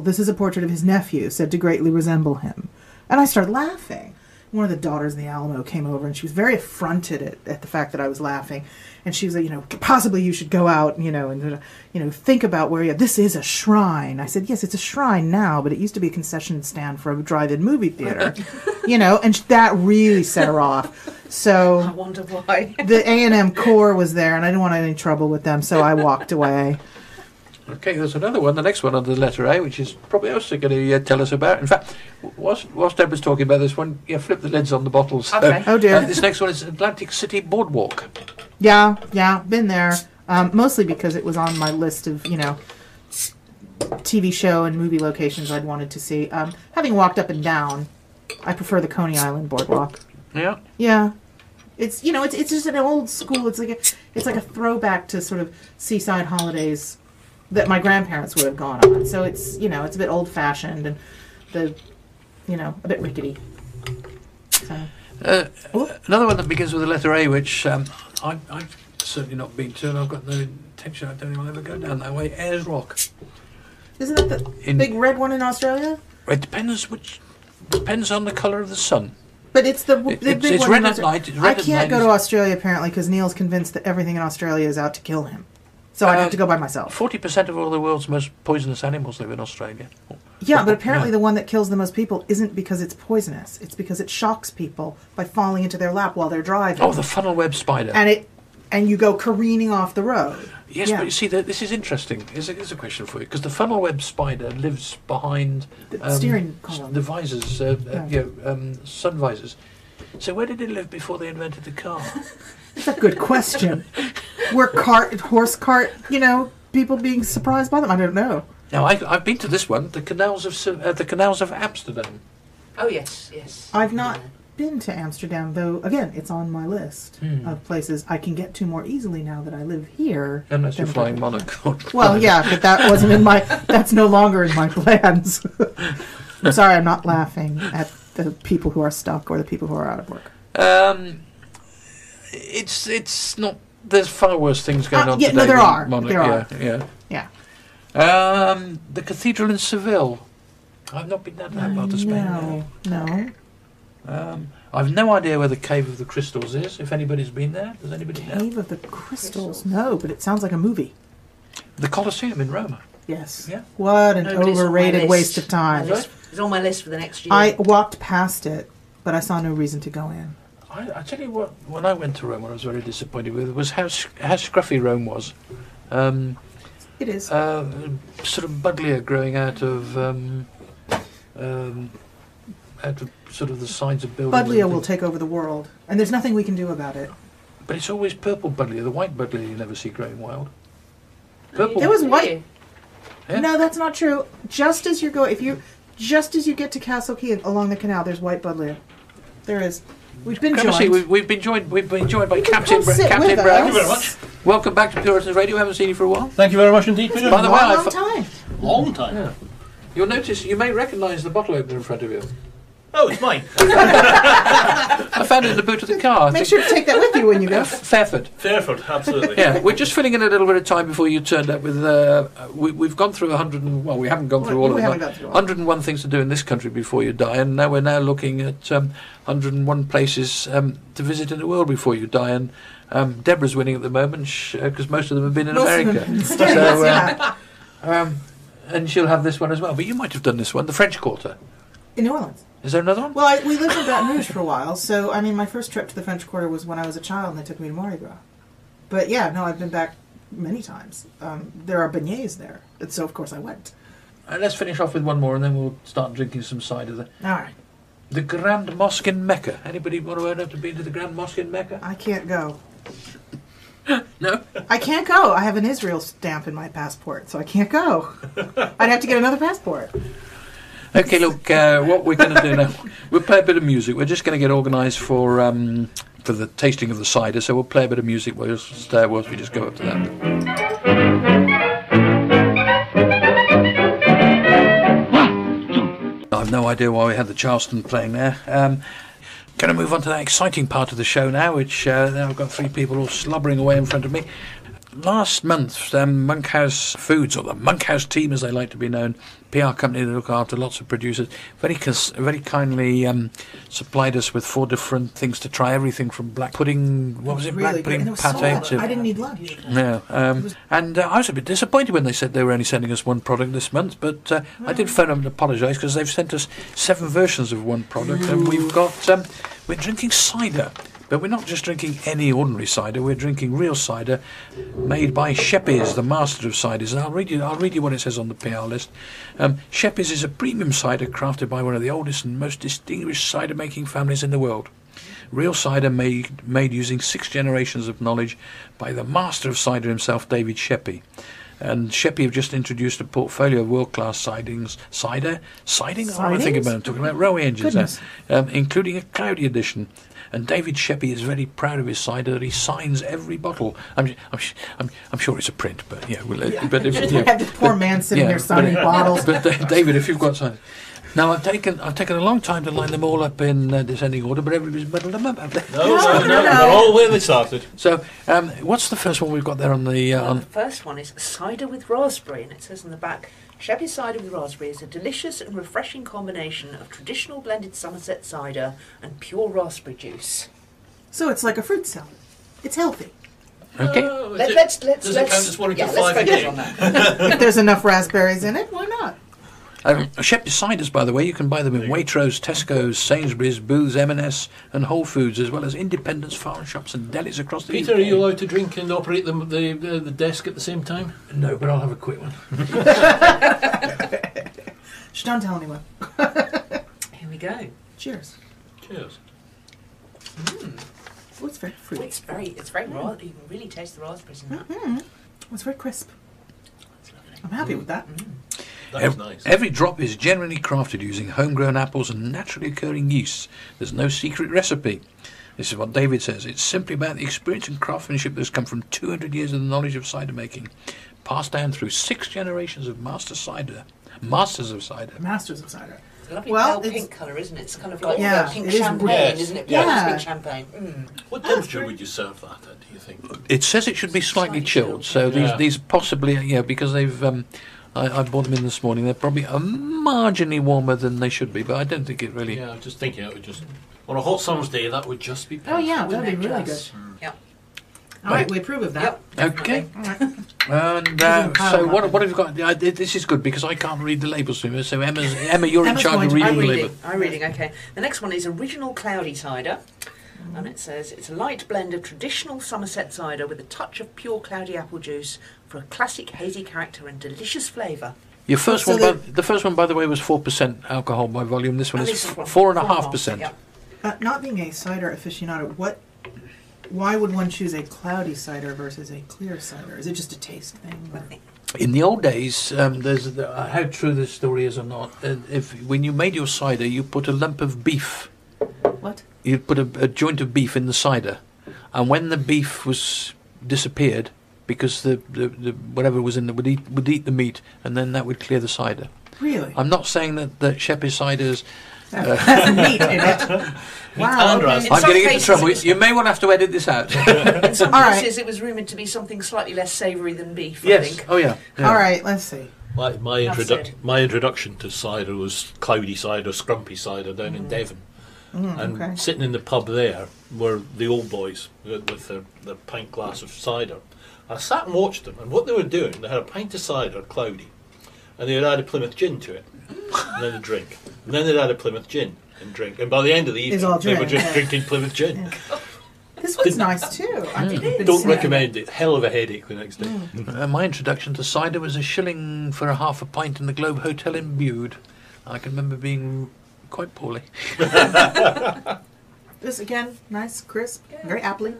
This is a portrait of his nephew, said to greatly resemble him." And I started laughing. One of the daughters in the Alamo came over, and she was very affronted at the fact that I was laughing. And she was like, "Possibly you should go out, and think about where you. This is a shrine." I said, "Yes, it's a shrine now, but it used to be a concession stand for a drive-in movie theater." And that really set her off. So I wonder why. The A&M Corps was there, and I didn't want any trouble with them, so I walked away. Okay, there's another one, the next one under the letter A, which is probably also going to tell us about. In fact, whilst Deborah's talking about this one, flip the lids on the bottles. Okay. Oh dear. This next one is Atlantic City Boardwalk. Yeah, been there. Mostly because it was on my list of, TV show and movie locations I'd wanted to see. Having walked up and down, I prefer the Coney Island Boardwalk. Yeah. Yeah. It's it's just an old school. It's like a throwback to sort of seaside holidays that my grandparents would have gone on. So it's it's a bit old fashioned and a bit rickety. So. Another one that begins with the letter A, which I've certainly not been to, and I've got no intention. I don't think I'll ever go down that way. Ayers Rock. Isn't that the big red one in Australia? It depends on the colour of the sun. But it's the big it's one red in at Australia. night. It's red I can't at go night. to Australia apparently because Neil's convinced that everything in Australia is out to kill him. So I have to go by myself. 40% of all the world's most poisonous animals live in Australia. Yeah, but apparently the one that kills the most people isn't because it's poisonous. It's because it shocks people by falling into their lap while they're driving. Oh, the funnel web spider. And you go careening off the road. Yes, but you see, this is interesting. Here's a question for you, because the funnel web spider lives behind the steering column, the visors, sun visors. So where did it live before they invented the car? That's a good question. Were horse cart, people being surprised by them? I don't know. Now I've been to this one, the canals of Amsterdam. Oh yes. I've not been to Amsterdam, though. Again, it's on my list of places I can get to more easily now that I live here. Unless you're flying Monarch. Well, yeah, but that wasn't in my. That's no longer in my plans. I'm sorry, I'm not laughing at the people who are stuck or the people who are out of work. It's not. There's far worse things going on today. No, there are. Monarch. There are. Yeah. The cathedral in Seville. I've not been that far to Spain. No. I've no idea where the Cave of the Crystals is. If anybody's been there, does anybody know? Cave of the Crystals? No, but it sounds like a movie. The Colosseum in Roma. Yes. Yeah. What an overrated waste of time. It's on my list for the next year. I walked past it, but I saw no reason to go in. I tell you what, when I went to Rome, what I was very disappointed with was how scruffy Rome was. It is. Sort of buglia growing out of sort of the sides of buildings. Buglia will take over the world, and there's nothing we can do about it. But it's always purple buglia. The white buglia you never see growing wild. Purple. There was white. Yeah. No, that's not true. Just as you get to Castle Key along the canal, there's white buglia. There is. We've been joined. We've been joined by Captain Brown. Thank you very much. Welcome back to Puritans Radio. We haven't seen you for a while. Thank you very much indeed, Peter. By the way, long time. Long time. Yeah. You'll notice, you may recognise the bottle opener in front of you. Oh, it's mine. I found it in the boot of the car. Make sure to take that with you when you go. Fairford. Fairford, absolutely. Yeah, we're just filling in a little bit of time before you turned up with. We've gone through 100. We haven't gone through all of them. 101 things to do in this country before you die, and now we're looking at 101 places to visit in the world before you die. And Deborah's winning at the moment because most of them have been in America. And she'll have this one as well. But you might have done this one, the French Quarter. In New Orleans. Is there another one? Well, we lived in Baton Rouge for a while, so, my first trip to the French Quarter was when I was a child, and they took me to Mardi Gras. But, yeah, no, I've been back many times. There are beignets there, and so, of course, I went. Let's finish off with one more, and then we'll start drinking some cider there. All right. The Grand Mosque in Mecca. Anybody want to earn up to be to the Grand Mosque in Mecca? I can't go. No? I can't go. I have an Israel stamp in my passport, so I can't go. I'd have to get another passport. Okay, look, what we're going to do now, we'll play a bit of music. We're just going to get organised for the tasting of the cider, so we'll play a bit of music whilst we just go up to that. I have no idea why we had the Charleston playing there. Going to move on to that exciting part of the show now, which I've got three people all slobbering away in front of me. Last month, Monkhouse Foods, or the Monkhouse team as they like to be known, PR company that look after lots of producers, very kindly supplied us with 4 different things to try, everything from black pudding, what was it, really black pudding good. pate to... I didn't need lunch. No, and I was a bit disappointed when they said they were only sending us one product this month, but I did phone them and apologise because they've sent us 7 versions of one product, and we've got, we're drinking cider. But we're not just drinking any ordinary cider. We're drinking real cider, made by Sheppies, the master of ciders. And I'll read you what it says on the PR list. Sheppies is a premium cider crafted by one of the oldest and most distinguished cider making families in the world. Real cider made using 6 generations of knowledge by the master of cider himself, David Sheppy. And Sheppy have just introduced a portfolio of world-class siding? I want to think about it. I'm talking about railway engines, including a cloudy edition. And David Sheppy is very proud of his cider that he signs every bottle. I'm sure it's a print, but yeah. But if, have this poor man sitting there signing bottles. But David, if you've got cider. Now I've taken a long time to line them all up in descending order, but everybody's muddled them up. No. They're all where they started. So, what's the first one we've got there on the? The first one is cider with raspberry, and it says on the back, Sheppy cider with raspberry is a delicious and refreshing combination of traditional blended Somerset cider and pure raspberry juice. So it's like a fruit salad. It's healthy. Okay. Let's count as 1 into 5 focus on that. If there's enough raspberries in it, why not? Sheppy ciders, by the way, you can buy them in Waitrose, Tesco's, Sainsbury's, Booths, M&S and Whole Foods, as well as independents, farm shops and delis across the Peter, UK. are you allowed to drink and operate the desk at the same time? No, but I'll have a quick one. Shh, don't tell anyone. Here we go. Cheers. Cheers. Oh, it's very fruity. It's very raw. You can really taste the raspberries in that. It's very crisp. I'm happy with that. That's nice. Every drop is generally crafted using homegrown apples and naturally occurring yeasts. There's no secret recipe. This is what David says. It's simply about the experience and craftsmanship that's come from 200 years of the knowledge of cider making, passed down through 6 generations of masters of cider. Masters of cider. It's a lovely Well, pale pink colour, isn't it? It's kind of like pink it is champagne, red. isn't it? Yeah. Pink champagne. What temperature would you serve that at, do you think? It says it should be slightly chilled, so these possibly, because they've... I bought them in this morning. They're probably marginally warmer than they should be, but I don't think it really... Yeah, I'm just thinking it would just... On a hot summer's day, that would just be perfect. Oh, yeah, that would be really good. Yep. All right, we approve of that. Yep. Okay. All right. And so what have you got? This is good because I can't read the labels to me. So Emma, you're in Emma's charge of going to- reading the label. I'm reading, okay. The next one is original cloudy cider. And it says, it's a light blend of traditional Somerset cider with a touch of pure cloudy apple juice for a classic hazy character and delicious flavour. Your first So one, the first one, by the way, was 4% alcohol by volume. This one is 4.5%. Yep. Not being a cider aficionado, why would one choose a cloudy cider versus a clear cider? Is it just a taste thing? In the old days, there's how true this story is or not. When you made your cider, you put a lump of beef. What? You put a joint of beef in the cider, and when the beef was disappeared, because the whatever was in there would eat the meat, and then that would clear the cider. Really? I'm not saying that Sheppy ciders Has meat in it. Wow. And Okay. rice. In I'm some getting into cases- trouble. You may well have to edit this out. In some All right. cases, it was rumoured to be something slightly less savoury than beef, I Yes. think. Oh, yeah. All right, let's see. My introduction to cider was cloudy cider, scrumpy cider down in Devon. And okay. sitting in the pub there were the old boys with their pint glass of cider. I sat and watched them, and what they were doing, they had a pint of cider, cloudy, and they would add a Plymouth gin to it, and then a drink. And then they'd add a Plymouth gin and drink. And by the end of the It's all evening, they were drink, just yeah. drinking Plymouth gin. This one's nice too. Don't recommend it. Hell of a headache the next day. My introduction to cider was a shilling for a half a pint in the Globe Hotel in Bude. I can remember being quite poorly. This again, nice, crisp, very appley.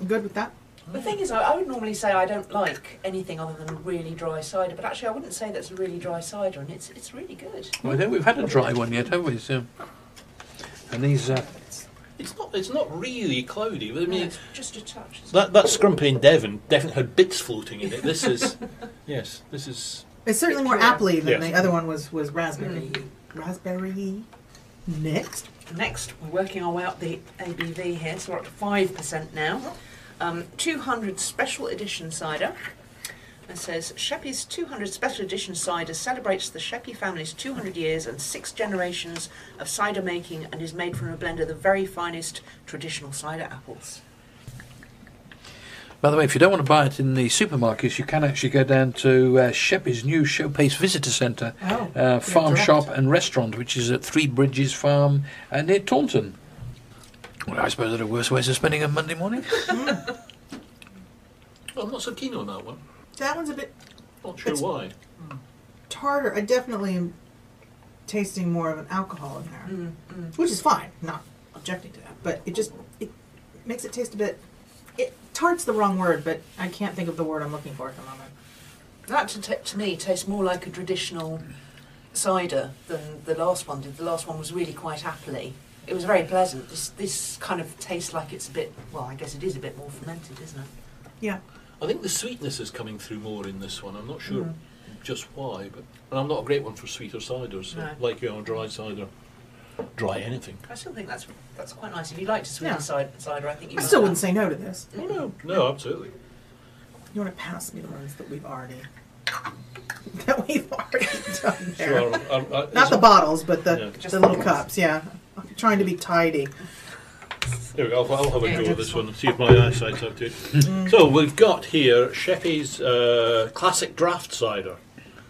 I'm good with that. The thing is, I would normally say I don't like anything other than really dry cider, but actually I wouldn't say that's a really dry cider, and it's really good. Well, I don't think we've had a dry one yet, have we? So, and these... It's not really cloudy. But I mean, It's just a touch. isn't it? that scrumpy in Devon definitely had bits floating in it. This is, yes, this is. It's certainly more appley than Yes. the other one was raspberry. Raspberry. Next. Next, we're working our way up the ABV here, so we're up to 5% now. 200 special edition cider. It says, Sheppey's 200 special edition cider celebrates the Sheppey family's 200 years and 6 generations of cider making and is made from a blend of the very finest traditional cider apples. By the way, if you don't want to buy it in the supermarkets, you can actually go down to Sheppey's new Showpace Visitor Centre, farm direct. shop and restaurant, which is at Three Bridges Farm and near Taunton. Well, I suppose there are worse ways of spending a Monday morning. Well, I'm not so keen on that one. That one's a bit Not sure It's- why. tartar. I definitely am tasting more of an alcohol in there, which is fine. Not objecting to that, but it makes it taste a bit. Tart's the wrong word, but I can't think of the word I'm looking for at the moment. That to me tastes more like a traditional cider than the last one did. The last one was really quite appley. It was very pleasant. This kind of tastes like it's a bit, well, I guess it is a bit more fermented, isn't it? Yeah. I think the sweetness is coming through more in this one. I'm not sure just why, but and I'm not a great one for sweeter ciders. So No. like you on dry cider, dry anything. I still think that's quite nice. If you liked a sweeter Yeah. cider, I think you I might still like wouldn't say no to this. Oh, no, absolutely. You want to pass me the ones that we've already done there? Sure. Not the bottles, but the Yeah. the little cups. Yeah. I'm trying to be tidy. There we go. I'll have a go at this one and see if my eyesight's up to it. So we've got here Sheppey's classic draft cider.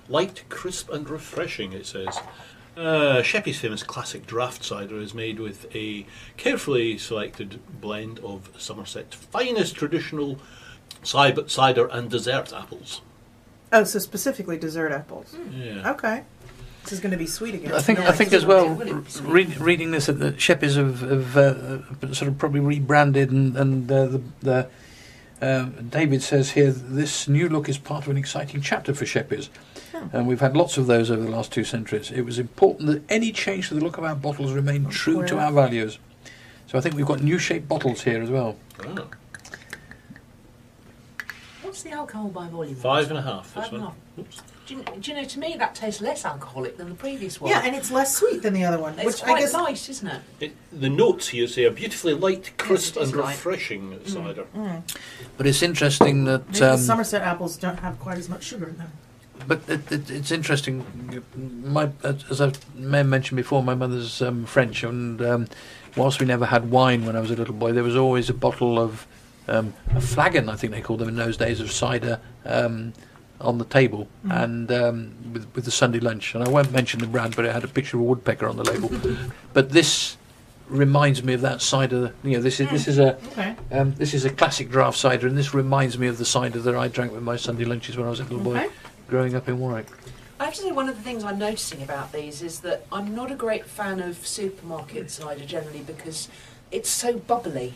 Light, crisp and refreshing, it says. Sheppey's famous classic draft cider is made with a carefully selected blend of Somerset's finest traditional cider and dessert apples. Oh, so specifically dessert apples. Yeah. Okay. This is going to be sweet again. I think as well, reading this, that the Sheppey's have sort of probably rebranded, and David says here, this new look is part of an exciting chapter for Sheppey's. And we've had lots of those over the last 2 centuries. It was important that any change to the look of our bottles remain true to our values. So I think we've got new shaped bottles here as well. Ah, What's the alcohol by volume? 5.5. This 5.5. one. Oops. Do you know, to me that tastes less alcoholic than the previous one. Yeah, and it's less sweet than the other one, it's which quite I guess. light, isn't it? The notes here say a beautifully light, crisp it is and light. refreshing cider. But it's interesting that... Maybe the Somerset apples don't have quite as much sugar in them. But it's interesting. As I may have mentioned before, my mother's French, and whilst we never had wine when I was a little boy, there was always a bottle of a flagon, I think they called them in those days, of cider on the table, and with the Sunday lunch. And I won't mention the brand, but it had a picture of a woodpecker on the label. But this reminds me of that cider. You know, this is a classic draft cider, and this reminds me of the cider that I drank with my Sunday lunches when I was a little boy, growing up in Warwick. I have to say, one of the things I'm noticing about these is that I'm not a great fan of supermarket cider generally because it's so bubbly.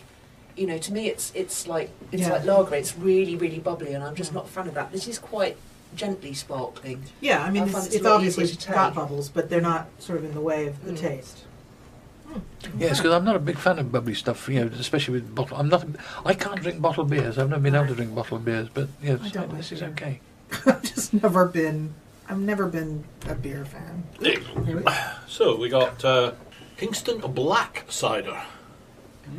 You know, to me, it's like lager. It's really, really bubbly, and I'm just not a fan of that. This is quite gently sparkling. Yeah, I mean, I find it's it's a lot obviously easier to got take. bubbles, but they're not sort of in the way of the taste. Yes, because I'm not a big fan of bubbly stuff. You know, especially with bottle. I can't drink bottled beers. I've never been able to drink bottled beers, but yeah, I don't this like is beer. okay. I've never been a beer fan. So we got Kingston Black Cider.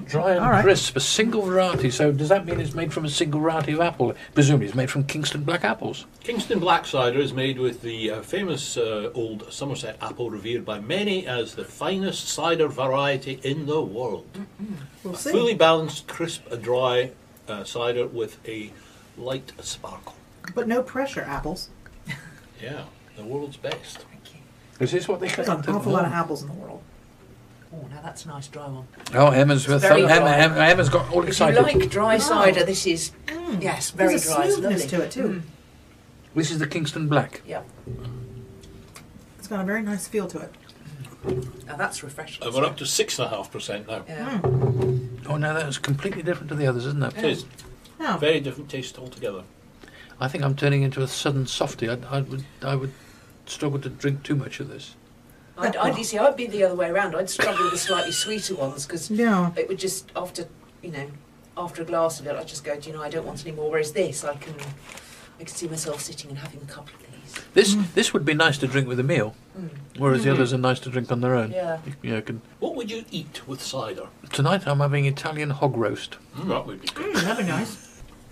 Dry and All right. crisp, a single variety. So does that mean it's made from a single variety of apple? Presumably it's made from Kingston Black apples. Kingston Black Cider is made with the famous old Somerset apple, revered by many as the finest cider variety in the world. We'll A see. fully balanced, crisp, dry cider with a light sparkle. But no pressure apples. Yeah, the world's best. Thank you. Is this what they There's call an awful lot of apples in the world. Oh, now that's a nice dry one. Oh, Emma's Emma's got all If excited. you like dry cider, this is, yes, very There's a dry. It's smoothness lovely. to it too. This is the Kingston Black. Yeah. It's got a very nice feel to it. Now that's refreshing. We're up to 6.5% now. Yeah. Oh, no, that's completely different to the others, isn't it? It is. Yeah. Very different taste altogether. I think I'm turning into a sudden softie. I would struggle to drink too much of this. You see, I'd be the other way around. I'd struggle with the slightly sweeter ones because Yeah. it would just, after a glass of it, I'd just go, I don't want any more. Whereas this, I can see myself sitting and having a couple of these. This would be nice to drink with a meal, whereas the others are nice to drink on their own. Yeah. What would you eat with cider? Tonight I'm having Italian hog roast. That would be good. That'd be nice.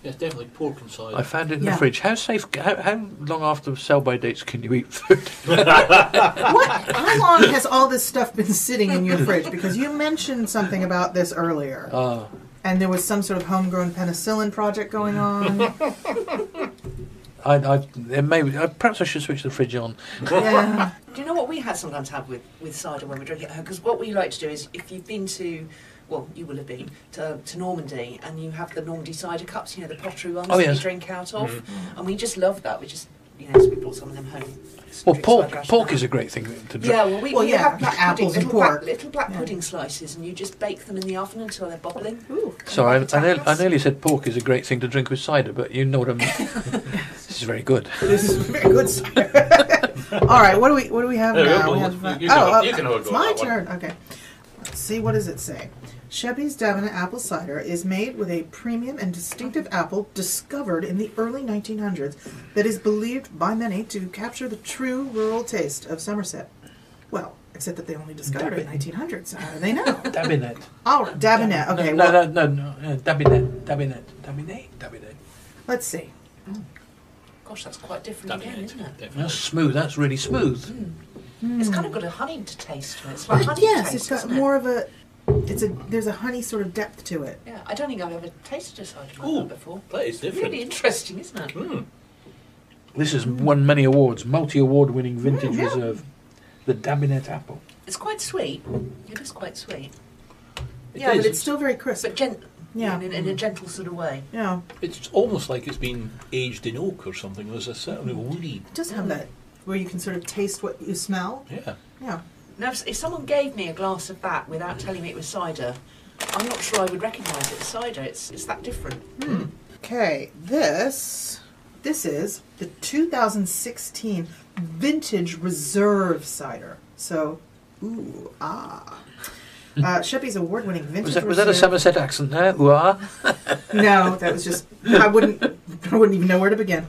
Yes, definitely pork and cider. I found it in Yeah. the fridge. How safe? How long after sell-by dates can you eat food? What? How long has all this stuff been sitting in your fridge? Because you mentioned something about this earlier. And there was some sort of homegrown penicillin project going on. Perhaps I should switch the fridge on. Yeah. Do you know what we sometimes have with cider when we drink it at home? Because what we like to do is, if you've been to, well, you will have been to Normandy, and you have the Normandy cider cups, the pottery ones Oh, that yes. you drink out of, and we just love that. We just, so we brought some of them home. Well, Drink cider out of pork that. is a great thing to drink. Yeah, well, we yeah, have black apples pudding, and little black, pork. little black pudding slices, and you just bake them in the oven until they're bubbling. Ooh. Sorry, I nearly said pork is a great thing to drink with cider, but you know what I mean. This is very good. This is very good cider. All right, what do we have There we now? go. We Well, have, you can hold it's on my that one. turn. Okay. Let's see, what does it say? Sheppey's Davenant apple cider is made with a premium and distinctive apple discovered in the early 1900s that is believed by many to capture the true rural taste of Somerset. Well, except that they only discovered it in 1900s. They know. Dabinet. All right, Davenant. Okay, No, well, no. Dabinet. let's see. Gosh, that's quite different again, isn't it? Definitely. That's smooth. That's really smooth. It's kind of got a honey taste to it. It's like honey Yes, taste, it's got isn't it? more of a. There's a honey sort of depth to it. Yeah, I don't think I've ever tasted a cider like Ooh, that before. that is different. Really interesting, isn't it? This has won many awards. Multi-award winning vintage yeah. reserve. The Dabinet apple. It's quite sweet. It is quite sweet. Yeah, is. but it's still very crisp. But gentle. Yeah. In a gentle sort of way. Yeah, It's almost like it's been aged in oak or something. There's a certain woody. it does have that where you can sort of taste what you smell. Yeah. Yeah. Now, if someone gave me a glass of that without telling me it was cider, I'm not sure I would recognise it as cider. It's that different. Okay, this is the 2016 Vintage Reserve Cider. So, Sheppey's award-winning Vintage Was that a Reserve. Somerset accent there? Ooh-ah. No, that was just I wouldn't even know where to begin.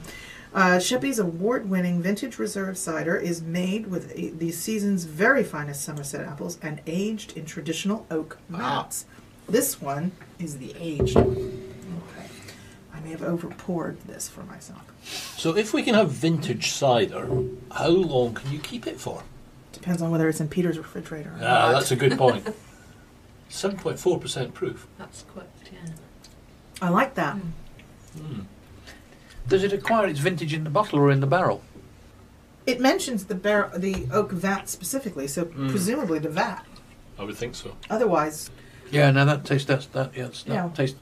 Sheppey's award-winning Vintage Reserve Cider is made with the season's very finest Somerset apples and aged in traditional oak vats. This one is the aged one. Okay. I may have over-poured this for myself. So if we can have vintage cider, how long can you keep it for? Depends on whether it's in Peter's refrigerator or Ah, not. that's a good point. 7.4% proof. That's quite, yeah. I like that. Does it acquire its vintage in the bottle or in the barrel? It mentions the oak vat specifically, so presumably the vat. I would think so. Otherwise, Yeah, no, that tastes that Yeah. tastes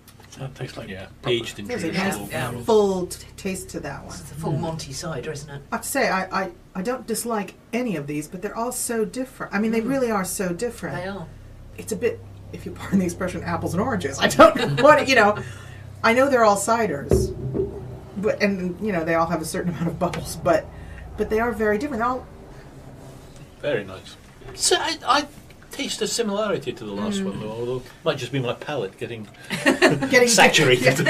like Yeah, proper. aged in there's a traditional nice barrels. full taste to that one. It's the full Monty cider, isn't it? I have to say, I don't dislike any of these, but they're all so different. I mean, they really are so different. They are. It's a bit, if you pardon the expression, apples and oranges. I don't want to, I know they're all ciders, but they all have a certain amount of bubbles, but they are very different. They're all Very nice. So I taste a similarity to the last one, though, although it might just be my palate getting getting saturated.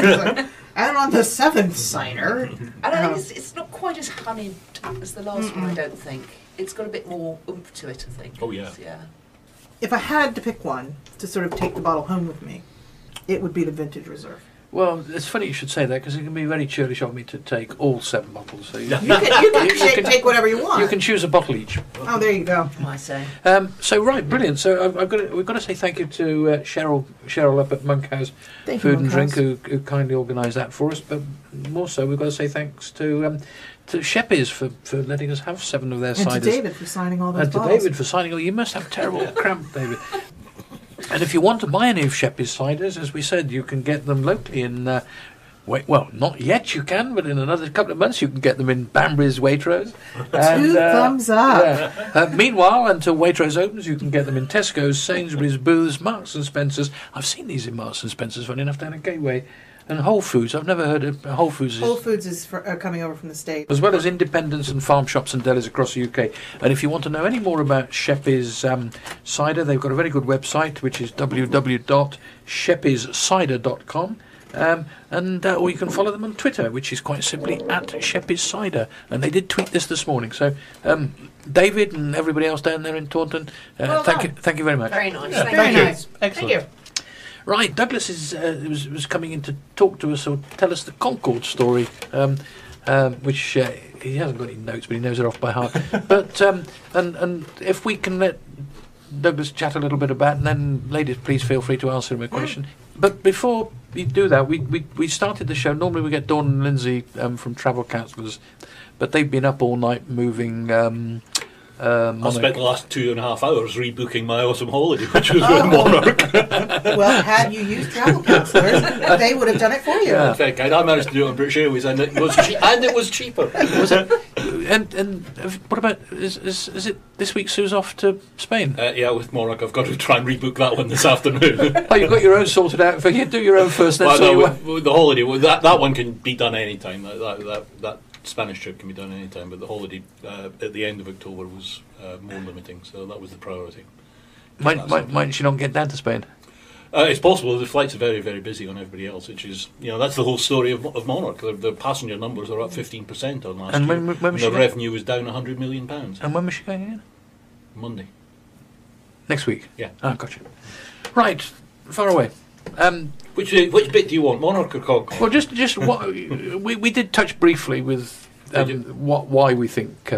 And on the seventh cider, I don't think it's not quite as honeyed as the last one, I don't think. It's got a bit more oomph to it, I think. Oh, yeah. Yeah. if I had to pick one to sort of take the bottle home with me, it would be the Vintage Reserve. Well, it's funny you should say that because it can be very churlish of me to take all 7 bottles. So you You can take whatever you want. You can choose a bottle each. Oh, there you go. I say. So right, brilliant. So we've got to say thank you to Cheryl up at Monkhouse Thank you, Food and Monkhouse. Drink who kindly organised that for us. But more so, we've got to say thanks to Sheppies for letting us have 7 of their And ciders. to David for signing all those And to bottles. David for signing. Oh, you must have terrible cramp, David. And if you want to buy any of Sheppies ciders, as we said, you can get them locally in. Well, not yet you can, but in another couple of months you can get them in Banbury's Waitrose. Two thumbs up. Yeah. Meanwhile, until Waitrose opens, you can get them in Tesco's, Sainsbury's, Booths, Marks and Spencer's. I've seen these in Marks and Spencer's, funny enough, down at Gateway. And Whole Foods. I've never heard of Whole Foods. Whole Foods is coming over from the States. As well as independents and farm shops and delis across the UK. And if you want to know any more about Sheppies cider, they've got a very good website, which is www.sheppiescider.com. Or you can follow them on Twitter, which is quite simply @Sheppies Cider. And they did tweet this morning. So, David and everybody else down there in Taunton, thank you very much. Very nice. Yeah, Thank you. nice. Excellent. Thank you. Right, Douglas was coming in to talk to us or tell us the Concorde story, which he hasn't got any notes, but he knows it off by heart. But and if we can let Douglas chat a little bit about, and then ladies, please feel free to answer him a question. But before we do that, we started the show. Normally we get Dawn and Lindsay from Travel Counsellors, but they've been up all night moving. I spent the last 2.5 hours rebooking my autumn holiday, which was with Monarch. Well, had you used travel counselors, they would have done it for you. Yeah. In fact, I managed to do it on British Airways, and it was cheaper. Was it? And what about is it this week? Sue's off to Spain. Yeah, with Monarch, I've got to try and rebook that one this afternoon. Oh, you've got your own sorted out. For you do your own first. Then Well, so no, with the holiday, that one can be done any time. That Spanish trip can be done any time, but the holiday at the end of October was more limiting, so that was the priority. might she not get down to Spain? It's possible. The flights are very, very busy on everybody else, which is, that's the whole story of Monarch. The passenger numbers are up 15% on last And year. when was and she the going? revenue was down £100 million. And when was she going again? Monday. Next week. Yeah. Ah, gotcha. Right, far away. Which bit do you want, Monarch or Concorde? Well, just what we did touch briefly with why we think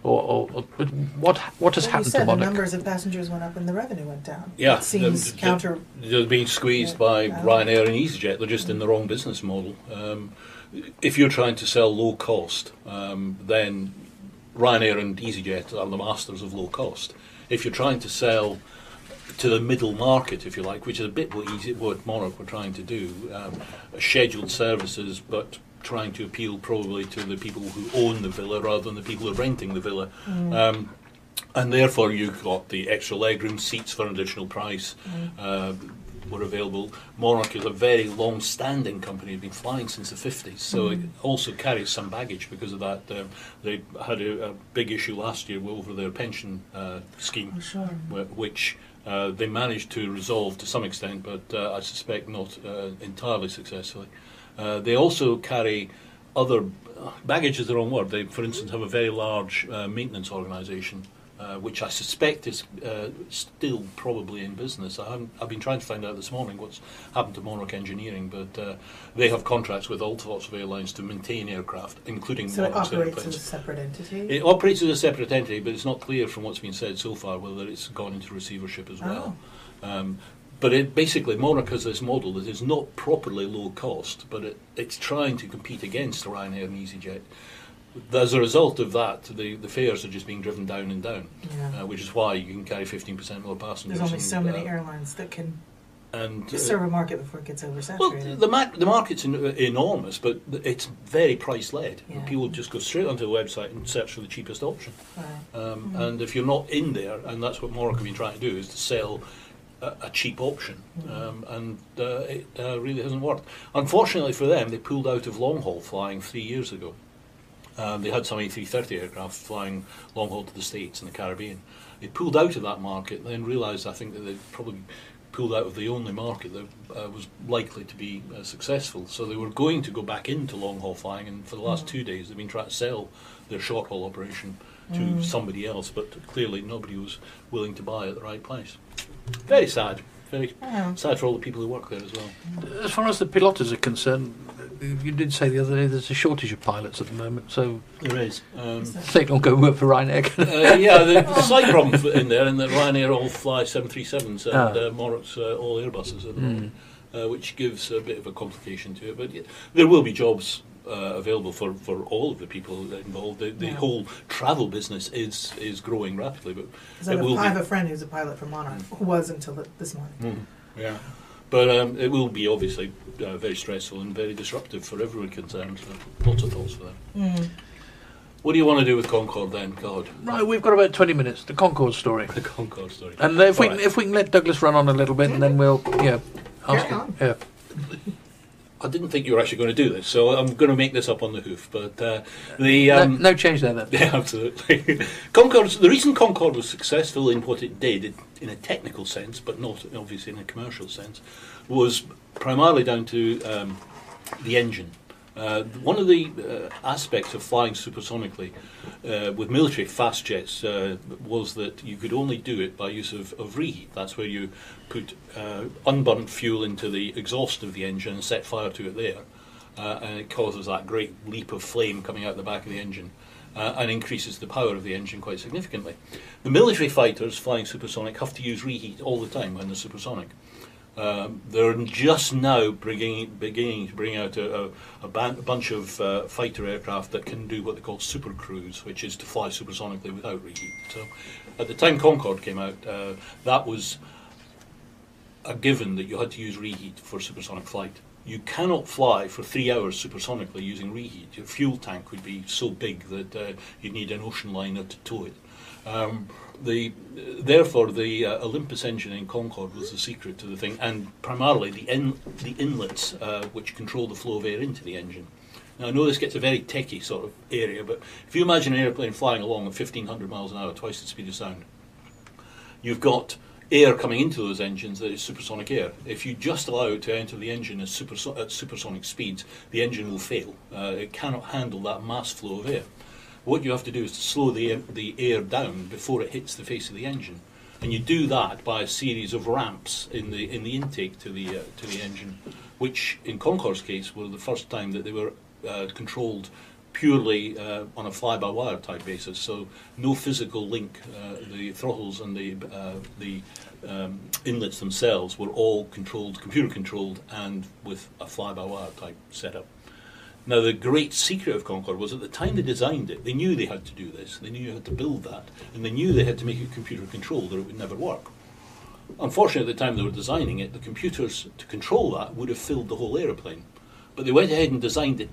or what has Well, you happened to said the Monarch. numbers of passengers went up and the revenue went down. Yeah, It seems counter. They're being squeezed by Ryanair and EasyJet. They're just in the wrong business model. If you're trying to sell low cost, then Ryanair and EasyJet are the masters of low cost. If you're trying to sell to the middle market, if you like, which is a bit what Monarch were trying to do, scheduled services, but trying to appeal probably to the people who own the villa rather than the people who are renting the villa. And therefore you've got the extra legroom, seats for an additional price were available. Monarch is a very long-standing company, been flying since the 50s, so it also carries some baggage because of that. They had a big issue last year over their pension scheme, which they managed to resolve to some extent, but I suspect not entirely successfully. They also carry other baggage is the wrong word. They, for instance, have a very large maintenance organisation, which I suspect is still probably in business. I've been trying to find out this morning what's happened to Monarch Engineering, but they have contracts with all sorts of airlines to maintain aircraft, including So it Monarch's operates airplanes. as a separate entity? It operates as a separate entity, but it's not clear from what's been said so far whether it's gone into receivership as well. But basically, Monarch has this model that is not properly low cost, but it's trying to compete against Ryanair and EasyJet. As a result of that, the fares are just being driven down and down, which is why you can carry 15% more passengers. There's only so many airlines that can and serve a market before it gets well, oversaturated. the market's enormous, but it's very price-led. Yeah. People just go straight onto the website and search for the cheapest option. Right. And if you're not in there, and that's what Monarch have been trying to do, is to sell a cheap option, and it really hasn't worked. Unfortunately for them, they pulled out of long-haul flying 3 years ago. They had some A330 aircraft flying long-haul to the States and the Caribbean. They pulled out of that market and then realised, I think, that they'd probably pulled out of the only market that was likely to be successful. So they were going to go back into long-haul flying, and for the last 2 days they've been trying to sell their short-haul operation to somebody else, but clearly nobody was willing to buy at the right price. Very sad. Very sad for all the people who work there as well. As far as the pilots are concerned, you did say the other day there's a shortage of pilots at the moment, so There is. they don't go work for Ryanair. The slight problem in there, and that Ryanair all fly 737s and Monarch's all Airbuses at the moment, which gives a bit of a complication to it. But there will be jobs available for all of the people involved. The whole travel business is growing rapidly. But I have a friend who's a pilot for Monarch, who was until this morning. Yeah. But it will be obviously very stressful and very disruptive for everyone concerned. So lots of thoughts for that. What do you want to do with Concorde then, God? Right, we've got about 20 minutes. The Concorde story. The Concorde story. And if we can let Douglas run on a little bit, and then we'll ask him. Yeah. I didn't think you were actually going to do this, so I'm going to make this up on the hoof. But no change there then. Yeah, absolutely. Concorde. The reason Concorde was successful in what it did, in a technical sense, but not obviously in a commercial sense, was primarily down to the engine. One of the aspects of flying supersonically with military fast jets was that you could only do it by use of reheat. That's where you put unburnt fuel into the exhaust of the engine and set fire to it there. And it causes that great leap of flame coming out the back of the engine and increases the power of the engine quite significantly. The military fighters flying supersonic have to use reheat all the time when they're supersonic. They're just now beginning to bring out a bunch of fighter aircraft that can do what they call super cruise, which is to fly supersonically without reheat. So, at the time Concorde came out, that was a given that you had to use reheat for supersonic flight. You cannot fly for 3 hours supersonically using reheat. Your fuel tank would be so big that you'd need an ocean liner to tow it. Therefore, the Olympus engine in Concorde was the secret to the thing, and primarily the inlets which control the flow of air into the engine. Now, I know this gets a very techie sort of area, but if you imagine an airplane flying along at 1,500 miles an hour, twice the speed of sound, you've got air coming into those engines that is supersonic air. If you just allow it to enter the engine at supersonic speeds, the engine will fail. It cannot handle that mass flow of air. What you have to do is to slow the air down before it hits the face of the engine, and you do that by a series of ramps in the intake to the engine, which in Concorde's case were the first time that they were controlled purely on a fly-by-wire type basis. So no physical link. The throttles and the inlets themselves were all controlled, computer controlled, and with a fly-by-wire type setup. Now, the great secret of Concorde was at the time they designed it, they knew they had to do this, they knew they had to build that, and they knew they had to make it computer controlled or it would never work. Unfortunately, at the time they were designing it, the computers to control that would have filled the whole aeroplane. But they went ahead and designed it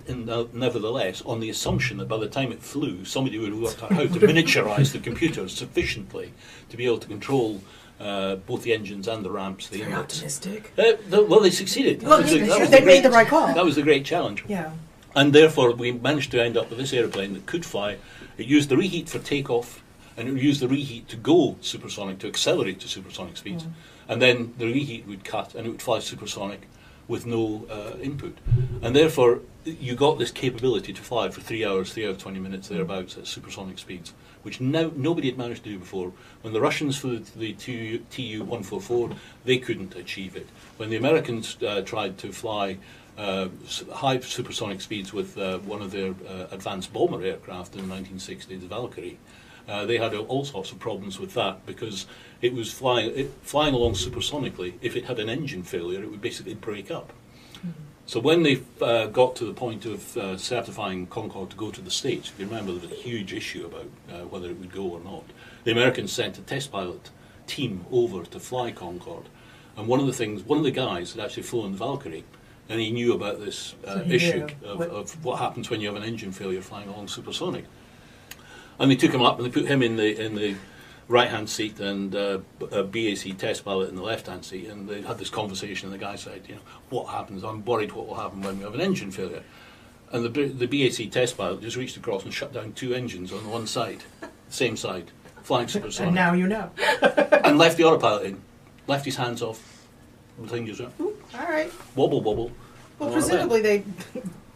nevertheless on the assumption that by the time it flew, somebody would have worked out how to miniaturize the computers sufficiently to be able to control both the engines and the ramps, the Very inlets. optimistic. Well, they succeeded. Well, they made the right call. That was the great challenge. Yeah. And therefore, we managed to end up with this aeroplane that could fly. It used the reheat for takeoff, and it used the reheat to go supersonic, to accelerate to supersonic speeds. And then the reheat would cut, and it would fly supersonic with no input. And therefore, you got this capability to fly for 3 hours, 3 hours, 20 minutes, thereabouts, at supersonic speeds, which nobody had managed to do before. When the Russians flew the Tu-144, they couldn't achieve it. When the Americans tried to fly high supersonic speeds with one of their advanced bomber aircraft in the 1960s, the Valkyrie, they had all sorts of problems with that because it was flying along supersonically. If it had an engine failure, it would basically break up. So when they got to the point of certifying Concorde to go to the States, if you remember, there was a huge issue about whether it would go or not. The Americans sent a test pilot team over to fly Concorde, and one of the guys had actually flown the Valkyrie, and he knew about this issue of what happens when you have an engine failure flying along supersonic. And they took him up and they put him in the right-hand seat and a BAC test pilot in the left-hand seat, and they had this conversation, and the guy said, what happens? I'm worried what will happen when we have an engine failure. And the BAC test pilot just reached across and shut down 2 engines on one side, same side, flying supersonic. And now you know. And left the autopilot in, left his hands off, the thing just went, All right. wobble, wobble. Well, and on it went. presumably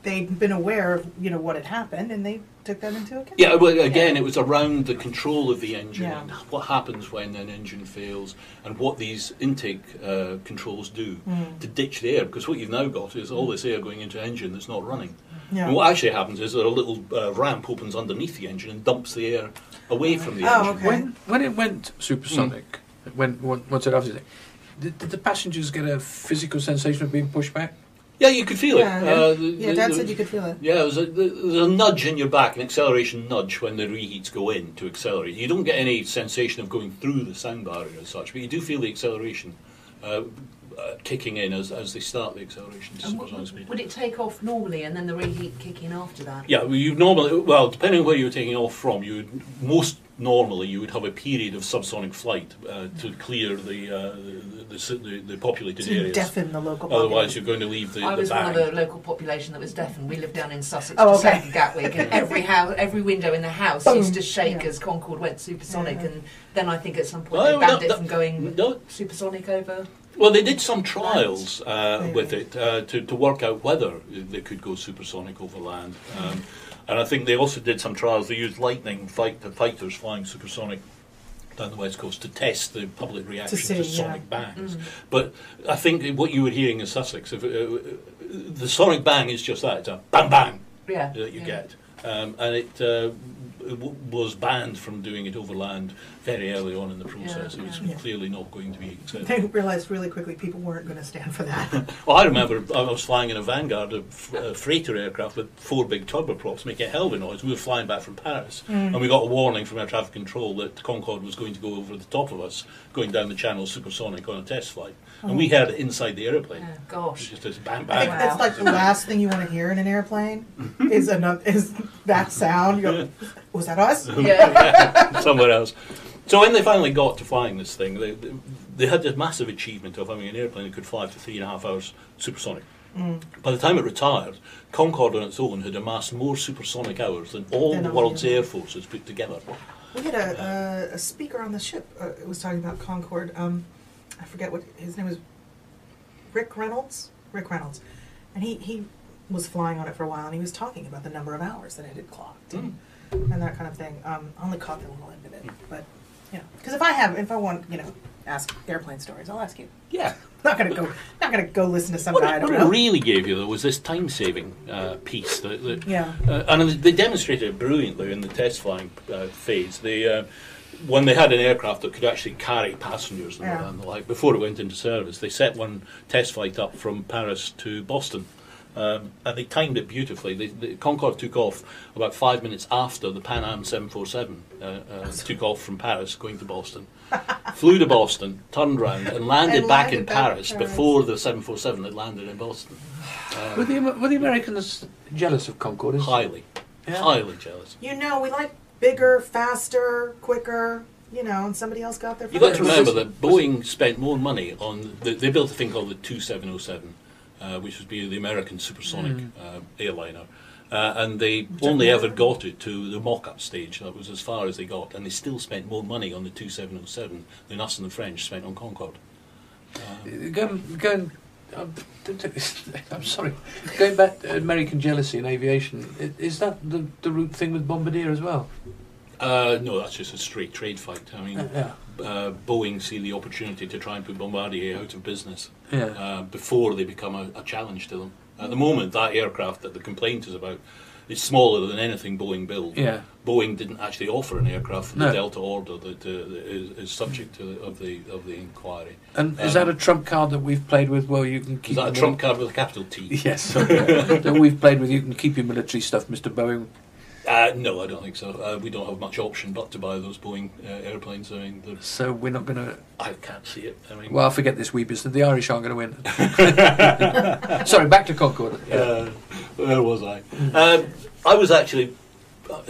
they'd been aware of what had happened, and they took that into account. Yeah, well, again, it was around the control of the engine Yeah. and what happens when an engine fails and what these intake controls do to ditch the air. Because what you've now got is all this air going into an engine that's not running. Yeah. And what actually happens is that a little ramp opens underneath the engine and dumps the air away from the Oh, engine. okay. When it went supersonic, once it obviously, did the passengers get a physical sensation of being pushed back? Yeah, you could feel Yeah, it. Dad said you could feel it. Yeah, there's a nudge in your back, an acceleration nudge when the reheats go in to accelerate. You don't get any sensation of going through the sound barrier as such, but you do feel the acceleration kicking in as they start the acceleration to supersonic speed. Would it take off normally and then the reheat kick in after that? Yeah, well, depending on where you're taking off from, most normally you would have a period of subsonic flight to clear the populated To areas. deafen the local Otherwise, population. you're going to leave the I was bang. one of the local population that was deafened. We lived down in Sussex, Oh, just okay. south of Gatwick, and every window in the house Boom. used to shake Yeah. as Concorde went supersonic, Yeah. and then I think at some point Well, they banned no, it from going no. supersonic over. Well, they did some trials Maybe. with it to work out whether they could go supersonic over land. And I think they also did some trials. They used Lightning fighters flying supersonic down the west coast to test the public reaction see, to yeah. sonic bangs. But I think what you were hearing in Sussex, the sonic bang is just that. It's a bang bang Yeah. that you yeah. get. And it was banned from doing it over land very early on in the process. Yeah, It was yeah. clearly not going to be accepted. They realized really quickly people weren't going to stand for that. Well, I remember I was flying in a Vanguard, a freighter aircraft with 4 big turboprops making a hell of a noise. We were flying back from Paris, and we got a warning from air traffic control that Concorde was going to go over the top of us, going down the channel supersonic on a test flight. And we heard it inside the airplane. Yeah, It was gosh. just this bang, I think bang. that's like the last thing you want to hear in an airplane is that sound. You go, was that us? Yeah. Somewhere else. So when they finally got to flying this thing, they had this massive achievement of having an airplane that could fly for 3.5 hours supersonic. By the time it retired, Concorde on its own had amassed more supersonic hours than all Than the all world's the air forces put together. We had a speaker on the ship. It was talking about Concorde. I forget what his name was. Rick Reynolds, and he was flying on it for a while, and he was talking about the number of hours that it had clocked and that kind of thing. I only caught the little end of it, but because if I want ask airplane stories, I'll ask you. Yeah. Not gonna go listen to some What guy I it, don't what know. it really gave you, though, was this time-saving piece. Yeah. And they demonstrated it brilliantly in the test flying phase. When they had an aircraft that could actually carry passengers and the like, before it went into service, they set one test flight up from Paris to Boston. And they timed it beautifully. The Concorde took off about 5 minutes after the Pan Am 747 took off from Paris going to Boston. Flew to Boston, turned round, and landed back in Paris before the 747 had landed in Boston. Were the Americans jealous of Concorde? Highly jealous. We like bigger, faster, quicker. And somebody else got there. You've got to first. remember that Boeing spent more money on... They built a thing called the 2707, which would be the American supersonic airliner. And they only ever got it to the mock-up stage. That was as far as they got. And they still spent more money on the 2707 than us and the French spent on Concorde. I'm sorry. Going back to American jealousy in aviation, is that the root thing with Bombardier as well? No, that's just a straight trade fight. I mean, Yeah. Boeing see the opportunity to try and put Bombardier out of business Yeah. before they become a challenge to them. At the moment, that aircraft that the complaint is about is smaller than anything Boeing built. Yeah. Boeing didn't actually offer an aircraft for No. the Delta order that is subject to of the inquiry. And is that a trump card that we've played with? Well, you can keep Is that a your trump card with a capital T? Yes. That we've played with. You can keep your military stuff, Mr. Boeing. No, I don't think so. We don't have much option but to buy those Boeing airplanes. I mean, So we're not going to. I can't see it. I mean, Well, forget this wee business. The Irish aren't going to win. Sorry, back to Concorde. Yeah. where was I? I was actually,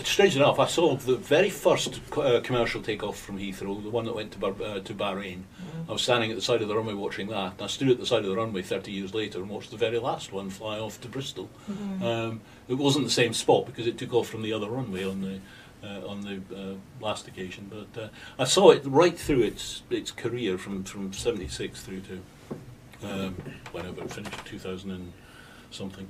strange enough, I saw the very first commercial takeoff from Heathrow, the one that went to Bahrain. I was standing at the side of the runway watching that, and I stood at the side of the runway 30 years later and watched the very last one fly off to Bristol. It wasn't the same spot because it took off from the other runway on the last occasion, but I saw it right through its career from 76 through to whenever it finished, 2000 and something.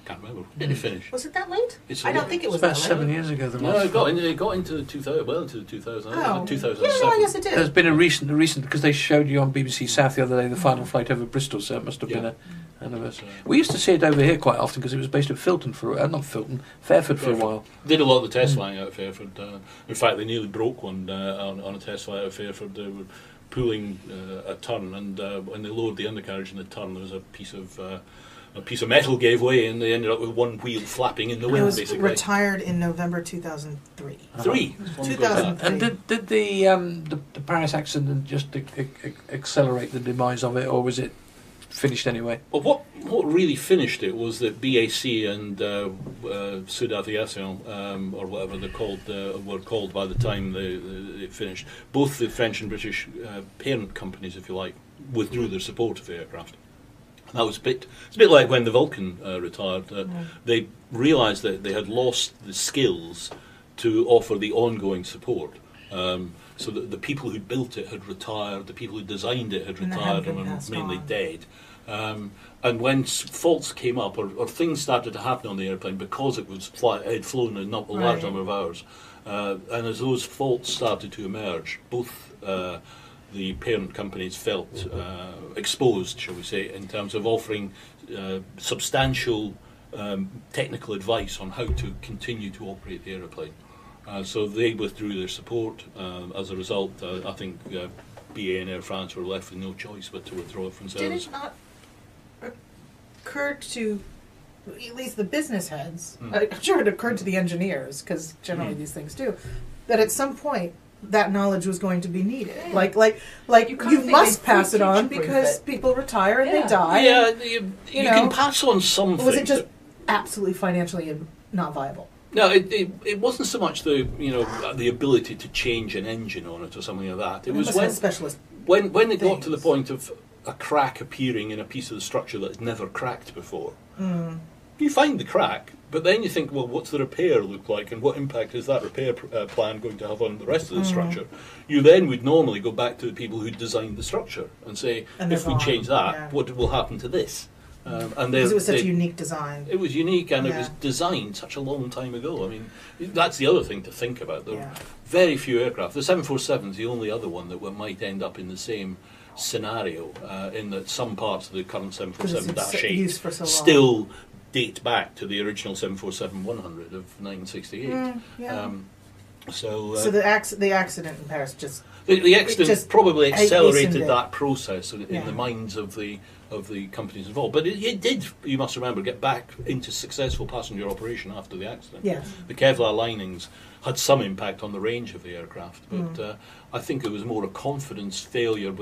Can't remember. When did it finish? Was it that late? It's I don't think it was It's about that 7 late. years ago. The No, last it got into the 2000. Well, into the 2000. Oh. 2007. Yeah, no, yes, it did. There's been a recent because they showed you on BBC South the other day the final flight over Bristol, so it must have been an anniversary. We used to see it over here quite often because it was based at Fairford for a while. Did a lot of the test flying out of Fairford. In fact, they nearly broke one on a test flight out of Fairford. They were pulling a turn, and when they lowered the undercarriage in the turn, there was a piece of metal gave way, and they ended up with one wheel flapping in the It wind. was Basically, retired in November 2003. 3. 2003. And did the Paris accident just accelerate the demise of it, or was it finished anyway? Well, what really finished it was that BAC and Sud Aviation, or whatever were called by the time it finished. Both the French and British parent companies, if you like, withdrew their support of the aircraft. And that was it's a bit like when the Vulcan retired. They realised that they had lost the skills to offer the ongoing support. So that the people who built it had retired, the people who designed it had retired and were mainly dead. And when faults came up or things started to happen on the airplane because it had flown a large number of hours, and as those faults started to emerge, both the parent companies felt exposed, shall we say, in terms of offering substantial technical advice on how to continue to operate the aeroplane. So they withdrew their support. As a result, I think BA and Air France were left with no choice but to withdraw it from service. Did it not occur to at least the business heads, I'm sure it occurred to the engineers, because generally these things do, that at some point that knowledge was going to be needed. Like you must pass it on because people retire and they die. Yeah, you can pass on some things. Was it just absolutely financially not viable? No, it wasn't so much the ability to change an engine on it or something like that. It was when it got to the point of a crack appearing in a piece of the structure that had never cracked before. You find the crack, but then you think, well, what's the repair look like, and what impact is that repair plan going to have on the rest of the structure? You then would normally go back to the people who designed the structure and say, if we change that, what will happen to this? Because it was such a unique design. It was unique, and it was designed such a long time ago. I mean, that's the other thing to think about. There are very few aircraft. The 747 is the only other one that might end up in the same scenario, in that some parts of the current 747-8 still date back to the original 747-100 of 1968. So the accident in Paris just... The accident probably accelerated it. that process in the minds of the companies involved. But it did, you must remember, get back into successful passenger operation after the accident. Yes. The Kevlar linings had some impact on the range of the aircraft, but I think it was more a confidence failure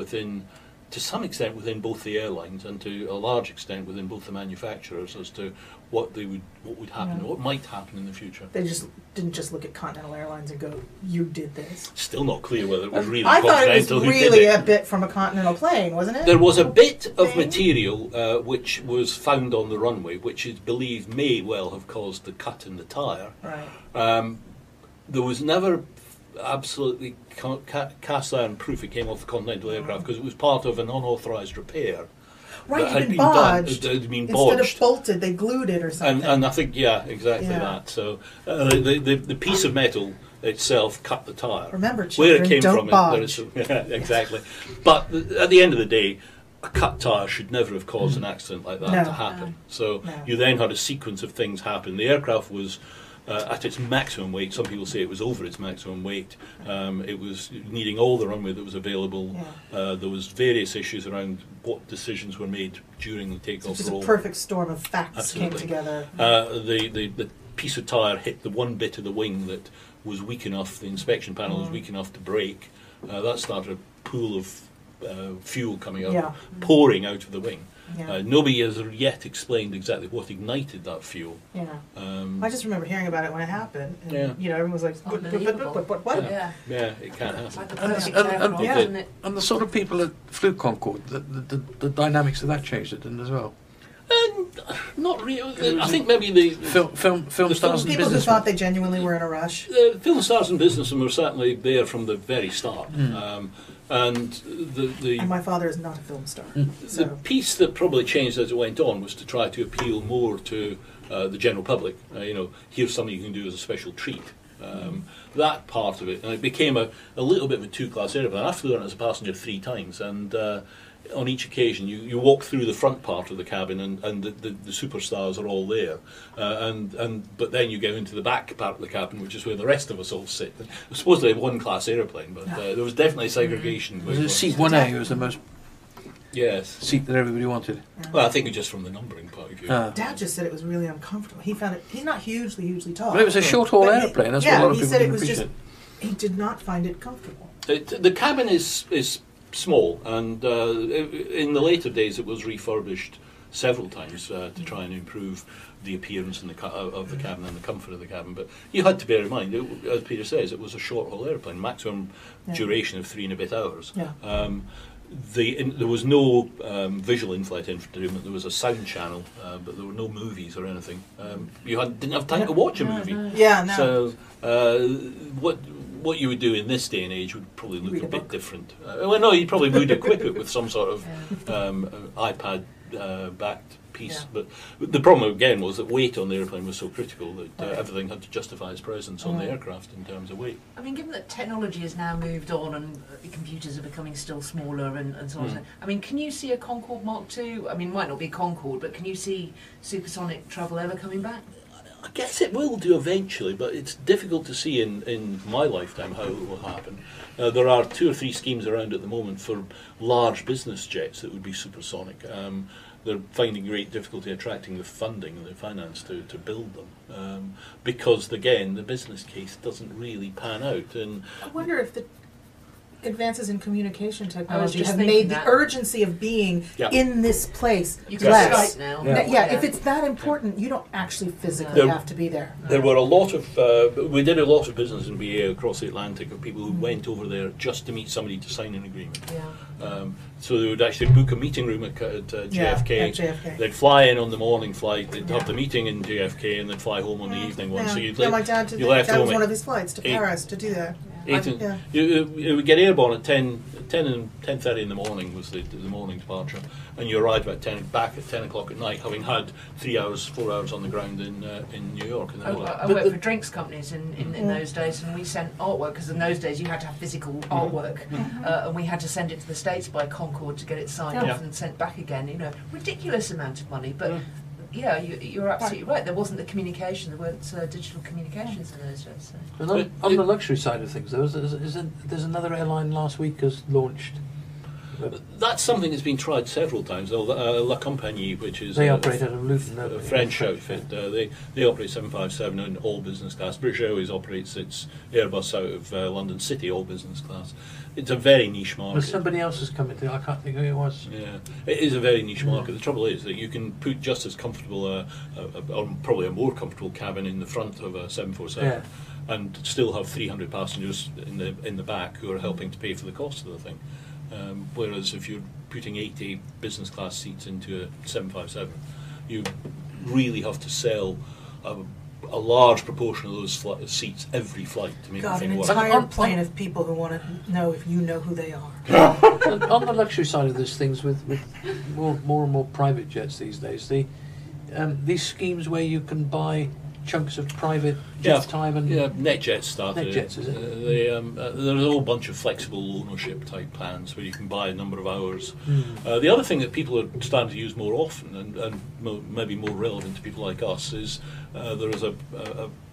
to some extent within both the airlines and to a large extent within both the manufacturers as to what would happen, what might happen in the future. They didn't just look at Continental Airlines and go, "You did this." Still not clear whether it was really I thought it was Continental really a bit from a Continental plane, wasn't it? There was a bit of material which was found on the runway, which is believed may well have caused the cut in the tyre. Right. There was never absolutely cast iron proof it came off the Continental aircraft because it was part of an unauthorised repair. Right, that it had been bodged. Instead of bolted, they glued it or something. And I think, exactly that. So the piece of metal itself cut the tyre. Remember, children, where it came don't from, bodge. Exactly. But at the end of the day, a cut tyre should never have caused an accident like that to happen. So you then had a sequence of things happen. The aircraft was at its maximum weight. Some people say it was over its maximum weight. It was needing all the runway that was available. There was various issues around what decisions were made during the takeoff. Just a perfect storm of facts came together. The piece of tyre hit the one bit of the wing that was weak enough, the inspection panel was weak enough to break. That started a pool of fuel coming out, pouring out of the wing. Nobody has yet explained exactly what ignited that fuel. I just remember hearing about it when it happened. And, everyone was like, what? Yeah, it can't happen. And the sort of people that flew Concorde, the dynamics of that changed, it didn't as well? Not really. I think maybe the film stars and People who businessmen. thought they genuinely were in a rush. film stars and businessmen were certainly there from the very start. And the And my father is not a film star. the So piece that probably changed as it went on was to try to appeal more to the general public. Here's something you can do as a special treat. That part of it, and it became a little bit of a two-class airplane. I flew on it as a passenger 3 times, and on each occasion you walk through the front part of the cabin, and the superstars are all there, but then you go into the back part of the cabin, which is where the rest of us all sit. It was supposedly a one-class airplane, but there was definitely segregation. Was it seat 1A was the most Yes. seat that everybody wanted? Well, I think just from the numbering point of view. Dad just said it was really uncomfortable. He found it. He's not hugely tall. Well, it was a short-haul But airplane. That's yeah, what a lot of he people said it didn't was appreciate. He did not find it comfortable. The cabin is small, and in the later days it was refurbished several times to try and improve the appearance and of the cabin and the comfort of the cabin. But you had to bear in mind, as Peter says, it was a short-haul airplane, maximum duration of 3 and a bit hours. Yeah. There was no visual in-flight entertainment. There was a sound channel, but there were no movies or anything. You didn't have time to watch a movie. Yeah, no. So what you would do in this day and age would probably look Read a a bit book. different. Well, no, you probably would equip it with some sort of iPad backed piece. Yeah. But the problem again was that weight on the airplane was so critical that everything had to justify its presence on the aircraft in terms of weight. I mean, given that technology has now moved on and computers are becoming still smaller and so on, I mean, can you see a Concorde Mark II? I mean, it might not be Concorde, but can you see supersonic travel ever coming back? I guess it will do eventually, but it's difficult to see in my lifetime how it will happen. There are 2 or 3 schemes around at the moment for large business jets that would be supersonic. They're finding great difficulty attracting the funding and the finance to build them because, again, the business case doesn't really pan out. And I wonder if the advances in communication technology just have thinking made that. the urgency of being Yeah. in this place You can less. Skype now. Yeah, if it's that important, you don't actually physically There- have to be there. there were a lot of we did a lot of business in BA across the Atlantic of people who went over there just to meet somebody to sign an agreement. Yeah. So they would actually book a meeting room at JFK. at JFK. They'd fly in on the morning flight. They'd have the meeting in JFK, and then fly home on the evening one. Yeah. So you'd Yeah, my dad did you that. left That home was at one of his flights to 8. Paris to do that. Yeah. You would get airborne at 10:30 in the morning was the morning departure, and you arrived back at 10 o'clock at night, having had 4 hours on the ground in New York. In the middle. I worked for drinks companies in those days, and we sent artwork because in those days you had to have physical artwork, and we had to send it to the States by Concorde to get it signed Yeah. off and sent back again. Ridiculous amount of money, but. Yeah, you're absolutely right. There wasn't the communication. There weren't digital communications in those days. So. And on the luxury side of things, there's another airline last week has launched. That's something that's been tried several times. La Compagnie, which is They operate out of Luton, don't a they? French outfit. They operate 757 in all business class. British Airways operates its Airbus out of London City, all business class. It's a very niche market. But somebody else has come into. I can't think who it was. Yeah, it is a very niche market. The trouble is that you can put just as comfortable, or probably a more comfortable cabin in the front of a 747, and still have 300 passengers in the back who are helping to pay for the cost of the thing. Whereas if you're putting 80 business class seats into a 757, you really have to sell a large proportion of those seats every flight to make God, the an thing work. entire plane of people who want to know if you know who they are. On the luxury side of this, things with more and more private jets these days, these schemes where you can buy chunks of private jet time and NetJets started. NetJets, is it? There's a whole bunch of flexible ownership type plans where you can buy a number of hours. The other thing that people are starting to use more often, and maybe more relevant to people like us, is there is a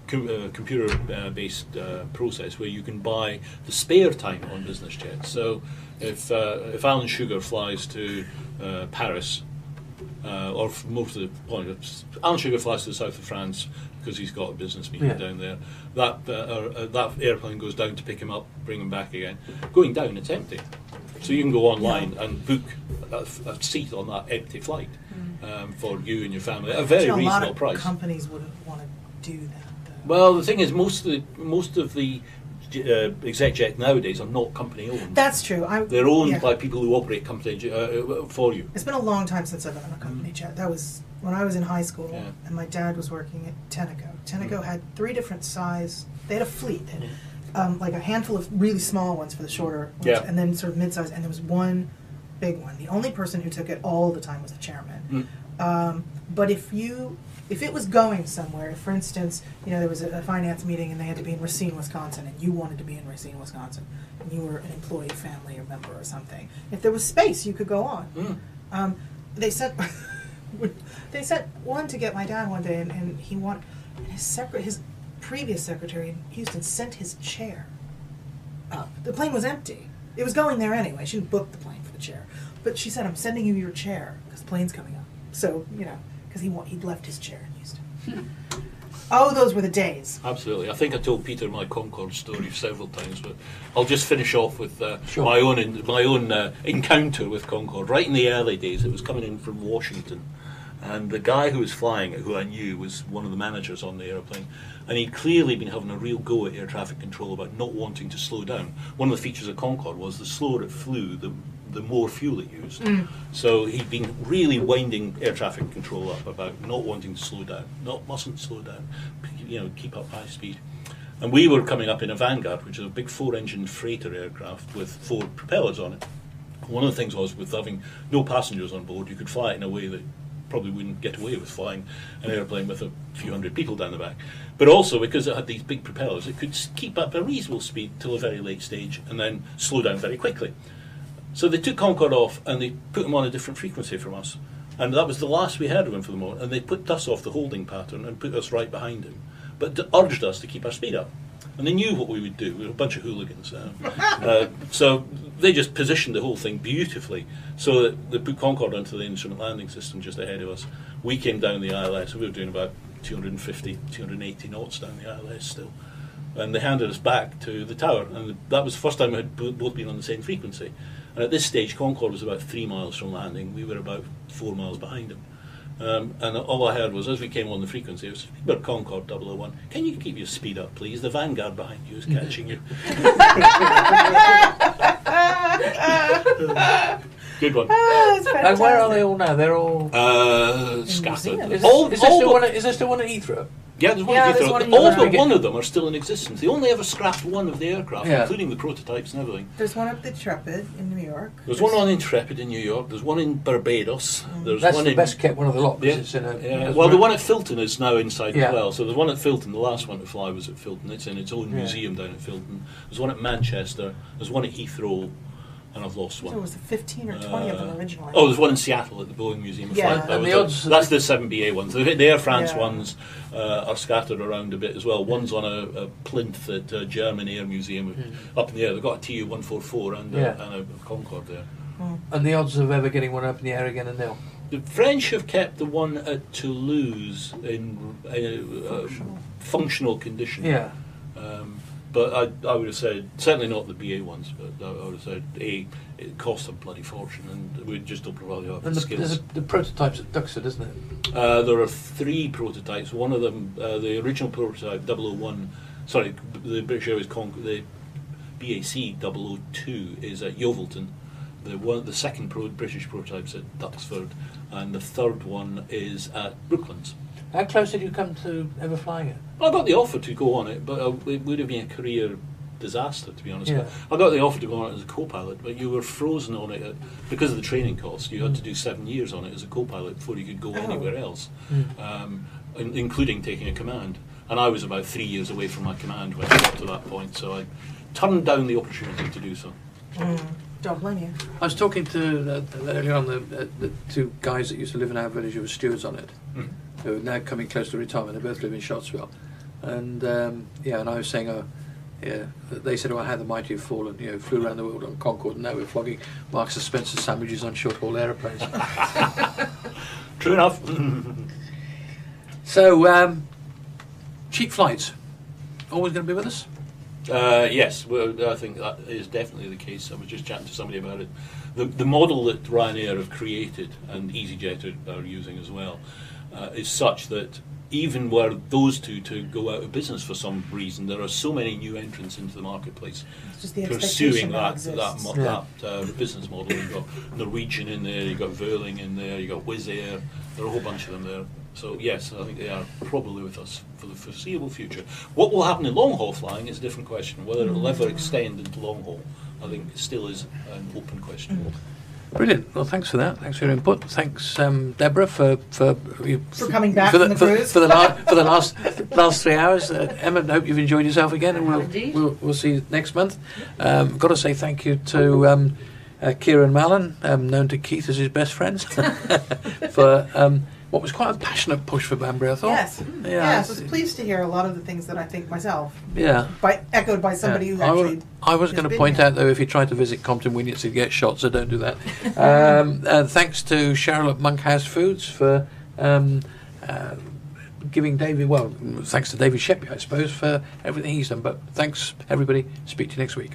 computer-based process where you can buy the spare time on business jets. So if Alan Sugar flies to Paris, or for most of the point, Alan Sugar flies to the south of France because he's got a business meeting down there. That airplane goes down to pick him up, bring him back again. Going down, it's empty. So you can go online and book a seat on that empty flight for you and your family at a very A lot reasonable of price. companies wouldn't want to do that, though. Well, the thing is, most of the ExecJet nowadays are not company owned. That's true. They're owned by people who operate company for you. It's been a long time since I've been on a company jet. That was when I was in high school, Yeah. and my dad was working at Tenneco. Tenneco had 3 different size. They had a fleet. They had, like a handful of really small ones for the shorter ones, Yeah. and then sort of mid-size, and there was one big one. The only person who took it all the time was the chairman. But if it was going somewhere, for instance, there was a finance meeting and they had to be in Racine, Wisconsin, and you wanted to be in Racine, Wisconsin, and you were an employee, family, or member or something. If there was space, you could go on. They sent one to get my dad one day, and he wanted his previous secretary in Houston sent his chair up. The plane was empty. It was going there anyway. She didn't book the plane for the chair, but she said, "I'm sending you your chair because the plane's coming up." So because he'd left his chair in Houston. Oh, those were the days. Absolutely. I think I told Peter my Concorde story several times, but I'll just finish off with my own encounter with Concorde. Right in the early days, it was coming in from Washington, and the guy who was flying it, who I knew, was one of the managers on the airplane, and he'd clearly been having a real go at air traffic control about not wanting to slow down. One of the features of Concorde was the slower it flew, the more fuel it used. So he'd been really winding air traffic control up about not wanting to slow down, mustn't slow down, keep up high speed. And we were coming up in a Vanguard, which is a big 4-engine freighter aircraft with 4 propellers on it. One of the things was, with having no passengers on board, you could fly it in a way that probably wouldn't get away with flying an airplane with a few hundred people down the back. But also, because it had these big propellers, it could keep up a reasonable speed till a very late stage and then slow down very quickly. So they took Concorde off and they put him on a different frequency from us. And that was the last we heard of him for the moment. And they put us off the holding pattern and put us right behind him, but urged us to keep our speed up. And they knew what we would do. We were a bunch of hooligans. So they just positioned the whole thing beautifully so that they put Concorde onto the instrument landing system just ahead of us. We came down the ILS, and we were doing about 250, 280 knots down the ILS still. And they handed us back to the tower. And that was the first time we had both been on the same frequency. And at this stage, Concorde was about 3 miles from landing. We were about 4 miles behind him. And all I heard was, as we came on the frequency, it was, "But Concorde 001, can you keep your speed up, please? The Vanguard behind you is catching you." Good one. And where are they all now? They're all scattered. Is there still one at Heathrow? Yeah, there's one at Heathrow. All but one of them are still in existence. They only ever scrapped one of the aircraft, including the prototypes and everything. There's one at the Intrepid in New York. There's one on Intrepid in New York. There's one in Barbados. There's That's one the best kept one of the lot. Yeah. It's in Well, the one at Filton is now inside as well. So the one at Filton, the last one to fly was at Filton. It's in its own museum down at Filton. There's one at Manchester. There's one at Heathrow. And I've lost one. There was 15 or 20 of them originally. Oh, there's one in Seattle at the Boeing Museum of Flight. And the odds that's the 7BA ones. The Air France ones are scattered around a bit as well. One's on a plinth at German Air Museum up in the air. They've got a TU-144 and a Concorde there. And the odds of ever getting one up in the air again are nil. The French have kept the one at Toulouse in functional condition. Yeah. But I would have said, certainly not the BA ones, but I would have said, it cost a bloody fortune, and we just don't probably have the skills. There's the prototypes at Duxford, isn't it? There are 3 prototypes. One of them, the original prototype, 001, sorry, the British Airways the BAC 002 is at Yeovilton. The second British prototype's at Duxford, and the third one is at Brooklands. How close did you come to ever flying it? I got the offer to go on it, but it would have been a career disaster, to be honest. I got the offer to go on it as a co-pilot, but you were frozen on it because of the training cost. You had to do 7 years on it as a co-pilot before you could go anywhere else, including taking a command. And I was about 3 years away from my command when I got to that point, so I turned down the opportunity to do so. Don't blame you. I was talking to earlier on the 2 guys that used to live in our village who were stewards on it. Who are now coming close to retirement. They both live in Shotswell, and and I was saying, they said, how the mighty have fallen. Flew around the world on Concorde, and now we're flogging Marks and Spencer sandwiches on short-haul aeroplanes. True enough. So, cheap flights, always going to be with us? Yes, well, I think that is definitely the case. I was just chatting to somebody about it. The model that Ryanair have created and EasyJet are using as well is such that even were those two to go out of business for some reason, there are so many new entrants into the marketplace It's just the pursuing expectation that exists. business model. You've got Norwegian in there, you've got Vueling in there, you've got Wizz Air, there are a whole bunch of them there. So yes, I think they are probably with us for the foreseeable future. What will happen in long-haul flying is a different question. Whether it will ever extend into long-haul, I think still is an open question. Brilliant. Well, thanks for that. Thanks for your input. Thanks, Deborah, for coming back from the cruise. for the last 3 hours. Emma, I hope you've enjoyed yourself again, and we'll see you next month. Got to say thank you to Kieron Mallon, known to Keith as his best friend, for what was quite a passionate push for Banbury, I thought. Yes. Yeah, Yes, I was pleased to hear a lot of the things that I think myself. Yeah. Echoed by somebody who actually. I was has going to been point here. out, though, if you try to visit Compton Winyates, you'd get shot, so don't do that. Thanks to Cheryl at Monkhouse Foods for giving David, well, thanks to David Sheppy, I suppose, for everything he's done. But thanks, everybody. Speak to you next week.